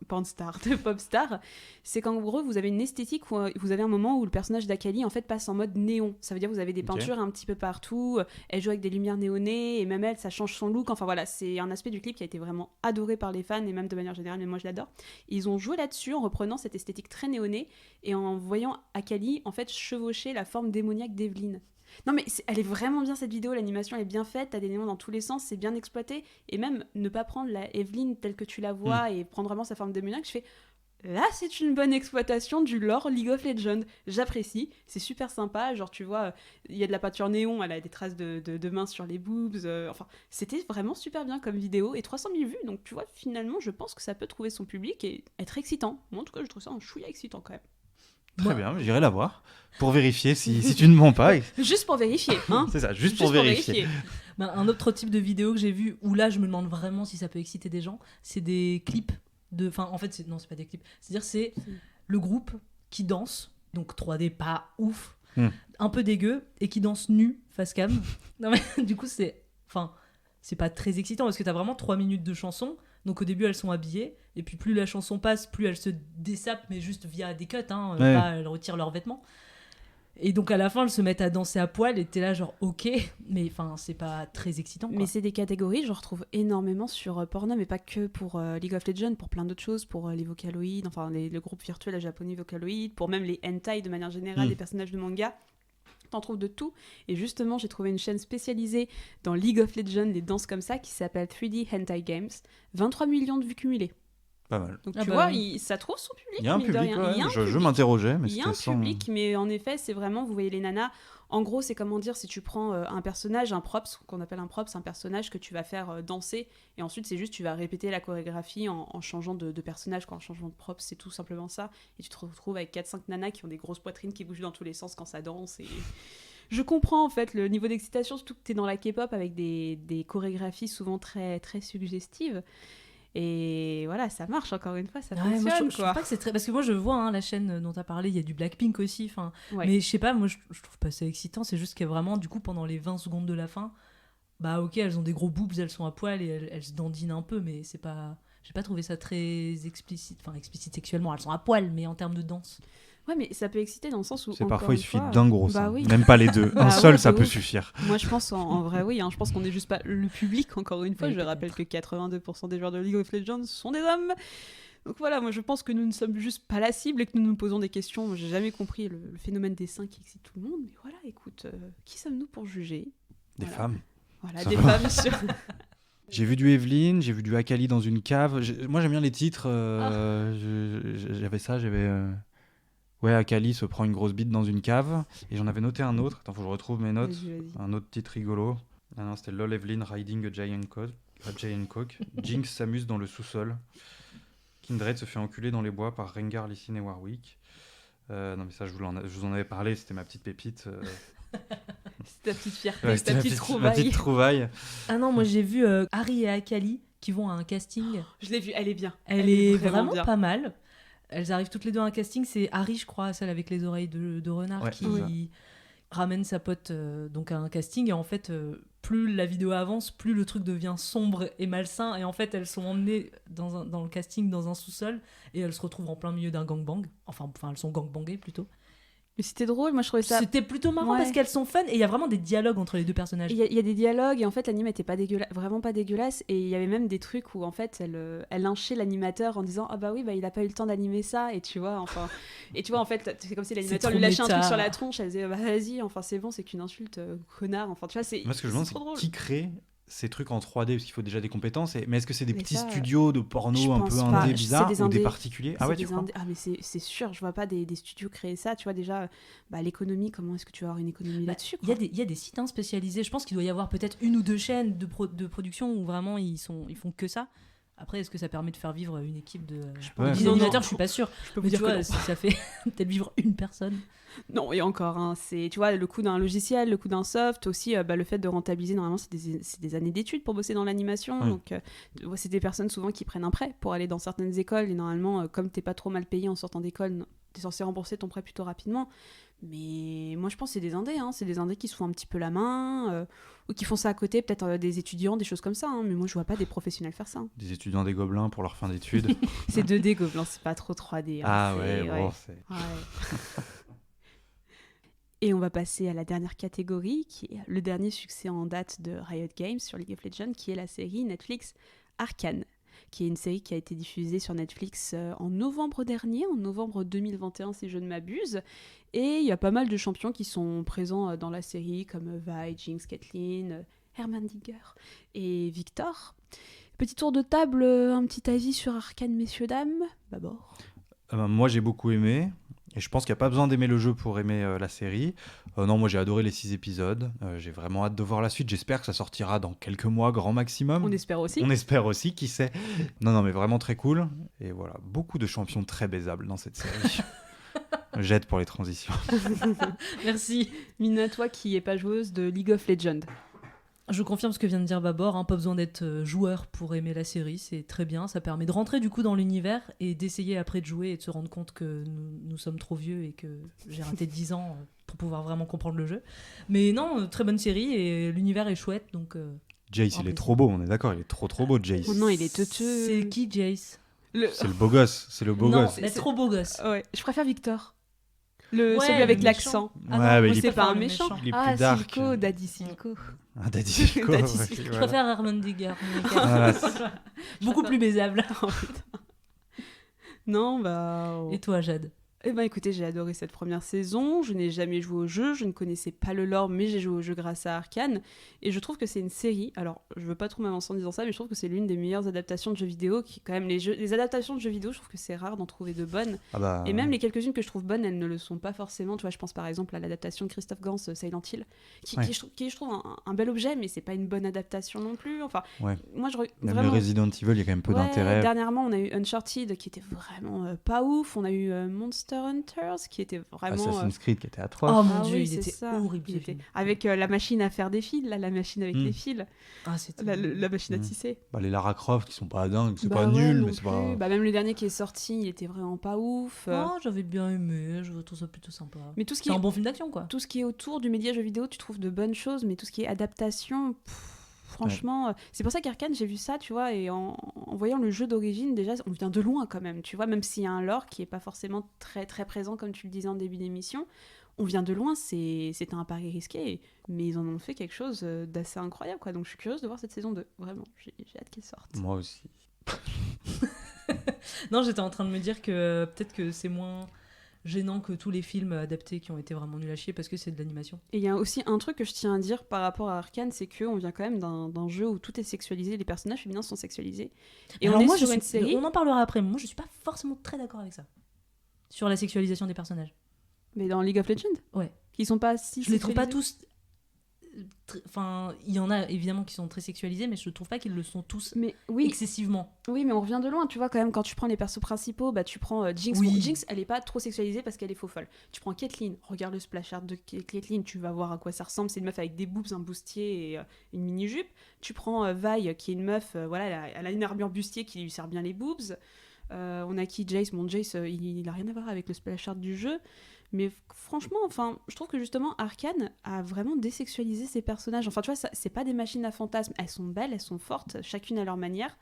[SPEAKER 1] Popstar, c'est qu'en gros, vous avez une esthétique où vous avez un moment où le personnage d'Akali en fait passe en mode néon. Ça veut dire que vous avez des peintures un petit peu partout, elle joue avec des lumières néonées, et même elle, ça change son look. Enfin voilà, c'est un aspect du clip qui a été vraiment adoré par les fans, et même de manière générale, mais moi je l'adore. Ils ont joué là-dessus en reprenant cette esthétique très néonée, et en voyant Akali en fait chevaucher la forme démoniaque d'Evelyn. Non mais elle est vraiment bien cette vidéo, l'animation elle est bien faite, t'as des néons dans tous les sens, c'est bien exploité, et même ne pas prendre la Evelyn telle que tu la vois et prendre vraiment sa forme démoniaque, je fais là c'est une bonne exploitation du lore League of Legends, j'apprécie, c'est super sympa, genre tu vois, il y a de la peinture néon, elle a des traces de mains sur les boobs, enfin c'était vraiment super bien comme vidéo, et 300 000 vues, donc tu vois finalement je pense que ça peut trouver son public et être excitant. Moi en tout cas je trouve ça un chouïa excitant quand même.
[SPEAKER 8] Très bien, j'irai la voir pour vérifier si tu ne mens pas.
[SPEAKER 1] Juste pour vérifier, hein.
[SPEAKER 8] C'est ça, juste pour vérifier.
[SPEAKER 2] Un autre type de vidéo que j'ai vu où là je me demande vraiment si ça peut exciter des gens, c'est des clips de... Enfin en fait, non c'est pas des clips, c'est-à-dire c'est le groupe qui danse, donc 3D pas ouf, un peu dégueu, et qui danse nu, face cam. Non mais du coup c'est pas très excitant parce que t'as vraiment 3 minutes de chanson. Donc au début elles sont habillées, et puis plus la chanson passe, plus elles se dessapent, mais juste via des cuts, pas elles retirent leurs vêtements. Et donc à la fin elles se mettent à danser à poil, et t'es là genre ok, mais enfin c'est pas très excitant quoi.
[SPEAKER 1] Mais c'est des catégories, je retrouve énormément sur Pornhub, mais pas que pour League of Legends, pour plein d'autres choses, pour les Vocaloid, enfin le groupe virtuel japonais Vocaloid, pour même les hentai de manière générale, les personnages de manga. T'en trouves de tout, et justement j'ai trouvé une chaîne spécialisée dans League of Legends, les danses comme ça, qui s'appelle 3D Hentai Games, 23 millions de vues cumulées.
[SPEAKER 8] Pas mal.
[SPEAKER 1] Donc tu vois, ça trouve son public.
[SPEAKER 8] Il y a un public, je m'interrogeais, mais c'était sans...
[SPEAKER 1] Il y a un public, mais en effet c'est vraiment, vous voyez les nanas, en gros c'est comment dire, si tu prends un personnage, un props, qu'on appelle un props, un personnage que tu vas faire danser, et ensuite c'est juste tu vas répéter la chorégraphie en changeant de personnage, en changeant de props, c'est tout simplement ça, et tu te retrouves avec 4-5 nanas qui ont des grosses poitrines qui bougent dans tous les sens quand ça danse, et... Je comprends en fait le niveau d'excitation, surtout que t'es dans la K-pop avec des chorégraphies souvent très, très suggestives. Et voilà, ça marche encore une fois, ça fonctionne.
[SPEAKER 2] Moi, je trouve pas que c'est très... Parce que moi je vois la chaîne dont t'as parlé, il y a du Blackpink aussi, mais je sais pas, moi je trouve pas ça excitant, c'est juste que vraiment du coup pendant les 20 secondes de la fin, bah ok, elles ont des gros boobs, elles sont à poil et elles se dandinent un peu, mais c'est pas... J'ai pas trouvé ça très explicite, enfin explicite sexuellement, elles sont à poil, mais en termes de danse.
[SPEAKER 1] Ouais, mais ça peut exciter dans le sens où.
[SPEAKER 8] C'est parfois, il suffit
[SPEAKER 1] fois,
[SPEAKER 8] d'un gros
[SPEAKER 1] bah
[SPEAKER 8] sein.
[SPEAKER 1] oui.
[SPEAKER 8] Même pas les deux.
[SPEAKER 1] Bah
[SPEAKER 8] Un seul,
[SPEAKER 1] ouais,
[SPEAKER 8] ça
[SPEAKER 1] de
[SPEAKER 8] peut
[SPEAKER 1] ouf.
[SPEAKER 8] suffire.
[SPEAKER 1] Moi, je pense en vrai, oui. Je pense qu'on n'est juste pas le public, encore une fois.
[SPEAKER 2] Oui,
[SPEAKER 1] Je rappelle que 82% des joueurs de League of Legends sont des hommes. Donc voilà, moi je pense que nous ne sommes juste pas la cible et que nous nous posons des questions. Moi, j'ai jamais compris le phénomène des seins qui excite tout le monde. Mais voilà, écoute, qui sommes-nous pour juger?
[SPEAKER 8] Des
[SPEAKER 1] Voilà.
[SPEAKER 8] femmes.
[SPEAKER 1] Voilà,
[SPEAKER 8] Ça
[SPEAKER 1] des
[SPEAKER 8] va.
[SPEAKER 1] femmes sur.
[SPEAKER 8] J'ai vu du Evelyn, j'ai vu du Akali dans une cave. Moi, j'aime bien les titres. J'avais ça, Ouais, Akali se prend une grosse bite dans une cave. Et j'en avais noté un autre. Attends, faut que je retrouve mes notes.
[SPEAKER 1] Vas-y.
[SPEAKER 8] Un autre titre rigolo. Ah non, c'était LOL Evelyn riding a giant cock. Jinx s'amuse dans le sous-sol. Kindred se fait enculer dans les bois par Rengar, Lee Sin et Warwick. Non, mais ça, je vous en avais parlé, c'était ma petite pépite.
[SPEAKER 1] C'est ta petite fierté,
[SPEAKER 8] Ouais,
[SPEAKER 1] ta
[SPEAKER 8] c'était
[SPEAKER 1] petite
[SPEAKER 8] ma
[SPEAKER 1] trouvaille.
[SPEAKER 8] petite trouvaille.
[SPEAKER 2] Ah non, moi j'ai vu Harry et Akali qui vont à un casting.
[SPEAKER 1] Je l'ai vue, elle est bien.
[SPEAKER 2] Elle est vraiment
[SPEAKER 1] bien.
[SPEAKER 2] pas mal. Elles arrivent toutes les deux à un casting. C'est Harry, je crois, celle avec les oreilles de renard,
[SPEAKER 8] Ouais,
[SPEAKER 2] qui
[SPEAKER 8] c'est ça.
[SPEAKER 2] ramène sa pote donc à un casting. Et en fait, plus la vidéo avance, plus le truc devient sombre et malsain. Et en fait, elles sont emmenées dans le casting, dans un sous-sol. Et elles se retrouvent en plein milieu d'un gangbang. Enfin, elles sont gangbangées plutôt.
[SPEAKER 1] Mais c'était drôle, moi je trouvais ça.
[SPEAKER 2] C'était plutôt marrant
[SPEAKER 1] Ouais.
[SPEAKER 2] parce qu'elles sont fun. Et il y a vraiment des dialogues entre les deux personnages.
[SPEAKER 1] Il y a des dialogues et en fait l'anime était pas vraiment pas dégueulasse et il y avait même des trucs où en fait elle lynchait l'animateur en disant ah bah oui bah il a pas eu le temps d'animer ça et tu vois en fait c'est comme si l'animateur
[SPEAKER 2] trop
[SPEAKER 1] lui lâchait un
[SPEAKER 2] méta.
[SPEAKER 1] truc sur la tronche, elle disait bah vas-y enfin c'est bon c'est qu'une insulte connard enfin tu vois c'est
[SPEAKER 8] Moi, ce que je me demande,
[SPEAKER 1] trop
[SPEAKER 8] c'est
[SPEAKER 1] drôle.
[SPEAKER 8] qui crée ces trucs en 3D, parce qu'il faut déjà des compétences. Mais est-ce que c'est des
[SPEAKER 1] Mais
[SPEAKER 8] petits
[SPEAKER 1] ça,
[SPEAKER 8] studios de
[SPEAKER 1] je
[SPEAKER 8] porno un
[SPEAKER 1] pense
[SPEAKER 8] peu
[SPEAKER 1] pas.
[SPEAKER 8] indés
[SPEAKER 1] C'est
[SPEAKER 8] bizarres
[SPEAKER 1] des
[SPEAKER 8] ou des
[SPEAKER 1] indés.
[SPEAKER 8] particuliers? Ah
[SPEAKER 1] C'est
[SPEAKER 8] ouais,
[SPEAKER 1] des
[SPEAKER 8] tu crois?
[SPEAKER 1] ah mais c'est sûr je vois pas des studios créer ça tu vois déjà l'économie comment est-ce que tu vas avoir une économie là-dessus
[SPEAKER 2] Il y a des sites spécialisés. Je pense qu'il doit y avoir peut-être une ou deux chaînes de production où vraiment ils font que ça. Après, est-ce que ça permet de faire vivre une équipe de
[SPEAKER 8] Ouais.
[SPEAKER 2] animateurs? Je suis pas sûre.
[SPEAKER 1] je peux vous
[SPEAKER 2] Mais
[SPEAKER 1] dire
[SPEAKER 2] tu
[SPEAKER 1] que
[SPEAKER 2] vois,
[SPEAKER 1] non.
[SPEAKER 2] si ça fait peut-être vivre une personne.
[SPEAKER 1] Non, et encore, hein, c'est, tu vois, le coût d'un logiciel, le coût d'un soft, aussi le fait de rentabiliser, normalement, c'est des années d'études pour bosser dans l'animation.
[SPEAKER 8] Ouais.
[SPEAKER 1] Donc, c'est des personnes souvent qui prennent un prêt pour aller dans certaines écoles. Et normalement, comme t'es pas trop mal payé en sortant d'école, t'es censé rembourser ton prêt plutôt rapidement. Mais moi, je pense que c'est des indés, hein, c'est des indés qui se font un petit peu la main, ou qui font ça à côté, peut-être des étudiants, des choses comme ça. Hein, mais moi, je vois pas des professionnels faire ça. Hein.
[SPEAKER 8] Des étudiants des gobelins pour leur fin d'études.
[SPEAKER 1] C'est 2D Gobelins, c'est pas trop 3D. Hein,
[SPEAKER 8] Ah
[SPEAKER 1] c'est-
[SPEAKER 8] ouais, bon, c'est...
[SPEAKER 1] Ouais. Et on va passer à la dernière catégorie, qui est le dernier succès en date de Riot Games sur League of Legends, qui est la série Netflix Arcane, qui est une série qui a été diffusée sur Netflix en novembre dernier, en novembre 2021 si je ne m'abuse. Et il y a pas mal de champions qui sont présents dans la série, comme Vi, Jinx, Caitlyn, Heimerdinger et Victor. Petit tour de table, un petit avis sur Arcane, messieurs, dames. D'abord.
[SPEAKER 8] Moi, j'ai beaucoup aimé. Et je pense qu'il n'y a pas besoin d'aimer le jeu pour aimer la série. Non, moi j'ai adoré les 6 épisodes. J'ai vraiment hâte de voir la suite. J'espère que ça sortira dans quelques mois, grand maximum.
[SPEAKER 1] On espère aussi.
[SPEAKER 8] On espère aussi, qui sait. Non, mais vraiment très cool. Et voilà, beaucoup de champions très baisables dans cette série. J'aide pour les transitions.
[SPEAKER 2] Merci.
[SPEAKER 1] Mina, toi qui n'es pas joueuse de League of Legends.
[SPEAKER 2] Je confirme ce que vient de dire Babor, hein, pas besoin d'être joueur pour aimer la série, c'est très bien, ça permet de rentrer du coup dans l'univers et d'essayer après de jouer et de se rendre compte que nous sommes trop vieux et que j'ai raté 10 ans pour pouvoir vraiment comprendre le jeu. Mais non, très bonne série et l'univers est chouette, donc...
[SPEAKER 8] Jace, il est trop beau, on est d'accord, il est trop beau, Jace.
[SPEAKER 1] Oh non, il est teuteux.
[SPEAKER 2] C'est qui, Jace?
[SPEAKER 8] C'est le beau gosse, c'est le beau
[SPEAKER 2] Non,
[SPEAKER 8] gosse.
[SPEAKER 2] mais trop beau gosse.
[SPEAKER 1] Ouais, je préfère Victor.
[SPEAKER 2] Ouais,
[SPEAKER 1] celui avec
[SPEAKER 2] le
[SPEAKER 1] l'accent.
[SPEAKER 2] Ah
[SPEAKER 8] Ouais,
[SPEAKER 2] non,
[SPEAKER 8] mais
[SPEAKER 2] moi,
[SPEAKER 8] il est
[SPEAKER 1] C'est
[SPEAKER 2] pas
[SPEAKER 1] pas un
[SPEAKER 2] le
[SPEAKER 1] méchant.
[SPEAKER 8] Il est plus
[SPEAKER 1] Ah,
[SPEAKER 8] dark.
[SPEAKER 1] Silco, Daddy Silco.
[SPEAKER 8] Ah, Daddy Silco.
[SPEAKER 1] Daddy
[SPEAKER 8] ouais,
[SPEAKER 1] Silco.
[SPEAKER 2] Je
[SPEAKER 8] voilà.
[SPEAKER 2] préfère Heimerdinger.
[SPEAKER 8] Voilà, c'est-
[SPEAKER 2] Beaucoup plus baisable.
[SPEAKER 1] Oh, putain. Non, bah...
[SPEAKER 2] Et toi, Jade?
[SPEAKER 1] Eh ben écoutez, j'ai adoré cette première saison, je n'ai jamais joué au jeu, je ne connaissais pas le lore, mais j'ai joué au jeu grâce à Arcane, et je trouve que c'est une série, alors je veux pas trop m'avancer en disant ça, mais je trouve que c'est l'une des meilleures adaptations de jeux vidéo, qui quand même, les adaptations de jeux vidéo, je trouve que c'est rare d'en trouver de bonnes,
[SPEAKER 8] Ah bah,
[SPEAKER 1] et même les quelques-unes que je trouve bonnes, elles ne le sont pas forcément, tu vois, je pense par exemple à l'adaptation de Christophe Gans, Silent Hill, qui,
[SPEAKER 8] Ouais.
[SPEAKER 1] qui je trouve un bel objet, mais c'est pas une bonne adaptation non plus, enfin,
[SPEAKER 8] Ouais.
[SPEAKER 1] moi je...
[SPEAKER 8] Même
[SPEAKER 1] vraiment...
[SPEAKER 8] le Resident Evil, il y a quand même peu
[SPEAKER 1] Ouais,
[SPEAKER 8] d'intérêt.
[SPEAKER 1] dernièrement, on a eu Uncharted qui était vraiment pas ouf. On a eu Monster Hunters qui était vraiment.
[SPEAKER 8] Assassin's Creed qui était atroce.
[SPEAKER 2] Oh mon
[SPEAKER 1] Ah
[SPEAKER 2] dieu,
[SPEAKER 1] oui,
[SPEAKER 2] il
[SPEAKER 1] c'est
[SPEAKER 2] était
[SPEAKER 1] ça.
[SPEAKER 2] horrible.
[SPEAKER 1] Il
[SPEAKER 2] ce
[SPEAKER 1] était-
[SPEAKER 2] film.
[SPEAKER 1] avec la machine à faire des fils, là, la machine avec les fils,
[SPEAKER 2] Ah, c'était...
[SPEAKER 1] la machine à
[SPEAKER 8] Mm.
[SPEAKER 1] tisser.
[SPEAKER 8] Bah, les Lara Croft qui sont pas dingues, c'est
[SPEAKER 1] Bah
[SPEAKER 8] pas
[SPEAKER 1] ouais,
[SPEAKER 8] nul,
[SPEAKER 1] non
[SPEAKER 8] mais c'est
[SPEAKER 1] plus.
[SPEAKER 8] pas.
[SPEAKER 1] Bah, même le dernier qui est sorti, il était vraiment pas ouf.
[SPEAKER 2] Oh, j'avais bien aimé, je trouve ça plutôt sympa.
[SPEAKER 1] Mais
[SPEAKER 2] C'est un bon film d'action, quoi.
[SPEAKER 1] tout ce qui est autour du média jeu vidéo, tu trouves de bonnes choses, mais tout ce qui est adaptation, franchement, c'est pour ça qu'Arcane, j'ai vu ça, tu vois, et en voyant le jeu d'origine, déjà, on vient de loin quand même, tu vois, même s'il y a un lore qui est pas forcément très très présent, comme tu le disais en début d'émission, on vient de loin, c'était un pari risqué, mais ils en ont fait quelque chose d'assez incroyable, quoi. Donc je suis curieuse de voir cette saison 2, vraiment, j'ai hâte qu'elle sorte.
[SPEAKER 8] Moi aussi.
[SPEAKER 2] Non, j'étais en train de me dire que peut-être que c'est moins gênant que tous les films adaptés qui ont été vraiment nuls à chier parce que c'est de l'animation.
[SPEAKER 1] Et il y a aussi un truc que je tiens à dire par rapport à Arcane, c'est qu'on vient quand même d'un jeu où tout est sexualisé, les personnages féminins sont sexualisés. Et
[SPEAKER 2] alors
[SPEAKER 1] on
[SPEAKER 2] moi,
[SPEAKER 1] est sur une série...
[SPEAKER 2] on en parlera après, mais moi je suis pas forcément très d'accord avec ça. Sur la sexualisation des personnages.
[SPEAKER 1] Mais dans League of Legends ?
[SPEAKER 2] Ouais.
[SPEAKER 1] Qui sont pas si
[SPEAKER 2] Je les trouve pas
[SPEAKER 1] sexualisés.
[SPEAKER 2] tous... Enfin, il y en a évidemment qui sont très sexualisés, mais je trouve pas qu'ils le sont tous
[SPEAKER 1] Mais oui,
[SPEAKER 2] excessivement.
[SPEAKER 1] oui, mais on revient de loin, tu vois, quand même, quand tu prends les persos principaux, bah tu prends Jinx.
[SPEAKER 2] Oui.
[SPEAKER 1] Bon, Jinx, elle est pas trop sexualisée parce qu'elle est faux folle. Tu prends Caitlyn, regarde le splash art de Caitlyn, tu vas voir à quoi ça ressemble. C'est une meuf avec des boobs, un bustier et une mini-jupe. Tu prends Vi, qui est une meuf, voilà, elle a une armure bustier qui lui sert bien les boobs. On a qui Jace, bon Jace, il a rien à voir avec le splash art du jeu. Mais franchement, enfin, je trouve que justement Arcane a vraiment désexualisé ses personnages. Enfin, tu vois, c'est pas des machines à fantasmes. Elles sont belles, elles sont fortes, chacune à leur manière.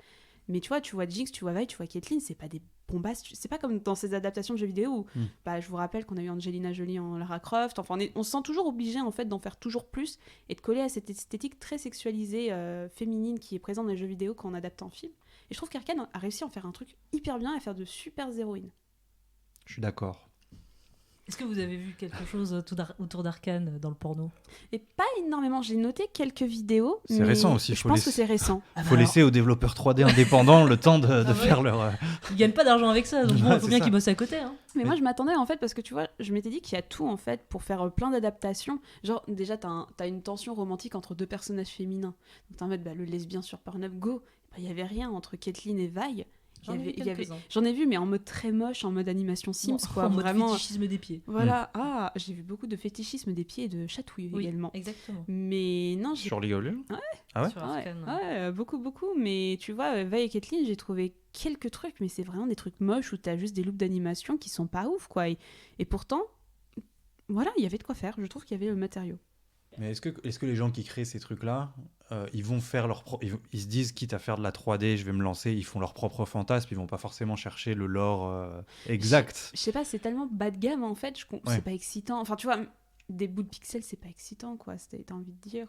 [SPEAKER 1] Mais tu vois Jinx, tu vois Vi, tu vois Caitlyn, c'est pas des bombasses. C'est pas comme dans ces adaptations de jeux vidéo où, bah, je vous rappelle qu'on a eu Angelina Jolie en Lara Croft. Enfin, on se sent toujours obligé en fait d'en faire toujours plus et de coller à cette esthétique très sexualisée féminine qui est présente dans les jeux vidéo quand on adapte en film. Et je trouve qu'Arcane a réussi à en faire un truc hyper bien et à faire de super héroïnes.
[SPEAKER 8] Je suis d'accord.
[SPEAKER 2] Est-ce que vous avez vu quelque chose autour d'Arcane dans le porno ?
[SPEAKER 1] Et pas énormément, j'ai noté quelques vidéos.
[SPEAKER 8] C'est
[SPEAKER 1] mais
[SPEAKER 8] récent aussi,
[SPEAKER 1] je pense que c'est récent.
[SPEAKER 8] Faut laisser aux développeurs 3D indépendants le temps de faire leur...
[SPEAKER 2] Ils gagnent pas d'argent avec ça, donc bon, il faut bien qu'ils bossent à côté. Hein.
[SPEAKER 1] Mais moi je m'attendais en fait, parce que tu vois, je m'étais dit qu'il y a tout en fait pour faire plein d'adaptations. Genre déjà t'as une tension romantique entre deux personnages féminins. Donc t'as en mode le lesbien sur Pornhub Go, il y avait rien entre Caitlyn et Vi. J'en ai vu, mais en mode très moche, en mode animation Sims, quoi.
[SPEAKER 2] En mode
[SPEAKER 1] vraiment
[SPEAKER 2] fétichisme des pieds.
[SPEAKER 1] Voilà. Ah, j'ai vu beaucoup de fétichisme des pieds et de chatouilles également.
[SPEAKER 2] Exactement.
[SPEAKER 1] Mais non,
[SPEAKER 8] Sur League of Legends ?
[SPEAKER 1] Ouais.
[SPEAKER 8] Ah ouais ?
[SPEAKER 2] Sur Arcane,
[SPEAKER 1] Ouais, beaucoup. Mais tu vois, Vi et Caitlyn, j'ai trouvé quelques trucs, mais c'est vraiment des trucs moches où t'as juste des loops d'animation qui sont pas ouf, quoi. Et pourtant, voilà, il y avait de quoi faire. Je trouve qu'il y avait le matériau.
[SPEAKER 8] Mais est-ce que les gens qui créent ces trucs-là, ils vont faire ils se disent, quitte à faire de la 3D, je vais me lancer, ils font leur propre fantasme, ils vont pas forcément chercher le lore exact.
[SPEAKER 1] Je sais pas, c'est tellement bas de gamme en fait, c'est pas excitant. Enfin, tu vois, des bouts de pixels, c'est pas excitant, quoi. T'as envie de dire.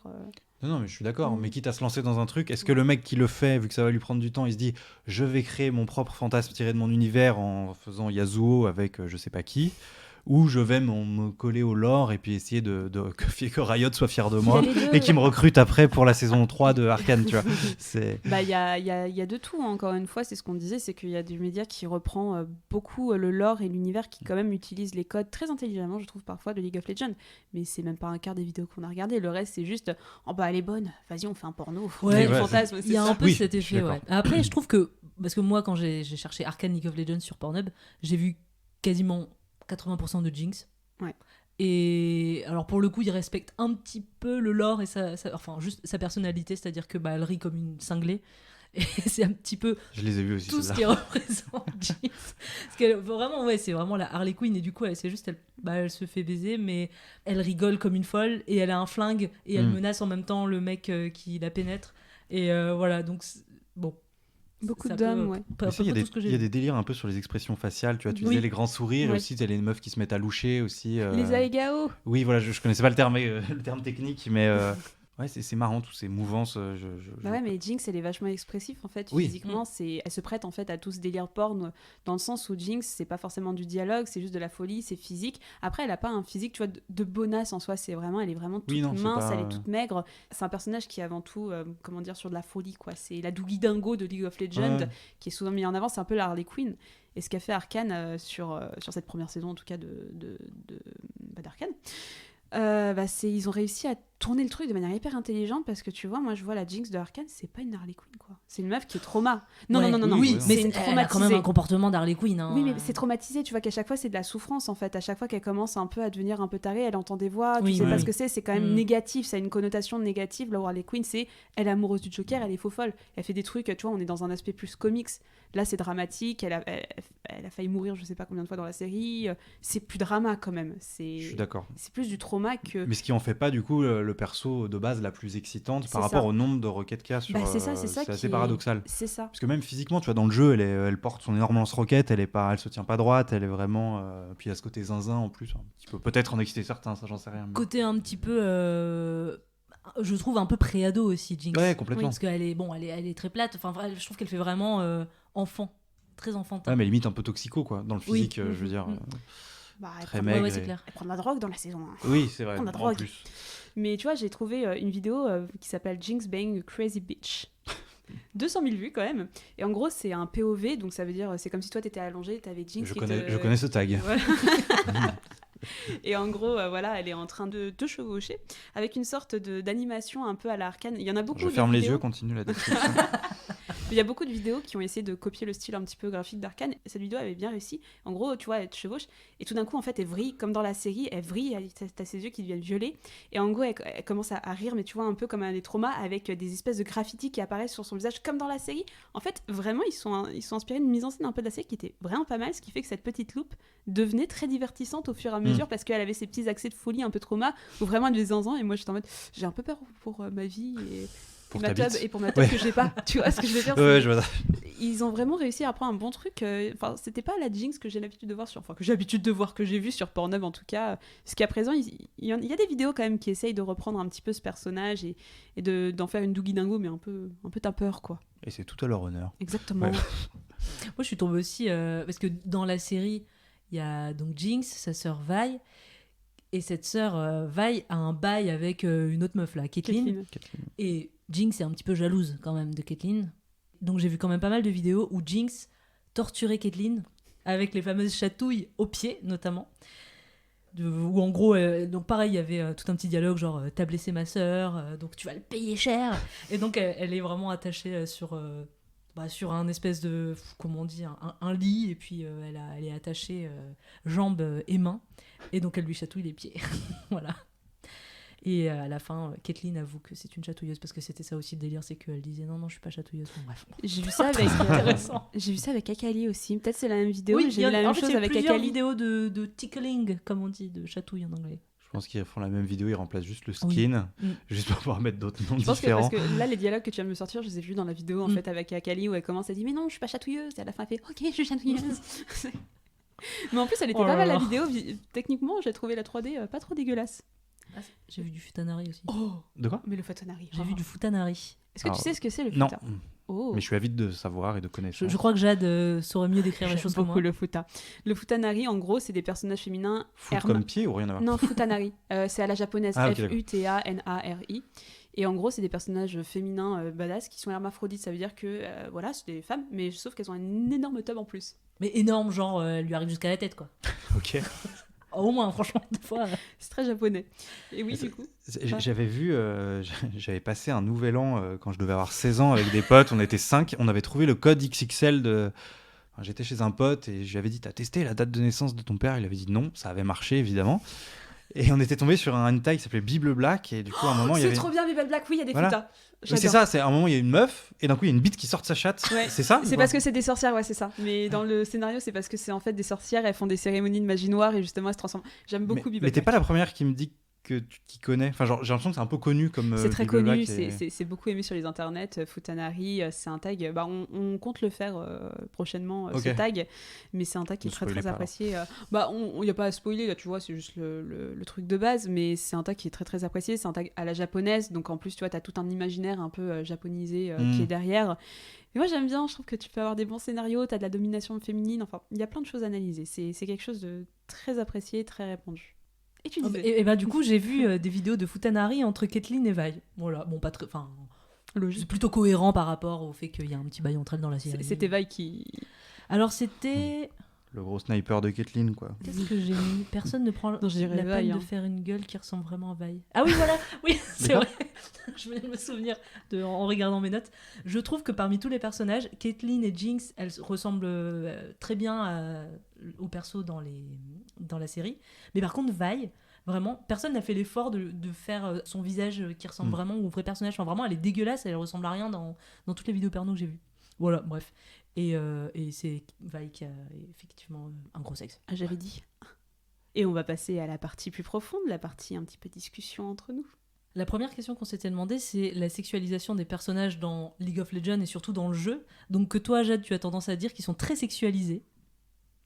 [SPEAKER 8] Non, mais je suis d'accord. Mais quitte à se lancer dans un truc, est-ce que le mec qui le fait, vu que ça va lui prendre du temps, il se dit, je vais créer mon propre fantasme tiré de mon univers en faisant Yasuo avec je sais pas qui, ou je vais me coller au lore et puis essayer que Riot soit fier de moi et qu'il me recrute après pour la saison 3 de Arcane, tu vois.
[SPEAKER 1] Bah, il y a de tout, hein. Encore une fois, c'est ce qu'on disait, c'est qu'il y a des médias qui reprend beaucoup le lore et l'univers qui quand même utilisent les codes très intelligemment, je trouve, parfois, de League of Legends. Mais c'est même pas un quart des vidéos qu'on a regardées. Le reste, c'est juste, oh bah elle est bonne, vas-y, on fait un porno.
[SPEAKER 2] Ouais,
[SPEAKER 1] fantasme,
[SPEAKER 2] il y a un peu cet effet,
[SPEAKER 8] ouais.
[SPEAKER 2] Après, je trouve que, parce que moi, quand j'ai cherché Arcane League of Legends sur Pornhub, j'ai vu quasiment 80% de Jinx.
[SPEAKER 1] Ouais.
[SPEAKER 2] Et alors pour le coup, il respecte un petit peu le lore et enfin juste sa personnalité, c'est-à-dire que elle rit comme une cinglée. Et c'est un petit peu
[SPEAKER 8] je les ai vus aussi,
[SPEAKER 2] tout ce qui représente Jinx. Parce qu'elle vraiment, c'est vraiment la Harley Quinn et du coup, elle se fait baiser, mais elle rigole comme une folle et elle a un flingue et elle menace en même temps le mec qui la pénètre. Et voilà, donc bon.
[SPEAKER 1] Beaucoup d'hommes, ouais.
[SPEAKER 8] Il y a des délires un peu sur les expressions faciales, tu vois, tu disais les grands sourires, aussi t'as les meufs qui se mettent à loucher aussi.
[SPEAKER 1] Les aegao.
[SPEAKER 8] Oui, voilà, je connaissais pas le terme technique, mais ouais, c'est marrant, toutes ces mouvances.
[SPEAKER 1] Bah ouais, mais Jinx, elle est vachement expressive, en fait,
[SPEAKER 8] oui.
[SPEAKER 1] physiquement. Elle se prête, en fait, à tout ce délire porn, dans le sens où Jinx, c'est pas forcément du dialogue, c'est juste de la folie, c'est physique. Après, elle a pas un physique, tu vois, de bonasse en soi, elle est vraiment toute mince, elle est toute maigre. C'est un personnage qui est avant tout, sur de la folie, quoi. C'est la Doogie Dingo de League of Legends, qui est souvent mis en avant, c'est un peu la Harley Quinn. Et ce qu'a fait Arcane sur cette première saison, en tout cas, d'Arcane, ils ont réussi à tourner le truc de manière hyper intelligente, parce que tu vois, moi je vois la Jinx de Arcane, c'est pas une Harley Quinn, quoi. C'est une meuf qui est trauma. Non,
[SPEAKER 2] oui,
[SPEAKER 1] mais
[SPEAKER 2] c'est une traumatisée. Elle a quand même un comportement d'Harley Quinn. Hein.
[SPEAKER 1] Oui, mais c'est traumatisé, tu vois qu'à chaque fois c'est de la souffrance, en fait. À chaque fois qu'elle commence un peu à devenir un peu tarée, elle entend des voix, tu sais pas ce que c'est quand même négatif, ça a une connotation négative. Là où Harley Quinn, elle est amoureuse du Joker, elle est faux folle, elle fait des trucs, tu vois, on est dans un aspect plus comics. Là c'est dramatique, elle a failli mourir je sais pas combien de fois dans la série, c'est plus drama quand même.
[SPEAKER 8] Je suis d'accord.
[SPEAKER 1] C'est plus du trauma que...
[SPEAKER 8] Mais ce qui en fait pas du coup le le perso de base la plus excitante
[SPEAKER 1] C'est
[SPEAKER 8] par
[SPEAKER 1] ça.
[SPEAKER 8] rapport au nombre de requêtes qu'il y a sur.
[SPEAKER 1] C'est ça
[SPEAKER 8] c'est
[SPEAKER 1] qui
[SPEAKER 8] assez
[SPEAKER 1] est-
[SPEAKER 8] paradoxal.
[SPEAKER 1] C'est ça.
[SPEAKER 8] Parce que même physiquement, tu vois, dans le jeu, elle porte son énorme lance-roquette, elle se tient pas droite, elle est vraiment. Puis il y a ce côté zinzin en plus, qui peut peut-être en exciter certains, ça j'en sais rien. mais-
[SPEAKER 2] Côté un petit peu, je trouve un peu pré-ado aussi, Jinx.
[SPEAKER 8] Ouais, complètement.
[SPEAKER 2] Parce qu'elle est, elle est très plate. Enfin, je trouve qu'elle fait vraiment enfant, très enfantin.
[SPEAKER 8] Ouais, mais limite un peu toxico, quoi, dans le
[SPEAKER 2] Oui.
[SPEAKER 8] physique, je veux dire.
[SPEAKER 1] Bah, elle
[SPEAKER 8] Très
[SPEAKER 1] prend-
[SPEAKER 8] maigre.
[SPEAKER 2] Ouais, c'est clair.
[SPEAKER 1] Elle prend de la drogue dans la saison 1.
[SPEAKER 8] Oui, c'est vrai.
[SPEAKER 1] On a
[SPEAKER 8] en
[SPEAKER 1] drogue.
[SPEAKER 8] plus.
[SPEAKER 1] Mais tu vois, j'ai trouvé une vidéo qui s'appelle Jinx Bang a Crazy Bitch. 200 000 vues quand même. Et en gros, c'est un POV, donc ça veut dire c'est comme si toi t'étais allongé, t'avais Jinx
[SPEAKER 8] Je
[SPEAKER 1] qui
[SPEAKER 8] connais ce tag.
[SPEAKER 1] Voilà. Et en gros, voilà, elle est en train de chevaucher avec une sorte d'animation un peu à la Arcane. Il y en a beaucoup.
[SPEAKER 8] Je
[SPEAKER 1] de
[SPEAKER 8] ferme les
[SPEAKER 1] vidéos.
[SPEAKER 8] yeux, continue la description.
[SPEAKER 1] Il y a beaucoup de vidéos qui ont essayé de copier le style un petit peu graphique d'Arcane. Cette vidéo avait bien réussi. En gros, tu vois, elle te chevauche et tout d'un coup, en fait, elle vrille comme dans la série. Elle vrille, t'as ses yeux qui deviennent violets. Et en gros, elle commence à rire, mais tu vois, un peu comme un des traumas avec des espèces de graffitis qui apparaissent sur son visage comme dans la série. En fait, vraiment, ils sont inspirés d'une mise en scène un peu de la série qui était vraiment pas mal, ce qui fait que cette petite loupe devenait très divertissante au fur et à mesure parce qu'elle avait ces petits accès de folie un peu trauma où vraiment elle devait zinzin et moi j'étais en mode j'ai un peu peur pour ma vie et
[SPEAKER 8] Pour
[SPEAKER 1] ma
[SPEAKER 8] ta
[SPEAKER 1] tub
[SPEAKER 8] bite.
[SPEAKER 1] et pour ma tub
[SPEAKER 8] Ouais.
[SPEAKER 1] que j'ai pas. Tu vois ce que je veux dire?
[SPEAKER 8] Ouais, je vois ça.
[SPEAKER 1] Ils ont vraiment réussi à prendre un bon truc. Enfin, c'était pas la Jinx que j'ai l'habitude de voir que j'ai l'habitude de voir, que j'ai vu sur Pornhub en tout cas. Parce qu'à présent, il y a des vidéos quand même qui essayent de reprendre un petit peu ce personnage et d'en faire une Doogie Dingo, mais un peu tapeur, quoi.
[SPEAKER 8] Et c'est tout à leur honneur.
[SPEAKER 1] Exactement.
[SPEAKER 8] Ouais.
[SPEAKER 2] Moi, je suis tombée aussi parce que dans la série, il y a donc Jinx, sa sœur Vi, et cette sœur Vi a un bail avec une autre meuf là, Caitlyn.
[SPEAKER 1] Caitlyn.
[SPEAKER 2] Et Jinx est un petit peu jalouse quand même de Caitlyn. Donc j'ai vu quand même pas mal de vidéos où Jinx torturait Caitlyn avec les fameuses chatouilles aux pieds notamment. Où en gros, donc pareil, il y avait tout un petit dialogue genre t'as blessé ma sœur, donc tu vas le payer cher. Et donc elle est vraiment attachée sur un espèce de, comment on dit, un lit, et puis elle est attachée jambes et mains, et donc elle lui chatouille les pieds. Voilà. Et à la fin, Caitlyn avoue que c'est une chatouilleuse, parce que c'était ça aussi le délire, c'est qu'elle disait non, je suis pas chatouilleuse. Bon, bref.
[SPEAKER 1] J'ai vu ça avec
[SPEAKER 2] intéressant.
[SPEAKER 1] J'ai vu ça avec Akali aussi. Peut-être c'est la même vidéo.
[SPEAKER 2] Oui,
[SPEAKER 1] mais j'ai vu la même chose avec
[SPEAKER 2] plusieurs
[SPEAKER 1] Akali.
[SPEAKER 2] vidéos de tickling, comme on dit, de chatouille en anglais.
[SPEAKER 8] Je pense qu'ils font la même vidéo, ils remplacent juste le skin, juste pour pouvoir mettre d'autres noms
[SPEAKER 1] Je pense que
[SPEAKER 8] différents.
[SPEAKER 1] parce que là, les dialogues que tu viens de me sortir, je les ai vus dans la vidéo en fait avec Akali où elle commence à dire mais non, je suis pas chatouilleuse. Et à la fin, elle fait ok, je suis chatouilleuse. Mais en plus, elle était
[SPEAKER 2] Oh
[SPEAKER 1] pas
[SPEAKER 2] là
[SPEAKER 1] mal la
[SPEAKER 2] là.
[SPEAKER 1] vidéo. Techniquement, j'ai trouvé la 3D pas trop dégueulasse.
[SPEAKER 2] J'ai vu du futanari aussi.
[SPEAKER 1] Oh,
[SPEAKER 8] De quoi?
[SPEAKER 1] mais le futanari.
[SPEAKER 2] J'ai vu du futanari.
[SPEAKER 1] Est-ce que
[SPEAKER 8] Alors,
[SPEAKER 1] tu sais ce que c'est le
[SPEAKER 8] Non,
[SPEAKER 1] futa? Oh.
[SPEAKER 8] mais je suis avide de savoir et de connaître.
[SPEAKER 2] Je crois que Jade saurait mieux décrire les
[SPEAKER 1] J'aime
[SPEAKER 2] choses que
[SPEAKER 1] beaucoup
[SPEAKER 2] moi.
[SPEAKER 1] le futa. Le futanari, en gros, c'est des personnages féminins.
[SPEAKER 8] Foot comme pied ou rien à voir?
[SPEAKER 1] Non, futanari. C'est à la japonaise.
[SPEAKER 8] Ah, ok, d'accord.
[SPEAKER 1] Futanari. Et en gros, c'est des personnages féminins badass qui sont hermaphrodites. Ça veut dire que, voilà, c'est des femmes, mais sauf qu'elles ont un énorme tub en plus.
[SPEAKER 2] Mais énorme, genre, elle lui arrive jusqu'à la tête, quoi.
[SPEAKER 8] Ok.
[SPEAKER 2] Au moins, franchement, des fois.
[SPEAKER 1] C'est très japonais. Et oui, du coup.
[SPEAKER 8] J'avais vu, j'avais passé un nouvel an quand je devais avoir 16 ans avec des potes, on était 5, on avait trouvé le code XXL de... Enfin, j'étais chez un pote et je lui avais dit t'as testé la date de naissance de ton père? Il avait dit non, ça avait marché évidemment. Et on était tombé sur un hentai qui s'appelait Bible Black et du coup à un moment il y
[SPEAKER 1] C'est
[SPEAKER 8] avait...
[SPEAKER 1] trop bien, Bible Black. Oui, il y a des
[SPEAKER 8] Voilà.
[SPEAKER 1] futas.
[SPEAKER 8] Oui, c'est ça, c'est à un moment il y a une meuf et d'un coup il y a une bite qui sort de sa chatte.
[SPEAKER 1] Ouais.
[SPEAKER 8] C'est ça?
[SPEAKER 1] C'est parce que c'est des sorcières, ouais, c'est ça. Mais dans le scénario, c'est parce que c'est en fait des sorcières, elles font des cérémonies de magie noire et justement elles se transforment. J'aime beaucoup Bible
[SPEAKER 8] Mais t'es
[SPEAKER 1] Black.
[SPEAKER 8] pas la première qui me dit que tu connais. Enfin, genre, j'ai l'impression que c'est un peu connu comme.
[SPEAKER 1] C'est très
[SPEAKER 8] Bible
[SPEAKER 1] connu,
[SPEAKER 8] Black et-
[SPEAKER 1] c'est beaucoup aimé sur les internets. Futanari, c'est un tag. Bah, on compte le faire prochainement, ce
[SPEAKER 8] Ok.
[SPEAKER 1] tag, mais c'est un tag qui est
[SPEAKER 8] Ne
[SPEAKER 1] très
[SPEAKER 8] spoilez
[SPEAKER 1] très
[SPEAKER 8] pas,
[SPEAKER 1] apprécié. Bah, il n'y a pas à spoiler, là, tu vois, c'est juste le truc de base, mais c'est un tag qui est très très apprécié. C'est un tag à la japonaise, donc en plus, tu vois, t'as tout un imaginaire un peu japonisé qui est derrière. Et moi, j'aime bien, je trouve que tu peux avoir des bons scénarios, t'as de la domination féminine, enfin, il y a plein de choses à analyser. C'est quelque chose de très apprécié, très répandu. Et tu disais
[SPEAKER 2] Et bah, du coup, j'ai vu des vidéos de futanari entre Caitlyn et Vi. Voilà, bon, pas très. Enfin, c'est plutôt cohérent par rapport au fait qu'il y a un petit bail entre elles dans la série.
[SPEAKER 1] C'était Vi qui...
[SPEAKER 2] Alors, c'était.
[SPEAKER 8] Le gros sniper de Caitlyn, quoi.
[SPEAKER 2] Qu'est-ce que j'ai mis? Personne ne prend
[SPEAKER 1] Non, je dirais
[SPEAKER 2] la peine
[SPEAKER 1] Vi,
[SPEAKER 2] de
[SPEAKER 1] hein.
[SPEAKER 2] faire une gueule qui ressemble vraiment à Vi. Ah oui, voilà, oui, c'est vrai. Je viens de me souvenir en regardant mes notes. Je trouve que parmi tous les personnages, Caitlyn et Jinx, elles ressemblent très bien aux persos dans la série. Mais par contre, Vi, vraiment, personne n'a fait l'effort de faire son visage qui ressemble vraiment au vrai personnage. Enfin, vraiment, elle est dégueulasse, elle ressemble à rien dans toutes les vidéos porno que j'ai vues. Voilà, bref. Et c'est Vi qui a effectivement un gros sexe.
[SPEAKER 1] Ah, j'avais dit. Et on va passer à la partie plus profonde, la partie un petit peu discussion entre nous.
[SPEAKER 2] La première question qu'on s'était demandé, c'est la sexualisation des personnages dans League of Legends et surtout dans le jeu. Donc que toi, Jade, tu as tendance à dire qu'ils sont très sexualisés.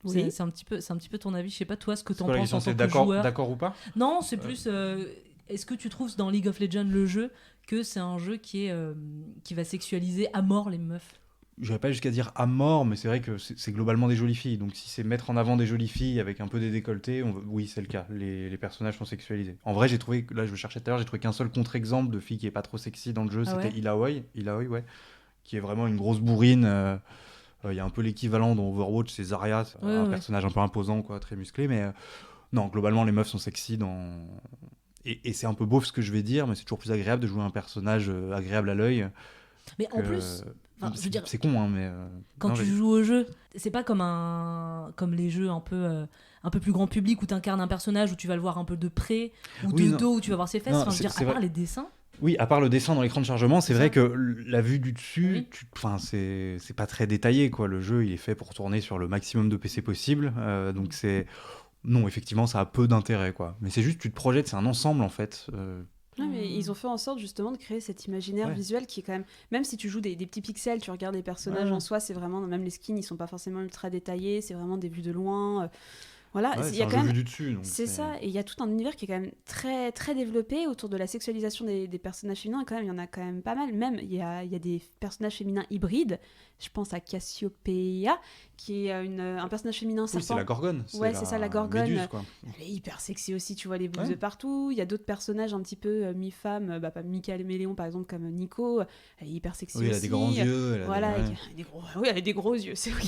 [SPEAKER 1] Oui.
[SPEAKER 2] C'est un petit peu ton avis. Je sais pas toi ce que t'en
[SPEAKER 8] C'est quoi la
[SPEAKER 2] penses
[SPEAKER 8] question,
[SPEAKER 2] en tant
[SPEAKER 8] c'est
[SPEAKER 2] que joueur.
[SPEAKER 8] d'accord ou pas?
[SPEAKER 2] Non, c'est plus. Est-ce que tu trouves dans League of Legends le jeu que c'est un jeu qui va sexualiser à mort les meufs?
[SPEAKER 8] Je vais pas jusqu'à dire à mort, mais c'est vrai que c'est globalement des jolies filles. Donc si c'est mettre en avant des jolies filles avec un peu des décolletés, oui, c'est le cas. Les personnages sont sexualisés. En vrai, j'ai trouvé, là je cherchais tout à l'heure, j'ai trouvé qu'un seul contre-exemple de fille qui est pas trop sexy dans le jeu, c'était
[SPEAKER 2] ouais.
[SPEAKER 8] Illaoi, ouais, qui est vraiment une grosse bourrine. Il y a un peu l'équivalent dans Overwatch, c'est Zarya, c'est un personnage un peu imposant, quoi, très musclé. Mais non, globalement, les meufs sont sexy dans... Et c'est un peu beauf ce que je vais dire, mais c'est toujours plus agréable de jouer un personnage agréable à l'œil.
[SPEAKER 2] Mais en plus... je veux dire,
[SPEAKER 8] c'est con, hein, mais...
[SPEAKER 2] quand tu joues au jeu, c'est pas comme les jeux un peu plus grand public où tu incarnes un personnage où tu vas le voir un peu de près, ou de dos où tu vas voir ses fesses.
[SPEAKER 8] Non,
[SPEAKER 2] je veux dire, à part les dessins...
[SPEAKER 8] Oui, à part le dessin dans l'écran de chargement, c'est vrai que la vue du dessus,
[SPEAKER 2] oui.
[SPEAKER 8] C'est pas très détaillé, quoi. Le jeu, il est fait pour tourner sur le maximum de PC possible, donc c'est... Non, effectivement, ça a peu d'intérêt, quoi. Mais c'est juste, tu te projettes, c'est un ensemble, en fait.
[SPEAKER 1] Non, mais ils ont fait en sorte justement de créer cet imaginaire visuel qui est quand même si tu joues des petits pixels, tu regardes les personnages en soi, c'est vraiment, même les skins, ils sont pas forcément ultra détaillés, c'est vraiment des vues de loin. Voilà,
[SPEAKER 8] ouais,
[SPEAKER 1] il y a
[SPEAKER 8] un
[SPEAKER 1] quand
[SPEAKER 8] jeu
[SPEAKER 1] même...
[SPEAKER 8] vu du dessus.
[SPEAKER 1] C'est ça, et il y a tout un univers qui est quand même très, très développé autour de la sexualisation des personnages féminins. Quand même, il y en a quand même pas mal. Même, il y a des personnages féminins hybrides. Je pense à Cassiopeia, qui est un personnage féminin serpent.
[SPEAKER 8] Oui, c'est la Gorgone.
[SPEAKER 1] C'est ça, la Gorgone.
[SPEAKER 8] Méduse, quoi.
[SPEAKER 1] Elle est hyper sexy aussi, tu vois les bouses de partout. Il y a d'autres personnages un petit peu mi-femme, pas Michael Méléon par exemple, comme Nico. Elle est hyper sexy aussi.
[SPEAKER 8] Oui, elle a des grands yeux.
[SPEAKER 1] Elle a des gros yeux, c'est vrai.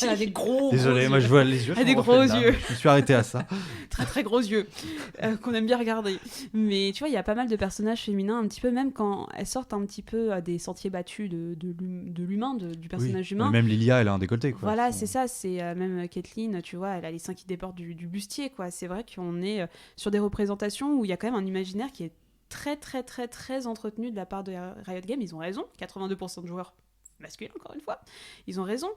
[SPEAKER 1] Elle a des gros
[SPEAKER 8] Désolé,
[SPEAKER 1] gros
[SPEAKER 8] moi
[SPEAKER 1] yeux.
[SPEAKER 8] je vois les yeux.
[SPEAKER 1] Elle a des gros yeux.
[SPEAKER 8] Je me suis arrêté à ça.
[SPEAKER 1] Très très gros yeux, qu'on aime bien regarder. Mais tu vois, il y a pas mal de personnages féminins, un petit peu, même quand elles sortent un petit peu des sentiers battus de l'humain, du personnage humain.
[SPEAKER 8] Même Lilia, elle a un décolleté, quoi.
[SPEAKER 1] Voilà, c'est ça, c'est même Caitlyn, tu vois, elle a les seins qui débordent du bustier, quoi. C'est vrai qu'on est sur des représentations où il y a quand même un imaginaire qui est très très très très entretenu de la part de Riot Games. Ils ont raison, 82% de joueurs masculins, encore une fois, ils ont raison.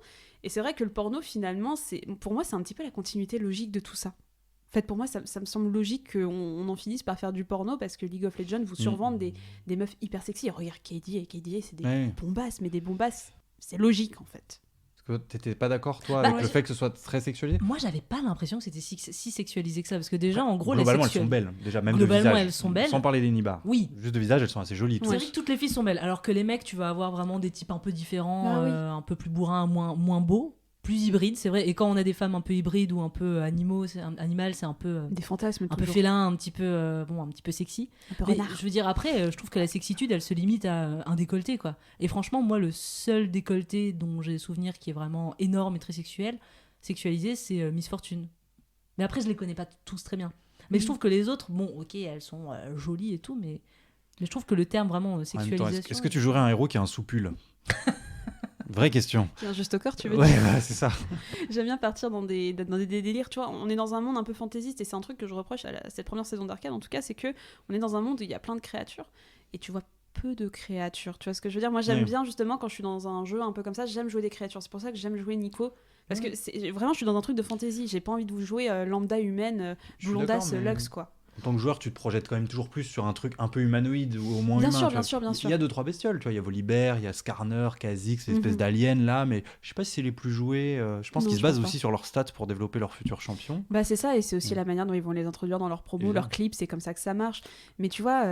[SPEAKER 1] Et c'est vrai que le porno, finalement, pour moi, c'est un petit peu la continuité logique de tout ça. En fait, pour moi, ça me semble logique qu'on en finisse par faire du porno parce que League of Legends vous survend des meufs hyper sexy. Regarde KDA, c'est des bombasses, mais des bombasses, c'est logique en fait.
[SPEAKER 8] Parce que t'étais pas d'accord, toi, avec le fait que ce soit très sexualisé?
[SPEAKER 2] Moi, j'avais pas l'impression que c'était si sexualisé que ça, parce que déjà, en gros,
[SPEAKER 8] globalement, elles sont belles, déjà, même de visage.
[SPEAKER 2] Elles sont belles.
[SPEAKER 8] Sans parler des nibards.
[SPEAKER 2] Oui.
[SPEAKER 8] Juste de visage, elles sont assez jolies.
[SPEAKER 2] C'est vrai que toutes les filles sont belles, alors que les mecs, tu vas avoir vraiment des types un peu différents, un peu plus bourrins, moins beaux. Plus hybride, c'est vrai. Et quand on a des femmes un peu hybrides ou un peu animal, c'est un peu
[SPEAKER 1] des fantasmes,
[SPEAKER 2] un peu félin, un petit peu sexy.
[SPEAKER 1] Un peu
[SPEAKER 2] mais
[SPEAKER 1] renard.
[SPEAKER 2] je veux dire, après, je trouve que la sexitude, elle se limite à un décolleté, quoi. Et franchement, moi, le seul décolleté dont j'ai souvenir qui est vraiment énorme et très sexualisé, c'est Miss Fortune. Mais après, je les connais pas tous très bien. Mais je trouve que les autres, bon, ok, elles sont jolies et tout, mais je trouve que le terme vraiment sexualisation.
[SPEAKER 8] En même temps, est-ce que tu jouerais un héros qui a un sous-pull? Vraie question.
[SPEAKER 1] C'est un jeu stalker, tu veux
[SPEAKER 8] dire?
[SPEAKER 1] Ouais,
[SPEAKER 8] c'est ça.
[SPEAKER 1] J'aime bien partir dans des délires, tu vois. On est dans un monde un peu fantaisiste et c'est un truc que je reproche à cette première saison d'Arcane, en tout cas, c'est que on est dans un monde où il y a plein de créatures et tu vois peu de créatures. Tu vois ce que je veux dire? Moi, j'aime bien justement quand je suis dans un jeu un peu comme ça, j'aime jouer des créatures. C'est pour ça que j'aime jouer Nico. Parce que vraiment, je suis dans un truc de fantasy. J'ai pas envie de vous jouer lambda humaine, blondasse, Lux, quoi.
[SPEAKER 8] En tant que joueur, tu te projettes quand même toujours plus sur un truc un peu humanoïde ou au moins
[SPEAKER 1] bien
[SPEAKER 8] humain.
[SPEAKER 1] Bien sûr.
[SPEAKER 8] Il y a 2-3 bestioles, tu vois. Il y a Volibear, il y a Skarner, Kha'Zix, ces espèces d'aliens là, mais je sais pas si c'est les plus joués. Je pense qu'ils se basent aussi sur leurs stats pour développer leurs futurs champions.
[SPEAKER 1] Bah c'est ça, et c'est aussi la manière dont ils vont les introduire dans leurs promos, leurs clips, c'est comme ça que ça marche. Mais tu vois,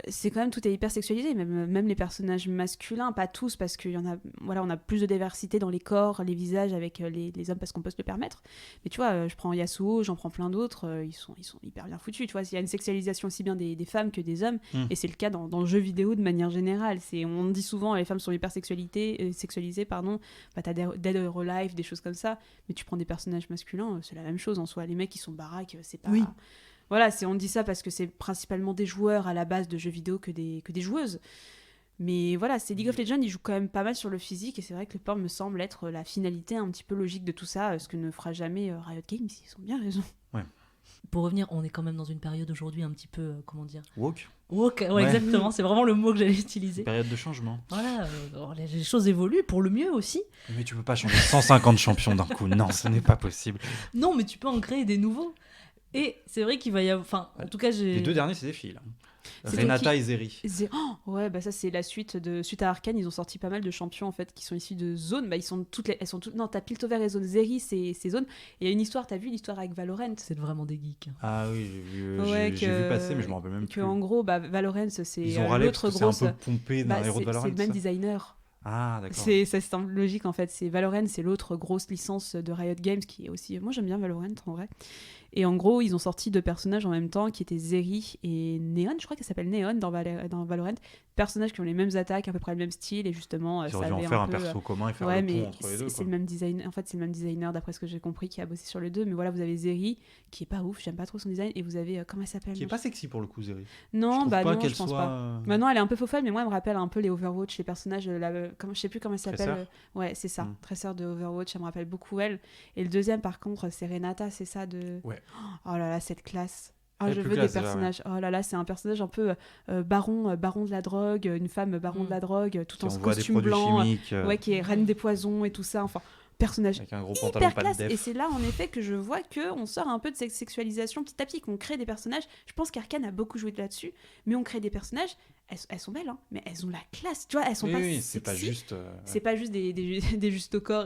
[SPEAKER 1] c'est quand même tout est hyper sexualisé, même les personnages masculins, pas tous, parce qu'il y en a, voilà, on a plus de diversité dans les corps, les visages avec les hommes parce qu'on peut se le permettre. Mais tu vois, je prends Yasuo, j'en prends plein d'autres, ils sont hyper bien foutus. Tu vois, il y a une sexualisation aussi bien des femmes que des hommes, et c'est le cas dans le jeu vidéo de manière générale. On dit souvent les femmes sont hyper sexualisées, bah, t'as Dead or Alive, des choses comme ça, mais tu prends des personnages masculins, c'est la même chose en soi. Les mecs qui sont baraques, c'est pas... Voilà, on dit ça parce que c'est principalement des joueurs à la base de jeux vidéo que des joueuses. Mais voilà, c'est League of Legends, ils jouent quand même pas mal sur le physique, et c'est vrai que le porn me semble être la finalité un petit peu logique de tout ça, ce que ne fera jamais Riot Games, ils ont bien raison.
[SPEAKER 8] Ouais.
[SPEAKER 2] Pour revenir, on est quand même dans une période aujourd'hui un petit peu, comment dire,
[SPEAKER 8] woke,
[SPEAKER 2] exactement, c'est vraiment le mot que j'allais utiliser.
[SPEAKER 8] Période de changement.
[SPEAKER 2] Voilà, les choses évoluent pour le mieux aussi.
[SPEAKER 8] Mais tu peux pas changer 150 champions d'un coup, non, ce n'est pas possible.
[SPEAKER 2] Non, mais tu peux en créer des nouveaux. Et c'est vrai qu'il va y avoir, enfin, en tout cas,
[SPEAKER 8] Les 2 derniers, c'est des filles, là. Renata et Zeri.
[SPEAKER 1] Ouais, bah ça c'est la suite à Arcane, ils ont sorti pas mal de champions en fait qui sont issus de zones. Bah elles sont toutes. Non, t'as Piltover et Zone. Zeri, c'est zones. Et il y a une histoire. T'as vu l'histoire avec Valorant?
[SPEAKER 2] C'est vraiment des geeks.
[SPEAKER 8] Ah oui, j'ai vu passer, mais je me rappelle même plus.
[SPEAKER 1] En gros, bah Valorant, c'est
[SPEAKER 8] ils ont râlé
[SPEAKER 1] l'autre
[SPEAKER 8] parce que
[SPEAKER 1] grosse.
[SPEAKER 8] C'est un peu pompé d'un héros de Valorant.
[SPEAKER 1] C'est le même designer.
[SPEAKER 8] Ah, d'accord.
[SPEAKER 1] C'est logique en fait. C'est Valorant, c'est l'autre grosse licence de Riot Games qui est aussi. Moi j'aime bien Valorant en vrai. Et en gros, ils ont sorti 2 personnages en même temps qui étaient Zeri et Neon. Je crois qu'elle s'appelle Neon dans Valorant. Personnages qui ont les mêmes attaques, à peu près le même style et justement.
[SPEAKER 8] Ils auraient dû en faire un perso commun et faire le pont entre les deux.
[SPEAKER 1] C'est le même design. En fait, c'est le même designer d'après ce que j'ai compris qui a bossé sur les deux. Mais voilà, vous avez Zeri qui est pas ouf. J'aime pas trop son design. Et vous avez comment elle s'appelle?
[SPEAKER 8] Qui est pas sexy pour le coup, Zeri.
[SPEAKER 1] Non, bah non,
[SPEAKER 8] je
[SPEAKER 1] pense
[SPEAKER 8] soit...
[SPEAKER 1] pas. Maintenant, elle est un peu faux folle, mais moi, elle me rappelle un peu les Overwatch, les personnages. Je sais plus comment elle s'appelle. Ouais, c'est ça. Tresseur de Overwatch, ça me rappelle beaucoup elle. Et le deuxième, par contre, c'est Renata, c'est ça de.
[SPEAKER 8] Ouais.
[SPEAKER 1] Oh là là, cette classe. Je veux des personnages. Oh là là, c'est un personnage un peu baron de la drogue, une femme baron de la drogue, tout en costume blanc, qui est reine des poisons et tout ça. Enfin, personnage
[SPEAKER 8] avec un gros pantalon
[SPEAKER 1] hyper classe.
[SPEAKER 8] pas de def.
[SPEAKER 1] Et c'est là en effet que je vois que on sort un peu de cette sexualisation petit à petit, qu'on crée des personnages. Je pense qu'Arcane a beaucoup joué là-dessus, mais on crée des personnages. Elles sont belles, hein, mais elles ont la classe. Tu vois, elles sont pas sexy.
[SPEAKER 8] C'est pas juste.
[SPEAKER 1] C'est pas juste des justes au corps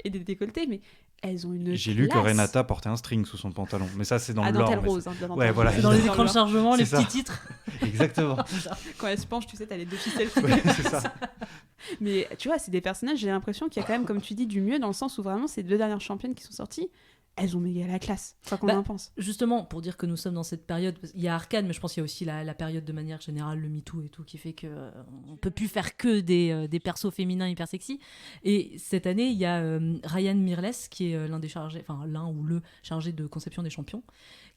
[SPEAKER 1] et des décolletés, mais elles ont une.
[SPEAKER 8] J'ai lu que Renata portait un string sous son pantalon, mais ça c'est dans le lore.
[SPEAKER 1] Dentelle rose.
[SPEAKER 8] Ouais, voilà.
[SPEAKER 2] Dans les écrans de chargement, les petits titres.
[SPEAKER 8] Exactement.
[SPEAKER 1] Quand elle se penche, tu sais, t'as les 2 ficelles.
[SPEAKER 8] Ouais, c'est ça.
[SPEAKER 1] Mais tu vois, c'est des personnages, j'ai l'impression qu'il y a quand même, comme tu dis, du mieux dans le sens où vraiment ces 2 dernières championnes qui sont sorties, elles ont méga la classe, quoi qu'on en pense.
[SPEAKER 2] Justement, pour dire que nous sommes dans cette période, il y a Arcane, mais je pense qu'il y a aussi la période de manière générale, le MeToo et tout, qui fait qu'on peut plus faire que des persos féminins hyper sexy. Et cette année, il y a Ryan Mirles, qui est l'un ou le chargé de conception des champions,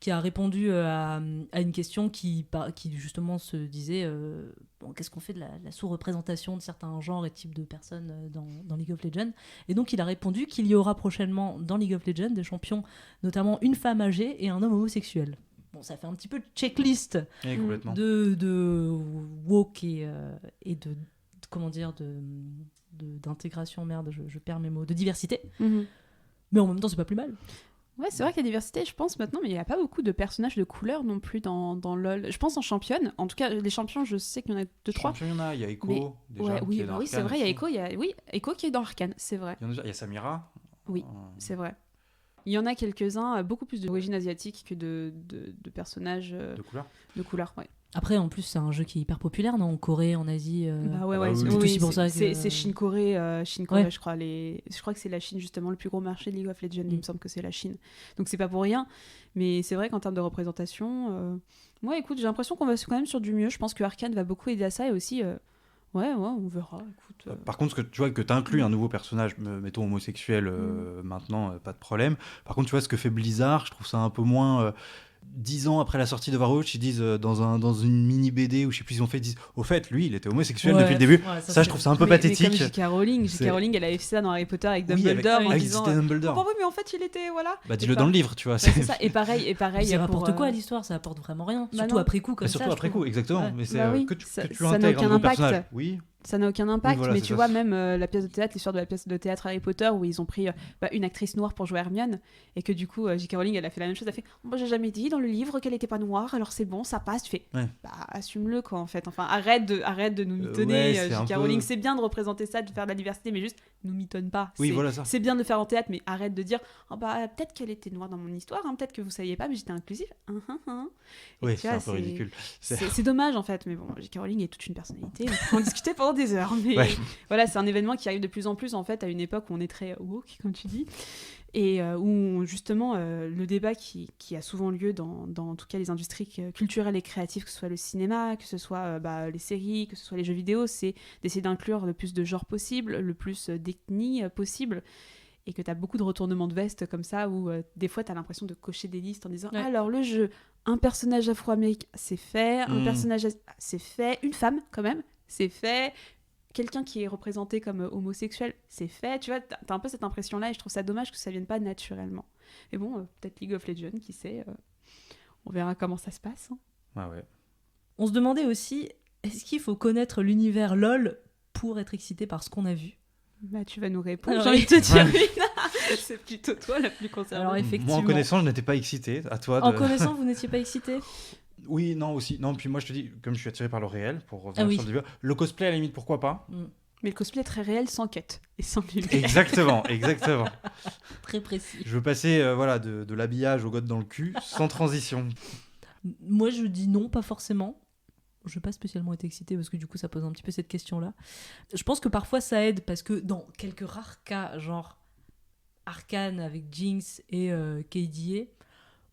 [SPEAKER 2] qui a répondu à une question qui justement se disait qu'est-ce qu'on fait de la sous-représentation de certains genres et types de personnes dans League of Legends. Et donc il a répondu qu'il y aura prochainement dans League of Legends des champions, notamment une femme âgée et un homme homosexuel. Bon, ça fait un petit peu checklist de woke et de comment dire d'intégration, je perds mes mots, de diversité. Mais en même temps c'est pas plus mal.
[SPEAKER 1] Ouais, c'est vrai qu'il y a diversité, je pense, maintenant, mais il n'y a pas beaucoup de personnages de couleur non plus dans LoL. Je pense en championne. En tout cas, les champions, je sais qu'il y en a 2-3.
[SPEAKER 8] Champion, il y a Echo, déjà.
[SPEAKER 1] Oui, c'est vrai, il y a Echo. Echo qui est dans Arcane, c'est vrai.
[SPEAKER 8] Il y a Samira.
[SPEAKER 1] Oui, c'est vrai. Il y en a quelques-uns, beaucoup plus d'origine asiatique que de personnages de couleur, ouais.
[SPEAKER 2] Après, en plus, c'est un jeu qui est hyper populaire, non ? En Corée, en Asie.
[SPEAKER 1] C'est
[SPEAKER 2] aussi pour ça que...
[SPEAKER 1] C'est Chine-Corée, ouais. Je crois. Je crois que c'est la Chine, justement, le plus gros marché de League of Legends. Il me semble que c'est la Chine. Donc, c'est pas pour rien. Mais c'est vrai qu'en termes de représentation, moi, écoute, j'ai l'impression qu'on va quand même sur du mieux. Je pense que Arcane va beaucoup aider à ça. Et aussi, on verra. Écoute,
[SPEAKER 8] Par contre, tu vois que tu inclus un nouveau personnage, mettons homosexuel, maintenant, pas de problème. Par contre, tu vois ce que fait Blizzard, je trouve ça un peu moins... 10 ans après la sortie de Overwatch, ils disent dans une mini BD où je sais plus, ils disent au fait, lui, il était homosexuel depuis le début. Ouais, ça je trouve ça un peu pathétique.
[SPEAKER 1] Mais comme J.K. Rowling, elle avait fait ça dans Harry Potter avec Dumbledore en disant
[SPEAKER 8] Dumbledore.
[SPEAKER 1] Oh, oui, mais en fait, il était voilà.
[SPEAKER 8] Bah dis-le dans le livre, tu vois.
[SPEAKER 1] C'est ça. Et pareil.
[SPEAKER 2] Ça rapporte quoi à l'histoire ? Ça apporte vraiment rien. Surtout après coup, comme ça.
[SPEAKER 8] Surtout après coup, exactement. Mais c'est que tu
[SPEAKER 1] intègres un nouveau personnage.
[SPEAKER 8] Oui.
[SPEAKER 1] Ça n'a aucun impact, mais tu vois, même la pièce de théâtre, l'histoire de la pièce de théâtre Harry Potter, où ils ont pris une actrice noire pour jouer Hermione, et que du coup, J.K. Rowling, elle a fait la même chose, elle a fait moi, j'ai jamais dit dans le livre qu'elle était pas noire, alors c'est bon, ça passe. Tu fais assume-le, quoi, en fait. Enfin, arrête de nous mitonner. J.K. Rowling, c'est bien de représenter ça, de faire de la diversité, mais juste, nous mitonne pas.
[SPEAKER 8] Oui, voilà ça.
[SPEAKER 1] C'est bien de le faire en théâtre, mais arrête de dire peut-être qu'elle était noire dans mon histoire, peut-être que vous saviez pas, mais j'étais inclusive.
[SPEAKER 8] Oui, c'est un peu ridicule.
[SPEAKER 1] C'est dommage, en fait, mais bon, J.K. Rowling est toute une personnalité, on peut en discuter pendant des heures, mais. Voilà, c'est un événement qui arrive de plus en plus en fait à une époque où on est très woke, comme tu dis, et où justement le débat qui a souvent lieu dans en tout cas les industries culturelles et créatives, que ce soit le cinéma, que ce soit les séries, que ce soit les jeux vidéo, c'est d'essayer d'inclure le plus de genres possible, le plus d'ethnies possible. Et que tu as beaucoup de retournements de veste comme ça, où des fois tu as l'impression de cocher des listes en disant alors le jeu, un personnage afro-américain, c'est fait, un personnage c'est fait, une femme quand même, c'est fait, quelqu'un qui est représenté comme homosexuel, c'est fait, tu vois, t'as un peu cette impression-là, et je trouve ça dommage que ça vienne pas naturellement. Mais bon, peut-être League of Legends, qui sait, on verra comment ça se passe. Hein.
[SPEAKER 8] Ah ouais.
[SPEAKER 2] On se demandait aussi, est-ce qu'il faut connaître l'univers LoL pour être excité par ce qu'on a vu ?
[SPEAKER 1] Bah, tu vas nous répondre, j'ai envie de te dire, c'est plutôt toi la plus concernée.
[SPEAKER 2] Alors, effectivement.
[SPEAKER 8] Moi, en connaissant, je n'étais pas excité, à toi de...
[SPEAKER 2] En connaissant, vous n'étiez pas excité ?
[SPEAKER 8] Oui, non, aussi. Non, puis moi, je te dis, comme je suis attiré par le réel, pour revenir sur le débat, le cosplay, à la limite, pourquoi pas.
[SPEAKER 1] Mais le cosplay est très réel, sans quête et sans lunettes.
[SPEAKER 8] Exactement.
[SPEAKER 2] Très précis.
[SPEAKER 8] Je veux passer de l'habillage au goth dans le cul, sans transition.
[SPEAKER 2] Moi, je dis non, pas forcément. Je n'ai pas spécialement été excitée parce que du coup, ça pose un petit peu cette question-là. Je pense que parfois, ça aide parce que dans quelques rares cas, genre Arcane avec Jinx et KDA,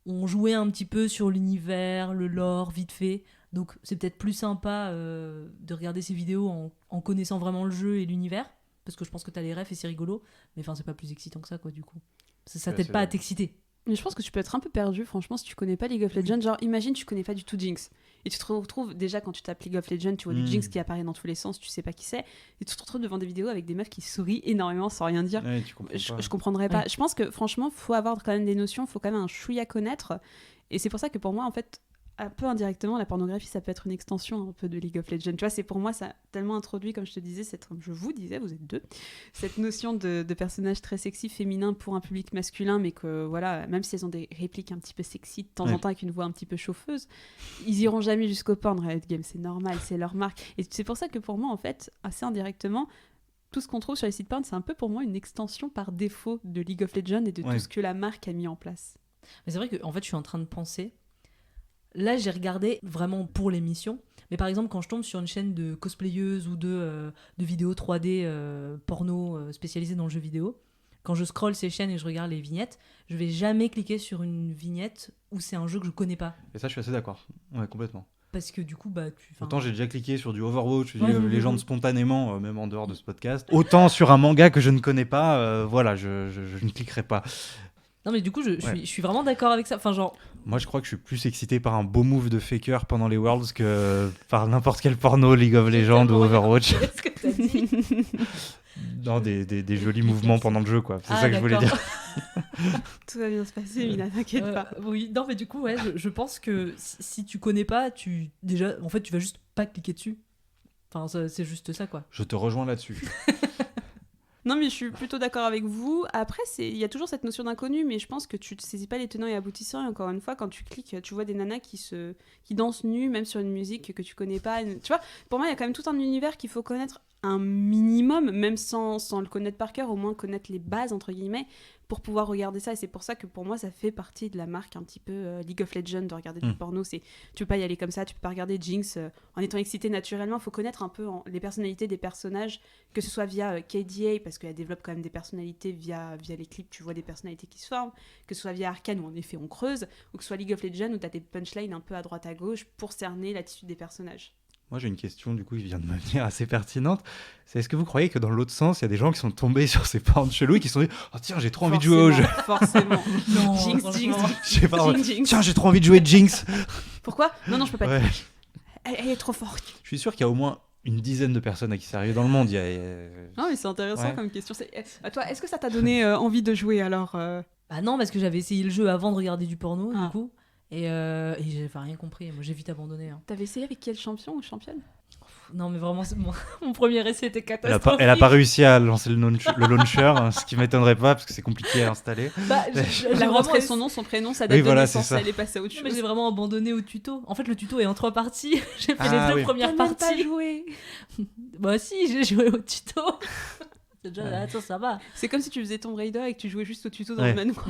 [SPEAKER 2] on jouait un petit peu sur l'univers, le lore, vite fait. Donc, c'est peut-être plus sympa de regarder ces vidéos en connaissant vraiment le jeu et l'univers. Parce que je pense que tu as les refs et c'est rigolo. Mais enfin, c'est pas plus excitant que ça, quoi, du coup. Ça t'aide pas à t'exciter.
[SPEAKER 1] Mais je pense que tu peux être un peu perdu, franchement, si tu connais pas League of Legends. Genre, imagine, tu connais pas du tout Jinx. Et tu te retrouves, déjà, quand tu tapes League of Legends, tu vois du Jinx qui apparaît dans tous les sens, tu sais pas qui c'est. Et tu te retrouves devant des vidéos avec des meufs qui sourient énormément sans rien dire.
[SPEAKER 8] Ouais,
[SPEAKER 1] je comprendrais pas. Je pense que, franchement, faut avoir quand même des notions, faut quand même un chouïa connaître. Et c'est pour ça que pour moi, en fait, un peu indirectement, la pornographie, ça peut être une extension un peu de League of Legends. Tu vois, c'est pour moi, ça a tellement introduit, comme je te disais, je vous disais, vous êtes deux, cette notion de personnage très sexy, féminin pour un public masculin, mais que voilà, même si elles ont des répliques un petit peu sexy de temps en temps avec une voix un petit peu chauffeuse, ils iront jamais jusqu'au porn, Riot Games, c'est normal, c'est leur marque. Et c'est pour ça que pour moi, en fait, assez indirectement, tout ce qu'on trouve sur les sites porn, c'est un peu pour moi une extension par défaut de League of Legends et de tout ce que la marque a mis en place.
[SPEAKER 2] Mais c'est vrai que, en fait, je suis en train de penser. Là, j'ai regardé vraiment pour l'émission. Mais par exemple, quand je tombe sur une chaîne de cosplayeuses ou de vidéos 3D porno spécialisées dans le jeu vidéo, quand je scrolle ces chaînes et je regarde les vignettes, je vais jamais cliquer sur une vignette où c'est un jeu que je connais pas.
[SPEAKER 8] Et ça, je suis assez d'accord. Ouais, complètement.
[SPEAKER 2] Parce que du coup,
[SPEAKER 8] autant j'ai déjà cliqué sur du Overwatch, Légende spontanément, même en dehors de ce podcast. Autant sur un manga que je ne connais pas, voilà, je ne cliquerai pas.
[SPEAKER 2] Non mais du coup je suis vraiment d'accord avec ça. Enfin, genre...
[SPEAKER 8] Moi je crois que je suis plus excité par un beau move de faker pendant les Worlds que par n'importe quel porno League of Legends ou Overwatch.
[SPEAKER 2] Qu'est-ce que t'as dit?
[SPEAKER 8] Non, des jolis mouvements pendant le jeu, quoi. C'est ça que je voulais dire.
[SPEAKER 1] Tout va bien se passer, Mina, t'inquiète pas.
[SPEAKER 2] Oui, non mais du coup je pense que si tu connais pas, déjà en fait tu vas juste pas cliquer dessus. Enfin c'est juste ça, quoi.
[SPEAKER 8] Je te rejoins là-dessus.
[SPEAKER 1] Non, mais je suis plutôt d'accord avec vous. Après, il y a toujours cette notion d'inconnu, mais je pense que tu ne saisis pas les tenants et aboutissants. Et encore une fois, quand tu cliques, tu vois des nanas qui dansent nues, même sur une musique que tu connais pas. Tu vois, pour moi, il y a quand même tout un univers qu'il faut connaître un minimum, même sans le connaître par cœur, au moins connaître les bases, entre guillemets, pour pouvoir regarder ça. Et c'est pour ça que pour moi, ça fait partie de la marque un petit peu League of Legends, de regarder du porno. Tu peux pas y aller comme ça, tu peux pas regarder Jinx en étant excité naturellement. Il faut connaître un peu les personnalités des personnages, que ce soit via KDA, parce qu'elle développe quand même des personnalités via les clips, tu vois des personnalités qui se forment, que ce soit via Arcane où en effet on creuse, ou que ce soit League of Legends où tu as des punchlines un peu à droite à gauche pour cerner l'attitude des personnages.
[SPEAKER 8] Moi, j'ai une question, du coup, qui vient de me venir assez pertinente. C'est, est-ce que vous croyez que dans l'autre sens, il y a des gens qui sont tombés sur ces porns chelous et qui se sont dit « Oh tiens, j'ai trop envie de jouer au jeu !»
[SPEAKER 1] Forcément.
[SPEAKER 2] Non,
[SPEAKER 1] Jinx.
[SPEAKER 8] Je sais pas,
[SPEAKER 1] Jinx.
[SPEAKER 8] tiens, j'ai trop envie de jouer Jinx.
[SPEAKER 1] Pourquoi ? Non, je peux pas.
[SPEAKER 8] Ouais.
[SPEAKER 1] Elle est trop forte.
[SPEAKER 8] Je suis sûr qu'il y a au moins une dizaine de personnes à qui c'est arrivé dans le monde.
[SPEAKER 1] Non, mais c'est intéressant comme question. Toi, est-ce que ça t'a donné envie de jouer alors
[SPEAKER 2] Bah non, parce que j'avais essayé le jeu avant de regarder du porno, du coup. Et j'avais rien compris. Moi, j'ai vite abandonné. Hein.
[SPEAKER 1] T'avais essayé avec quel champion ou championne ?
[SPEAKER 2] Non, mais vraiment, mon premier essai était catastrophique.
[SPEAKER 8] Elle a pas réussi à lancer le launcher, ce qui m'étonnerait pas parce que c'est compliqué à installer.
[SPEAKER 1] Elle a rentré son nom, son prénom, sa date de naissance, elle est passée à autre chose.
[SPEAKER 2] Mais j'ai vraiment abandonné au tuto. En fait, le tuto est en 3 parties. J'ai fait les 2 premières parties.
[SPEAKER 1] T'as même pas joué.
[SPEAKER 2] Bah si, j'ai joué au tuto. C'est déjà, ça va.
[SPEAKER 1] C'est comme si tu faisais Tomb Raider et que tu jouais juste au tuto dans le manoir.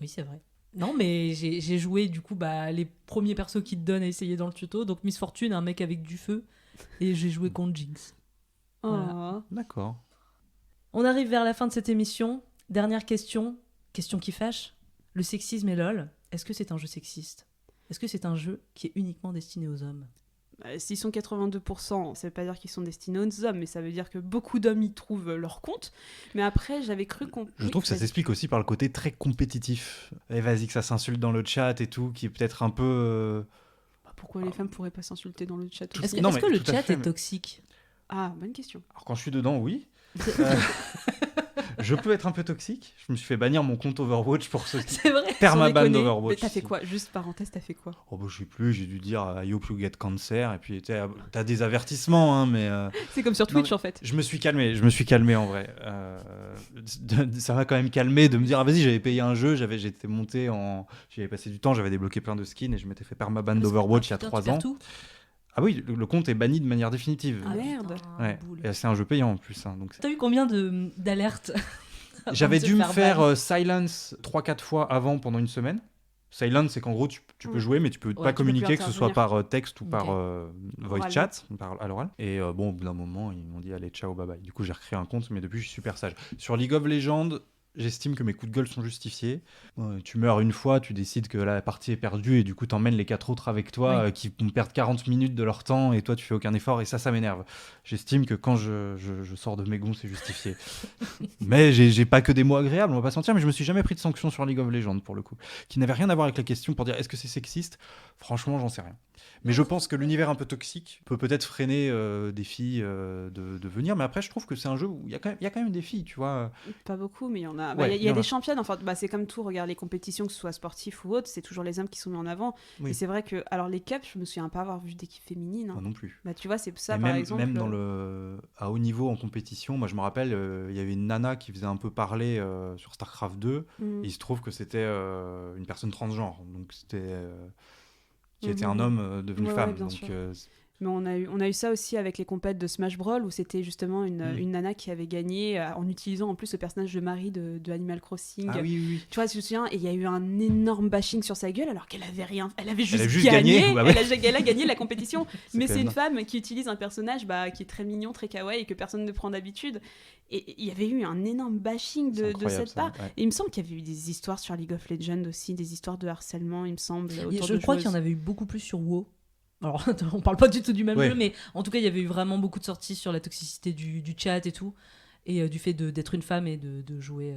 [SPEAKER 2] Oui, c'est vrai. Non, mais j'ai joué du coup les premiers persos qui te donnent à essayer dans le tuto. Donc Miss Fortune, un mec avec du feu. Et j'ai joué contre Jinx. Voilà.
[SPEAKER 8] D'accord.
[SPEAKER 2] On arrive vers la fin de cette émission. Dernière question qui fâche. Le sexisme et LOL, est-ce que c'est un jeu sexiste ? Est-ce que c'est un jeu qui est uniquement destiné aux hommes ?
[SPEAKER 1] S'ils sont 82%, ça veut pas dire qu'ils sont destinés aux hommes, mais ça veut dire que beaucoup d'hommes y trouvent leur compte. Mais après, j'avais cru qu'on...
[SPEAKER 8] Je trouve que ça s'explique aussi par le côté très compétitif. Et vas-y, que ça s'insulte dans le chat et tout, qui est peut-être un peu...
[SPEAKER 1] Pourquoi les femmes pourraient pas s'insulter dans le chat ?
[SPEAKER 2] Est-ce que le chat est toxique ?
[SPEAKER 1] Ah, bonne question.
[SPEAKER 8] Alors quand je suis dedans, oui. Je peux être un peu toxique. Je me suis fait bannir mon compte Overwatch pour ce
[SPEAKER 2] C'est vrai.
[SPEAKER 8] permaban
[SPEAKER 1] Mais
[SPEAKER 8] d'Overwatch.
[SPEAKER 1] t'as fait quoi? Juste parenthèse, t'as fait quoi?
[SPEAKER 8] Oh bah, je sais plus, j'ai dû dire I hope you get cancer et puis t'as des avertissements hein, mais
[SPEAKER 1] C'est comme sur Twitch
[SPEAKER 8] non,
[SPEAKER 1] en fait.
[SPEAKER 8] je me suis calmé en vrai. Ça m'a quand même calmé de me dire ah vas-y, j'avais payé un jeu, j'étais monté j'avais passé du temps, j'avais débloqué plein de skins et je m'étais fait permaban d'Overwatch il y a 3 ans.
[SPEAKER 2] Tout
[SPEAKER 8] Ah oui, le compte est banni de manière définitive.
[SPEAKER 1] Ah merde.
[SPEAKER 8] Ouais. Et c'est un jeu payant en plus hein, donc
[SPEAKER 2] T'as eu combien d'alertes?
[SPEAKER 8] J'avais dû me faire
[SPEAKER 2] ban
[SPEAKER 8] silence 3-4 fois avant pendant une semaine. Silence, c'est qu'en gros, tu peux jouer, mais tu peux pas
[SPEAKER 1] tu peux
[SPEAKER 8] communiquer,
[SPEAKER 1] plus
[SPEAKER 8] que ce soit
[SPEAKER 1] intervenir.
[SPEAKER 8] par texte ou par voice
[SPEAKER 1] Oralement.
[SPEAKER 8] chat, à l'oral. Et bon, au bout d'un moment, ils m'ont dit allez, ciao, bye bye. Du coup, j'ai recréé un compte, mais depuis, je suis super sage. Sur League of Legends, j'estime que mes coups de gueule sont justifiés. Tu meurs une fois, tu décides que la partie est perdue et du coup, t'emmènes les 4 autres avec toi qui vont perdre 40 minutes de leur temps et toi, tu fais aucun effort et ça m'énerve. J'estime que quand je sors de mes gonds, c'est justifié. Mais j'ai pas que des mots agréables, on va pas se mentir, mais je me suis jamais pris de sanctions sur League of Legends pour le coup, qui n'avait rien à voir avec la question pour dire est-ce que c'est sexiste. Franchement, j'en sais rien. Mais je pense que l'univers un peu toxique peut peut-être freiner des filles de venir. Mais après, je trouve que c'est un jeu où il y a quand même des filles, tu vois.
[SPEAKER 1] Pas beaucoup, mais il y en a.
[SPEAKER 8] Ouais,
[SPEAKER 1] Il y a
[SPEAKER 8] en
[SPEAKER 1] des
[SPEAKER 8] a.
[SPEAKER 1] championnes. Enfin, c'est comme tout. Regarde les compétitions, que ce soit sportif ou autre, c'est toujours les hommes qui sont mis en avant.
[SPEAKER 8] Oui.
[SPEAKER 1] Et c'est vrai que, alors les cups, je me souviens pas avoir vu d'équipe féminine. Hein.
[SPEAKER 8] Moi non plus.
[SPEAKER 1] Bah tu vois, c'est ça
[SPEAKER 8] Et
[SPEAKER 1] par
[SPEAKER 8] même,
[SPEAKER 1] exemple.
[SPEAKER 8] même à haut niveau en compétition, moi je me rappelle, il y avait une nana qui faisait un peu parler sur StarCraft 2. Et il se trouve que c'était une personne transgenre. Donc c'était. Qui était un homme devenu
[SPEAKER 1] Ouais,
[SPEAKER 8] femme.
[SPEAKER 1] bien
[SPEAKER 8] Donc,
[SPEAKER 1] sûr. Mais on a eu ça aussi avec les compètes de Smash Brawl où c'était justement une nana qui avait gagné en utilisant en plus le personnage de Marie de Animal Crossing.
[SPEAKER 8] Ah oui.
[SPEAKER 1] Tu vois, je me souviens, et il y a eu un énorme bashing sur sa gueule alors qu'elle avait rien. Elle avait juste,
[SPEAKER 8] juste
[SPEAKER 1] gagné.
[SPEAKER 8] gagné, bah ouais.
[SPEAKER 1] Elle a gagné la compétition. Mais c'est
[SPEAKER 8] quand
[SPEAKER 1] une
[SPEAKER 8] même-
[SPEAKER 1] femme qui utilise un personnage qui est très mignon, très kawaii et que personne ne prend d'habitude. Et il y avait eu un énorme bashing
[SPEAKER 8] C'est
[SPEAKER 1] de
[SPEAKER 8] incroyable,
[SPEAKER 1] cette
[SPEAKER 8] ça,
[SPEAKER 1] part.
[SPEAKER 8] ouais.
[SPEAKER 1] Et il me semble qu'il y avait eu des histoires sur League of Legends aussi, des histoires de harcèlement, il me semble. Autour
[SPEAKER 2] Je
[SPEAKER 1] de
[SPEAKER 2] crois qu'il y en
[SPEAKER 1] joueuses.
[SPEAKER 2] avait eu beaucoup plus sur WoW. Alors, on parle pas du tout du même
[SPEAKER 8] Ouais.
[SPEAKER 2] jeu, mais en tout cas, il y avait eu vraiment beaucoup de sorties sur la toxicité du chat et tout, et du fait d'être une femme et de jouer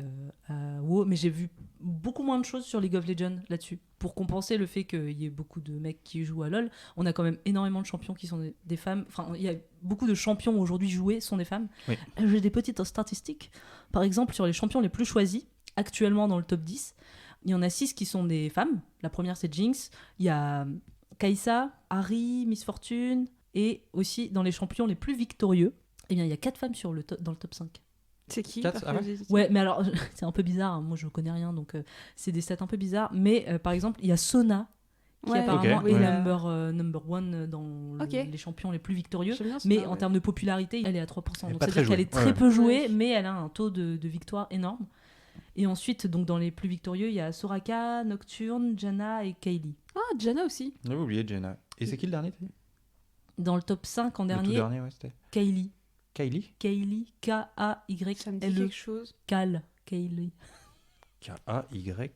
[SPEAKER 2] à WoW. Mais j'ai vu beaucoup moins de choses sur League of Legends là-dessus. Pour compenser le fait qu'il y ait beaucoup de mecs qui jouent à LoL, on a quand même énormément de champions qui sont des femmes. Enfin, il y a beaucoup de champions aujourd'hui joués sont des femmes.
[SPEAKER 8] Oui.
[SPEAKER 2] J'ai des petites statistiques. Par exemple, sur les champions les plus choisis, actuellement dans le top 10, il y en a 6 qui sont des femmes. La première, c'est Jinx. Il y a Kai'Sa, Ahri, Miss Fortune, et aussi dans les champions les plus victorieux, eh bien il y a 4 femmes dans le top 5.
[SPEAKER 1] C'est qui
[SPEAKER 8] Quatre,
[SPEAKER 1] par
[SPEAKER 8] ah ouais
[SPEAKER 1] curiosité
[SPEAKER 2] Ouais, mais alors c'est un peu bizarre, hein. Moi je connais rien, donc c'est des stats un peu bizarres, mais par exemple il y a Sona, qui
[SPEAKER 1] Ouais,
[SPEAKER 2] apparemment
[SPEAKER 8] ok,
[SPEAKER 2] est
[SPEAKER 8] ouais.
[SPEAKER 2] number one dans
[SPEAKER 1] Ok.
[SPEAKER 2] les champions les plus victorieux.
[SPEAKER 1] J'aime bien ça,
[SPEAKER 2] Mais
[SPEAKER 1] ouais.
[SPEAKER 2] en termes de popularité, elle est à 3%.
[SPEAKER 8] Elle est
[SPEAKER 2] Donc
[SPEAKER 8] pas très
[SPEAKER 2] c'est-à-dire qu'elle est
[SPEAKER 8] jouée.
[SPEAKER 2] très
[SPEAKER 8] Ouais.
[SPEAKER 2] peu jouée,
[SPEAKER 1] Ouais.
[SPEAKER 2] mais elle a un taux de victoire énorme. Et ensuite, donc dans les plus victorieux, il y a Soraka, Nocturne, Janna et Kaylee.
[SPEAKER 1] Ah, Janna aussi.
[SPEAKER 8] J'avais oublié Jenna. Et c'est qui le dernier t'as dit
[SPEAKER 2] Dans le top 5 en
[SPEAKER 8] Le tout
[SPEAKER 2] dernier,
[SPEAKER 8] dernier, ouais, c'était
[SPEAKER 2] Kaylee.
[SPEAKER 8] Kylie.
[SPEAKER 2] Kaylee, K-A-Y-L-E.
[SPEAKER 1] Ça me dit quelque chose.
[SPEAKER 2] Kaylee.
[SPEAKER 8] K-A-Y.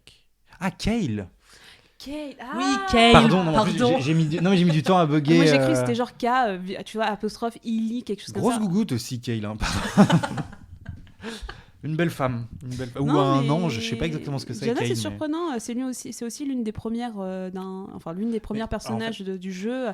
[SPEAKER 8] Ah, Kale.
[SPEAKER 1] Kale. Ah
[SPEAKER 2] Oui, Kale.
[SPEAKER 8] Pardon, non, en plus,
[SPEAKER 2] Pardon.
[SPEAKER 8] j'ai mis du temps à bugger.
[SPEAKER 1] Moi j'ai cru que c'était genre K, tu vois, apostrophe, Illy, quelque chose comme
[SPEAKER 8] Grosse
[SPEAKER 1] ça.
[SPEAKER 8] gougoute aussi, Kale. Hein, pardon. Une belle femme. Ou
[SPEAKER 1] Non,
[SPEAKER 8] un
[SPEAKER 1] mais
[SPEAKER 8] ange, je sais pas exactement ce que c'est.
[SPEAKER 1] Janna,
[SPEAKER 8] Kale,
[SPEAKER 1] c'est
[SPEAKER 8] mais-
[SPEAKER 1] surprenant. C'est aussi l'une des premières l'une des premières
[SPEAKER 8] en
[SPEAKER 1] personnages du jeu.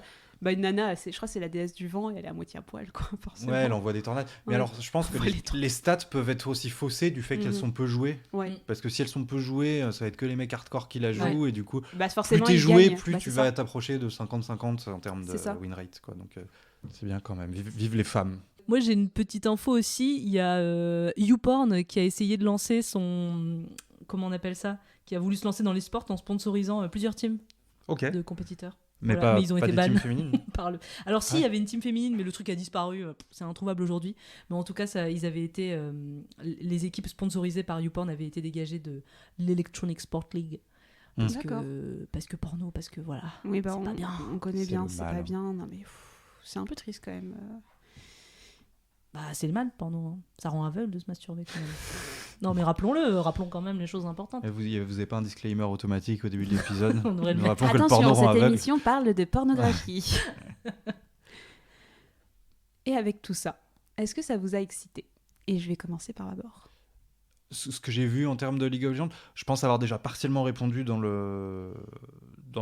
[SPEAKER 1] Une nana, je crois que c'est la déesse du vent et elle est à moitié à poil, quoi, forcément.
[SPEAKER 8] Ouais, elle envoie des tornades. Mais
[SPEAKER 1] Ouais.
[SPEAKER 8] alors, je pense que
[SPEAKER 1] Ouais,
[SPEAKER 8] les stats peuvent être aussi faussées du fait qu'elles sont peu jouées.
[SPEAKER 1] Ouais.
[SPEAKER 8] Parce que si elles sont peu jouées, ça va être que les mecs hardcore qui la jouent. Et du coup, plus
[SPEAKER 1] Forcément,
[SPEAKER 8] t'es
[SPEAKER 1] ils
[SPEAKER 8] joué,
[SPEAKER 1] gagnent.
[SPEAKER 8] plus
[SPEAKER 1] Bah,
[SPEAKER 8] tu
[SPEAKER 1] c'est
[SPEAKER 8] vas
[SPEAKER 1] ça.
[SPEAKER 8] t'approcher de 50-50 en termes de
[SPEAKER 1] C'est ça.
[SPEAKER 8] win rate. Quoi. Donc, c'est bien quand même. Vive les femmes.
[SPEAKER 2] Moi, j'ai une petite info aussi. Il y a YouPorn qui a essayé de lancer son... Comment on appelle ça? Qui a voulu se lancer dans les sports en sponsorisant plusieurs teams
[SPEAKER 8] Ok.
[SPEAKER 2] de compétiteurs.
[SPEAKER 8] Mais,
[SPEAKER 2] Voilà.
[SPEAKER 8] pas,
[SPEAKER 2] Mais ils ont
[SPEAKER 8] pas
[SPEAKER 2] été
[SPEAKER 8] des teams
[SPEAKER 2] ban.
[SPEAKER 8] féminines.
[SPEAKER 2] Alors si,
[SPEAKER 8] Ouais.
[SPEAKER 2] il y avait une team féminine, mais le truc a disparu, c'est introuvable aujourd'hui. Mais en tout cas, ils avaient été, les équipes sponsorisées par YouPorn avaient été dégagées de l'Electronic Sport League.
[SPEAKER 1] D'accord.
[SPEAKER 2] Parce que porno, parce que voilà.
[SPEAKER 1] Oui,
[SPEAKER 2] c'est pas bien.
[SPEAKER 1] on connaît
[SPEAKER 8] C'est
[SPEAKER 1] bien,
[SPEAKER 8] le
[SPEAKER 1] c'est
[SPEAKER 8] mal.
[SPEAKER 1] pas bien. Non, mais c'est un peu triste quand même.
[SPEAKER 2] Bah, c'est le mal, porno. Hein. Ça rend aveugle de se masturber quand même. Non, mais rappelons quand même les choses importantes.
[SPEAKER 8] Et vous avez pas un disclaimer automatique au début de l'épisode?
[SPEAKER 2] On devrait le
[SPEAKER 8] Nous
[SPEAKER 2] mettre.
[SPEAKER 8] rappelons que le porno
[SPEAKER 1] Attention,
[SPEAKER 8] rend
[SPEAKER 1] cette
[SPEAKER 8] aveugle.
[SPEAKER 1] émission parle de pornographie. Et avec tout ça, est-ce que ça vous a excité? Et je vais commencer par d'abord.
[SPEAKER 8] Ce que j'ai vu en termes de League of Legends, je pense avoir déjà partiellement répondu dans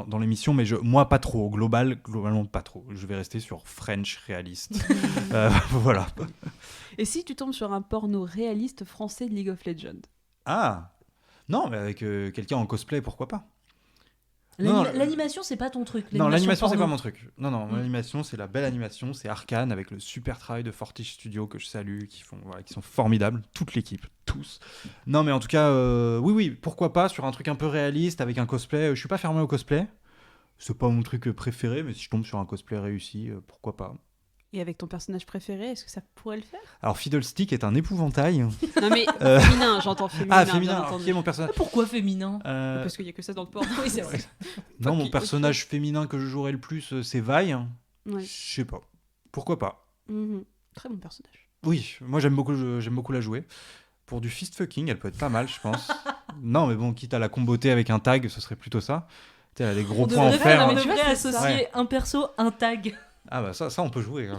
[SPEAKER 8] dans l'émission, mais moi pas trop, globalement pas trop. Je vais rester sur French réaliste. Voilà.
[SPEAKER 1] Et si tu tombes sur un porno réaliste français de League of Legends?
[SPEAKER 8] Ah non, mais avec quelqu'un en cosplay, pourquoi pas?
[SPEAKER 2] L'animation, c'est pas ton truc.
[SPEAKER 8] Non, l'animation, c'est
[SPEAKER 2] porno.
[SPEAKER 8] pas mon truc. Non, l'animation, c'est la belle animation, c'est Arcane avec le super travail de Fortiche Studio que je salue, qui sont formidables, toute l'équipe, tous. Non, mais en tout cas, oui, pourquoi pas sur un truc un peu réaliste avec un cosplay. Je suis pas fermé au cosplay. C'est pas mon truc préféré, mais si je tombe sur un cosplay réussi, pourquoi pas.
[SPEAKER 1] Et avec ton personnage préféré, est-ce que ça pourrait le faire?
[SPEAKER 8] Alors, Fiddlestick est un épouvantail.
[SPEAKER 1] Non mais féminin, j'entends féminin.
[SPEAKER 8] Ah, féminin,
[SPEAKER 1] bien
[SPEAKER 8] alors,
[SPEAKER 1] entendu.
[SPEAKER 8] qui est mon personnage?
[SPEAKER 2] Pourquoi féminin?
[SPEAKER 1] Parce qu'il y a que ça dans le porno.
[SPEAKER 2] Oui, c'est vrai.
[SPEAKER 8] Non, mon personnage féminin que je jouerais le plus, c'est Vi.
[SPEAKER 1] Ouais.
[SPEAKER 8] Je sais pas. Pourquoi pas?
[SPEAKER 1] Très bon personnage.
[SPEAKER 8] Oui, moi j'aime beaucoup la jouer. Pour du fist fucking, elle peut être pas mal, je pense. Non, mais bon, quitte à la comboter avec un tag, ce serait plutôt ça. Tu sais, elle a des gros points en fer.
[SPEAKER 2] On devrait associer un perso, un tag.
[SPEAKER 8] Ah bah ça on peut jouer. Hein.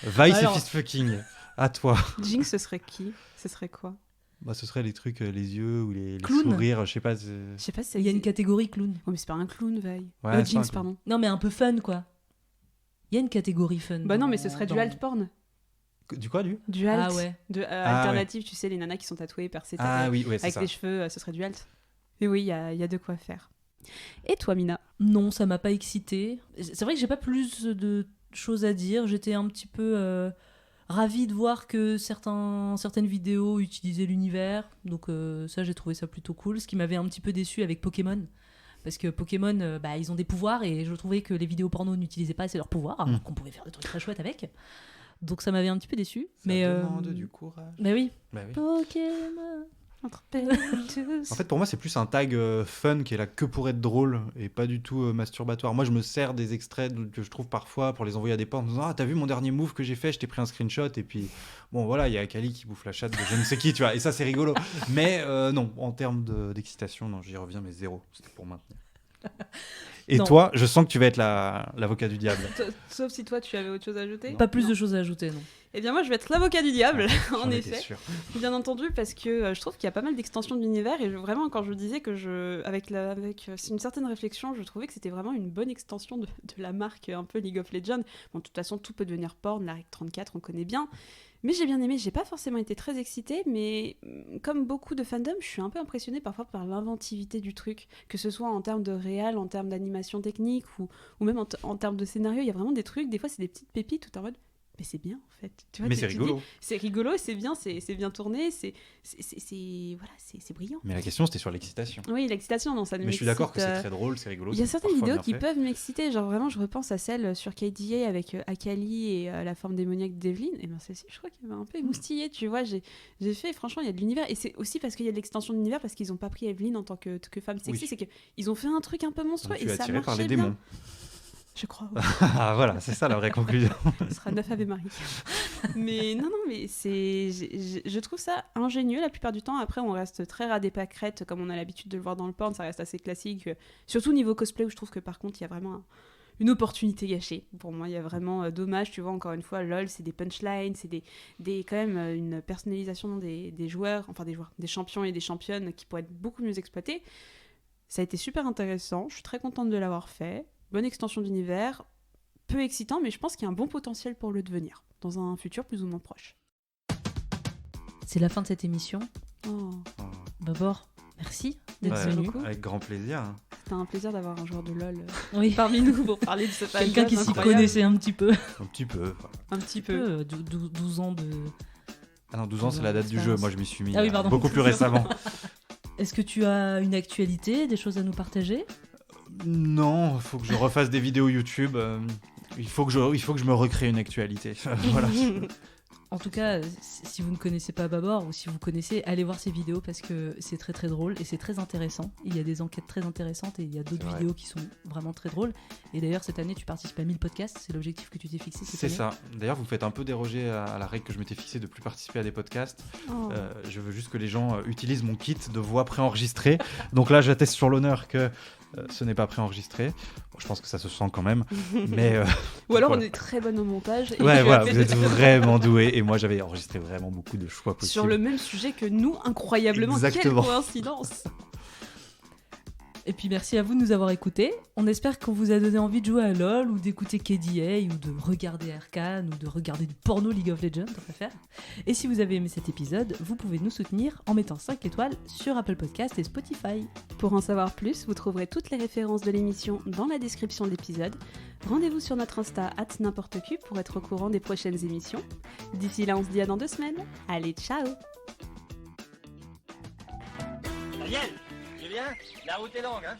[SPEAKER 8] Vi, c'est fist fucking. À toi.
[SPEAKER 1] Jinx, ce serait qui? Ce serait quoi?
[SPEAKER 8] Bah, ce serait les trucs, les yeux ou les
[SPEAKER 2] Clown.
[SPEAKER 8] sourires, je sais pas.
[SPEAKER 1] Je sais pas si ça
[SPEAKER 2] Il y a une
[SPEAKER 1] existe.
[SPEAKER 2] catégorie clown.
[SPEAKER 1] Oh, mais c'est pas un clown, Vi.
[SPEAKER 8] Ouais, c'est un
[SPEAKER 1] Jinx,
[SPEAKER 8] clown.
[SPEAKER 1] pardon.
[SPEAKER 2] Non, mais un peu fun, quoi. Il y a une catégorie fun.
[SPEAKER 1] Bah non, mais ce serait du
[SPEAKER 2] dans-
[SPEAKER 1] alt porn.
[SPEAKER 8] Du quoi,
[SPEAKER 1] Du alt.
[SPEAKER 2] Ah ouais.
[SPEAKER 1] Alternative, tu sais, les nanas qui sont tatouées, percées,
[SPEAKER 8] Ah oui, ouais, c'est
[SPEAKER 1] avec
[SPEAKER 8] ça.
[SPEAKER 1] les cheveux, ce serait du alt. Mais oui, il y a de quoi faire. Et toi, Mina?
[SPEAKER 2] Non, ça m'a pas excité. C'est vrai que j'ai pas plus de choses à dire. J'étais un petit peu ravie de voir que certaines vidéos utilisaient l'univers. Donc ça, j'ai trouvé ça plutôt cool. Ce qui m'avait un petit peu déçu avec Pokémon. Parce que Pokémon, ils ont des pouvoirs et je trouvais que les vidéos porno n'utilisaient pas assez leurs pouvoirs, alors qu'on pouvait faire des trucs très chouettes avec. Donc ça m'avait un petit peu déçu.
[SPEAKER 8] Ça demande du courage.
[SPEAKER 2] Mais oui.
[SPEAKER 8] Bah oui.
[SPEAKER 2] Pokémon.
[SPEAKER 8] En fait, pour moi, c'est plus un tag fun qui est là que pour être drôle et pas du tout masturbatoire. Moi, je me sers des extraits que je trouve parfois pour les envoyer à des potes en me disant: ah, t'as vu mon dernier move que j'ai fait, je t'ai pris un screenshot. Et puis, bon, voilà, il y a Kali qui bouffe la chatte de je ne sais qui, tu vois. Et ça, c'est rigolo. Mais non, en termes d'excitation, non, j'y reviens, mais zéro. C'était pour maintenir. Et
[SPEAKER 2] Non.
[SPEAKER 8] toi, je sens que tu vas être l'avocat du diable.
[SPEAKER 1] Sauf si toi, tu avais autre chose à ajouter.
[SPEAKER 2] Pas plus de choses à ajouter, non.
[SPEAKER 1] Eh bien, moi, je vais être l'avocat du diable, en
[SPEAKER 8] J'en étais
[SPEAKER 1] effet.
[SPEAKER 8] sûr.
[SPEAKER 1] Bien entendu, parce que je trouve qu'il y a pas mal d'extensions de l'univers et vraiment, quand je disais que avec une certaine réflexion, je trouvais que c'était vraiment une bonne extension de la marque un peu League of Legends. Bon, de toute façon, tout peut devenir porn, la règle 34, on connaît bien. Mais j'ai bien aimé, j'ai pas forcément été très excitée, mais comme beaucoup de fandom, je suis un peu impressionnée parfois par l'inventivité du truc, que ce soit en termes de réal, en termes d'animation technique ou même en termes de scénario. Il y a vraiment des trucs, des fois c'est des petites pépites tout en mode. Mais c'est bien en fait. Tu vois,
[SPEAKER 8] Mais
[SPEAKER 1] tu
[SPEAKER 8] c'est
[SPEAKER 1] te dis,
[SPEAKER 8] rigolo.
[SPEAKER 1] C'est rigolo, c'est bien, c'est bien tourné, c'est brillant.
[SPEAKER 8] Mais la question, c'était sur l'excitation.
[SPEAKER 1] Oui, l'excitation, non, ça ne
[SPEAKER 8] Mais je suis d'accord que
[SPEAKER 1] m'excite,
[SPEAKER 8] c'est très drôle, c'est rigolo.
[SPEAKER 1] il y a
[SPEAKER 8] c'est
[SPEAKER 1] certaines
[SPEAKER 8] parfois
[SPEAKER 1] vidéos
[SPEAKER 8] bien
[SPEAKER 1] qui
[SPEAKER 8] fait.
[SPEAKER 1] peuvent m'exciter, genre vraiment je repense à celle sur KDA avec Akali et la forme démoniaque d'Evelyn, et ben celle-ci je crois qu'elle m'a un peu émoustillée, tu vois, j'ai fait, franchement il y a de l'univers, et c'est aussi parce qu'il y a de l'extension de l'univers, parce qu'ils n'ont pas pris Evelyn en tant que femme sexy,
[SPEAKER 8] Oui.
[SPEAKER 1] c'est qu'ils ont fait un truc un peu monstrueux,
[SPEAKER 8] Donc,
[SPEAKER 1] et
[SPEAKER 8] tu es
[SPEAKER 1] ça
[SPEAKER 8] attiré par les
[SPEAKER 1] marchait
[SPEAKER 8] démons.
[SPEAKER 1] bien. Je crois,
[SPEAKER 8] Ah voilà, c'est ça la vraie conclusion.
[SPEAKER 1] ce sera 9 Ave Marie. Mais non, mais je trouve ça ingénieux la plupart du temps. Après, on reste très ras des pâquerettes, comme on a l'habitude de le voir dans le porn, ça reste assez classique. Surtout niveau cosplay, où je trouve que par contre, il y a vraiment une opportunité gâchée. Pour moi, il y a vraiment dommage, tu vois, encore une fois, LOL, c'est des punchlines, c'est quand même une personnalisation des joueurs, des champions et des championnes qui pourraient être beaucoup mieux exploités. Ça a été super intéressant, je suis très contente de l'avoir fait. Bonne extension d'univers, peu excitant, mais je pense qu'il y a un bon potentiel pour le devenir, dans un futur plus ou moins proche.
[SPEAKER 2] C'est la fin de cette émission.
[SPEAKER 1] Oh,
[SPEAKER 2] Babor, merci d'être
[SPEAKER 8] Ouais,
[SPEAKER 2] venu.
[SPEAKER 1] beaucoup.
[SPEAKER 8] avec grand plaisir.
[SPEAKER 1] c'était un plaisir d'avoir un joueur de LoL
[SPEAKER 2] Oui.
[SPEAKER 1] parmi nous pour parler de ce
[SPEAKER 2] Quelqu'un qui s'y
[SPEAKER 1] incroyable.
[SPEAKER 2] connaissait un petit peu.
[SPEAKER 8] Un petit peu.
[SPEAKER 1] Un petit peu.
[SPEAKER 2] 12 ans de...
[SPEAKER 8] Ah non, 12 ans, c'est la date du jeu. Moi, je m'y suis mis
[SPEAKER 2] Ah oui, pardon.
[SPEAKER 8] beaucoup plus récemment.
[SPEAKER 2] Est-ce que tu as une actualité, des choses à nous partager?
[SPEAKER 8] Non, il faut que je refasse des vidéos YouTube. Il faut que je me recrée une actualité. Voilà.
[SPEAKER 2] En tout cas, si vous ne connaissez pas Babor, ou si vous connaissez, allez voir ses vidéos parce que c'est très très drôle et c'est très intéressant. Il y a des enquêtes très intéressantes et il y a d'autres
[SPEAKER 8] C'est vrai.
[SPEAKER 2] vidéos qui sont vraiment très drôles. Et d'ailleurs, cette année, tu participes à 1000 podcasts, c'est l'objectif que tu t'es fixé cette
[SPEAKER 8] C'est
[SPEAKER 2] année.
[SPEAKER 8] ça. D'ailleurs, vous faites un peu déroger à la règle que je m'étais fixée de plus participer à des podcasts.
[SPEAKER 1] Oh.
[SPEAKER 8] Je veux juste que les gens utilisent mon kit de voix préenregistrée. Donc là, j'atteste sur l'honneur que ce n'est pas préenregistré. Bon, je pense que ça se sent quand même. Mais
[SPEAKER 1] Ou alors
[SPEAKER 8] voilà.
[SPEAKER 1] on est très bonne au montage. Et
[SPEAKER 8] ouais,
[SPEAKER 1] que-
[SPEAKER 8] voilà, vous êtes vraiment doués. Et moi, j'avais enregistré vraiment beaucoup de choix possibles.
[SPEAKER 1] sur le même sujet que nous, incroyablement.
[SPEAKER 8] Exactement.
[SPEAKER 1] Quelle coïncidence.
[SPEAKER 2] Et puis merci à vous de nous avoir écoutés. On espère qu'on vous a donné envie de jouer à LoL ou d'écouter KDA ou de regarder Arcane ou de regarder du porno League of Legends, tant qu'à faire. Et si vous avez aimé cet épisode, vous pouvez nous soutenir en mettant 5 étoiles sur Apple Podcast et Spotify.
[SPEAKER 1] Pour en savoir plus, vous trouverez toutes les références de l'émission dans la description de l'épisode. Rendez-vous sur notre Insta @n'importecu pour être au courant des prochaines émissions. D'ici là, on se dit à dans 2 semaines. Allez, ciao!
[SPEAKER 9] Daniel, Julien, la route est longue, hein?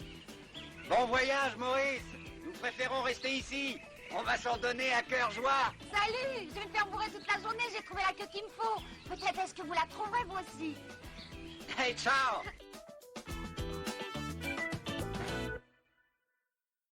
[SPEAKER 9] Bon voyage, Maurice. Nous préférons rester ici. On va s'en donner à cœur joie.
[SPEAKER 3] Salut, je vais me faire bourrer toute la journée, j'ai trouvé la queue qu'il me faut. Peut-être est-ce que vous la trouverez vous aussi.
[SPEAKER 9] Hey, ciao.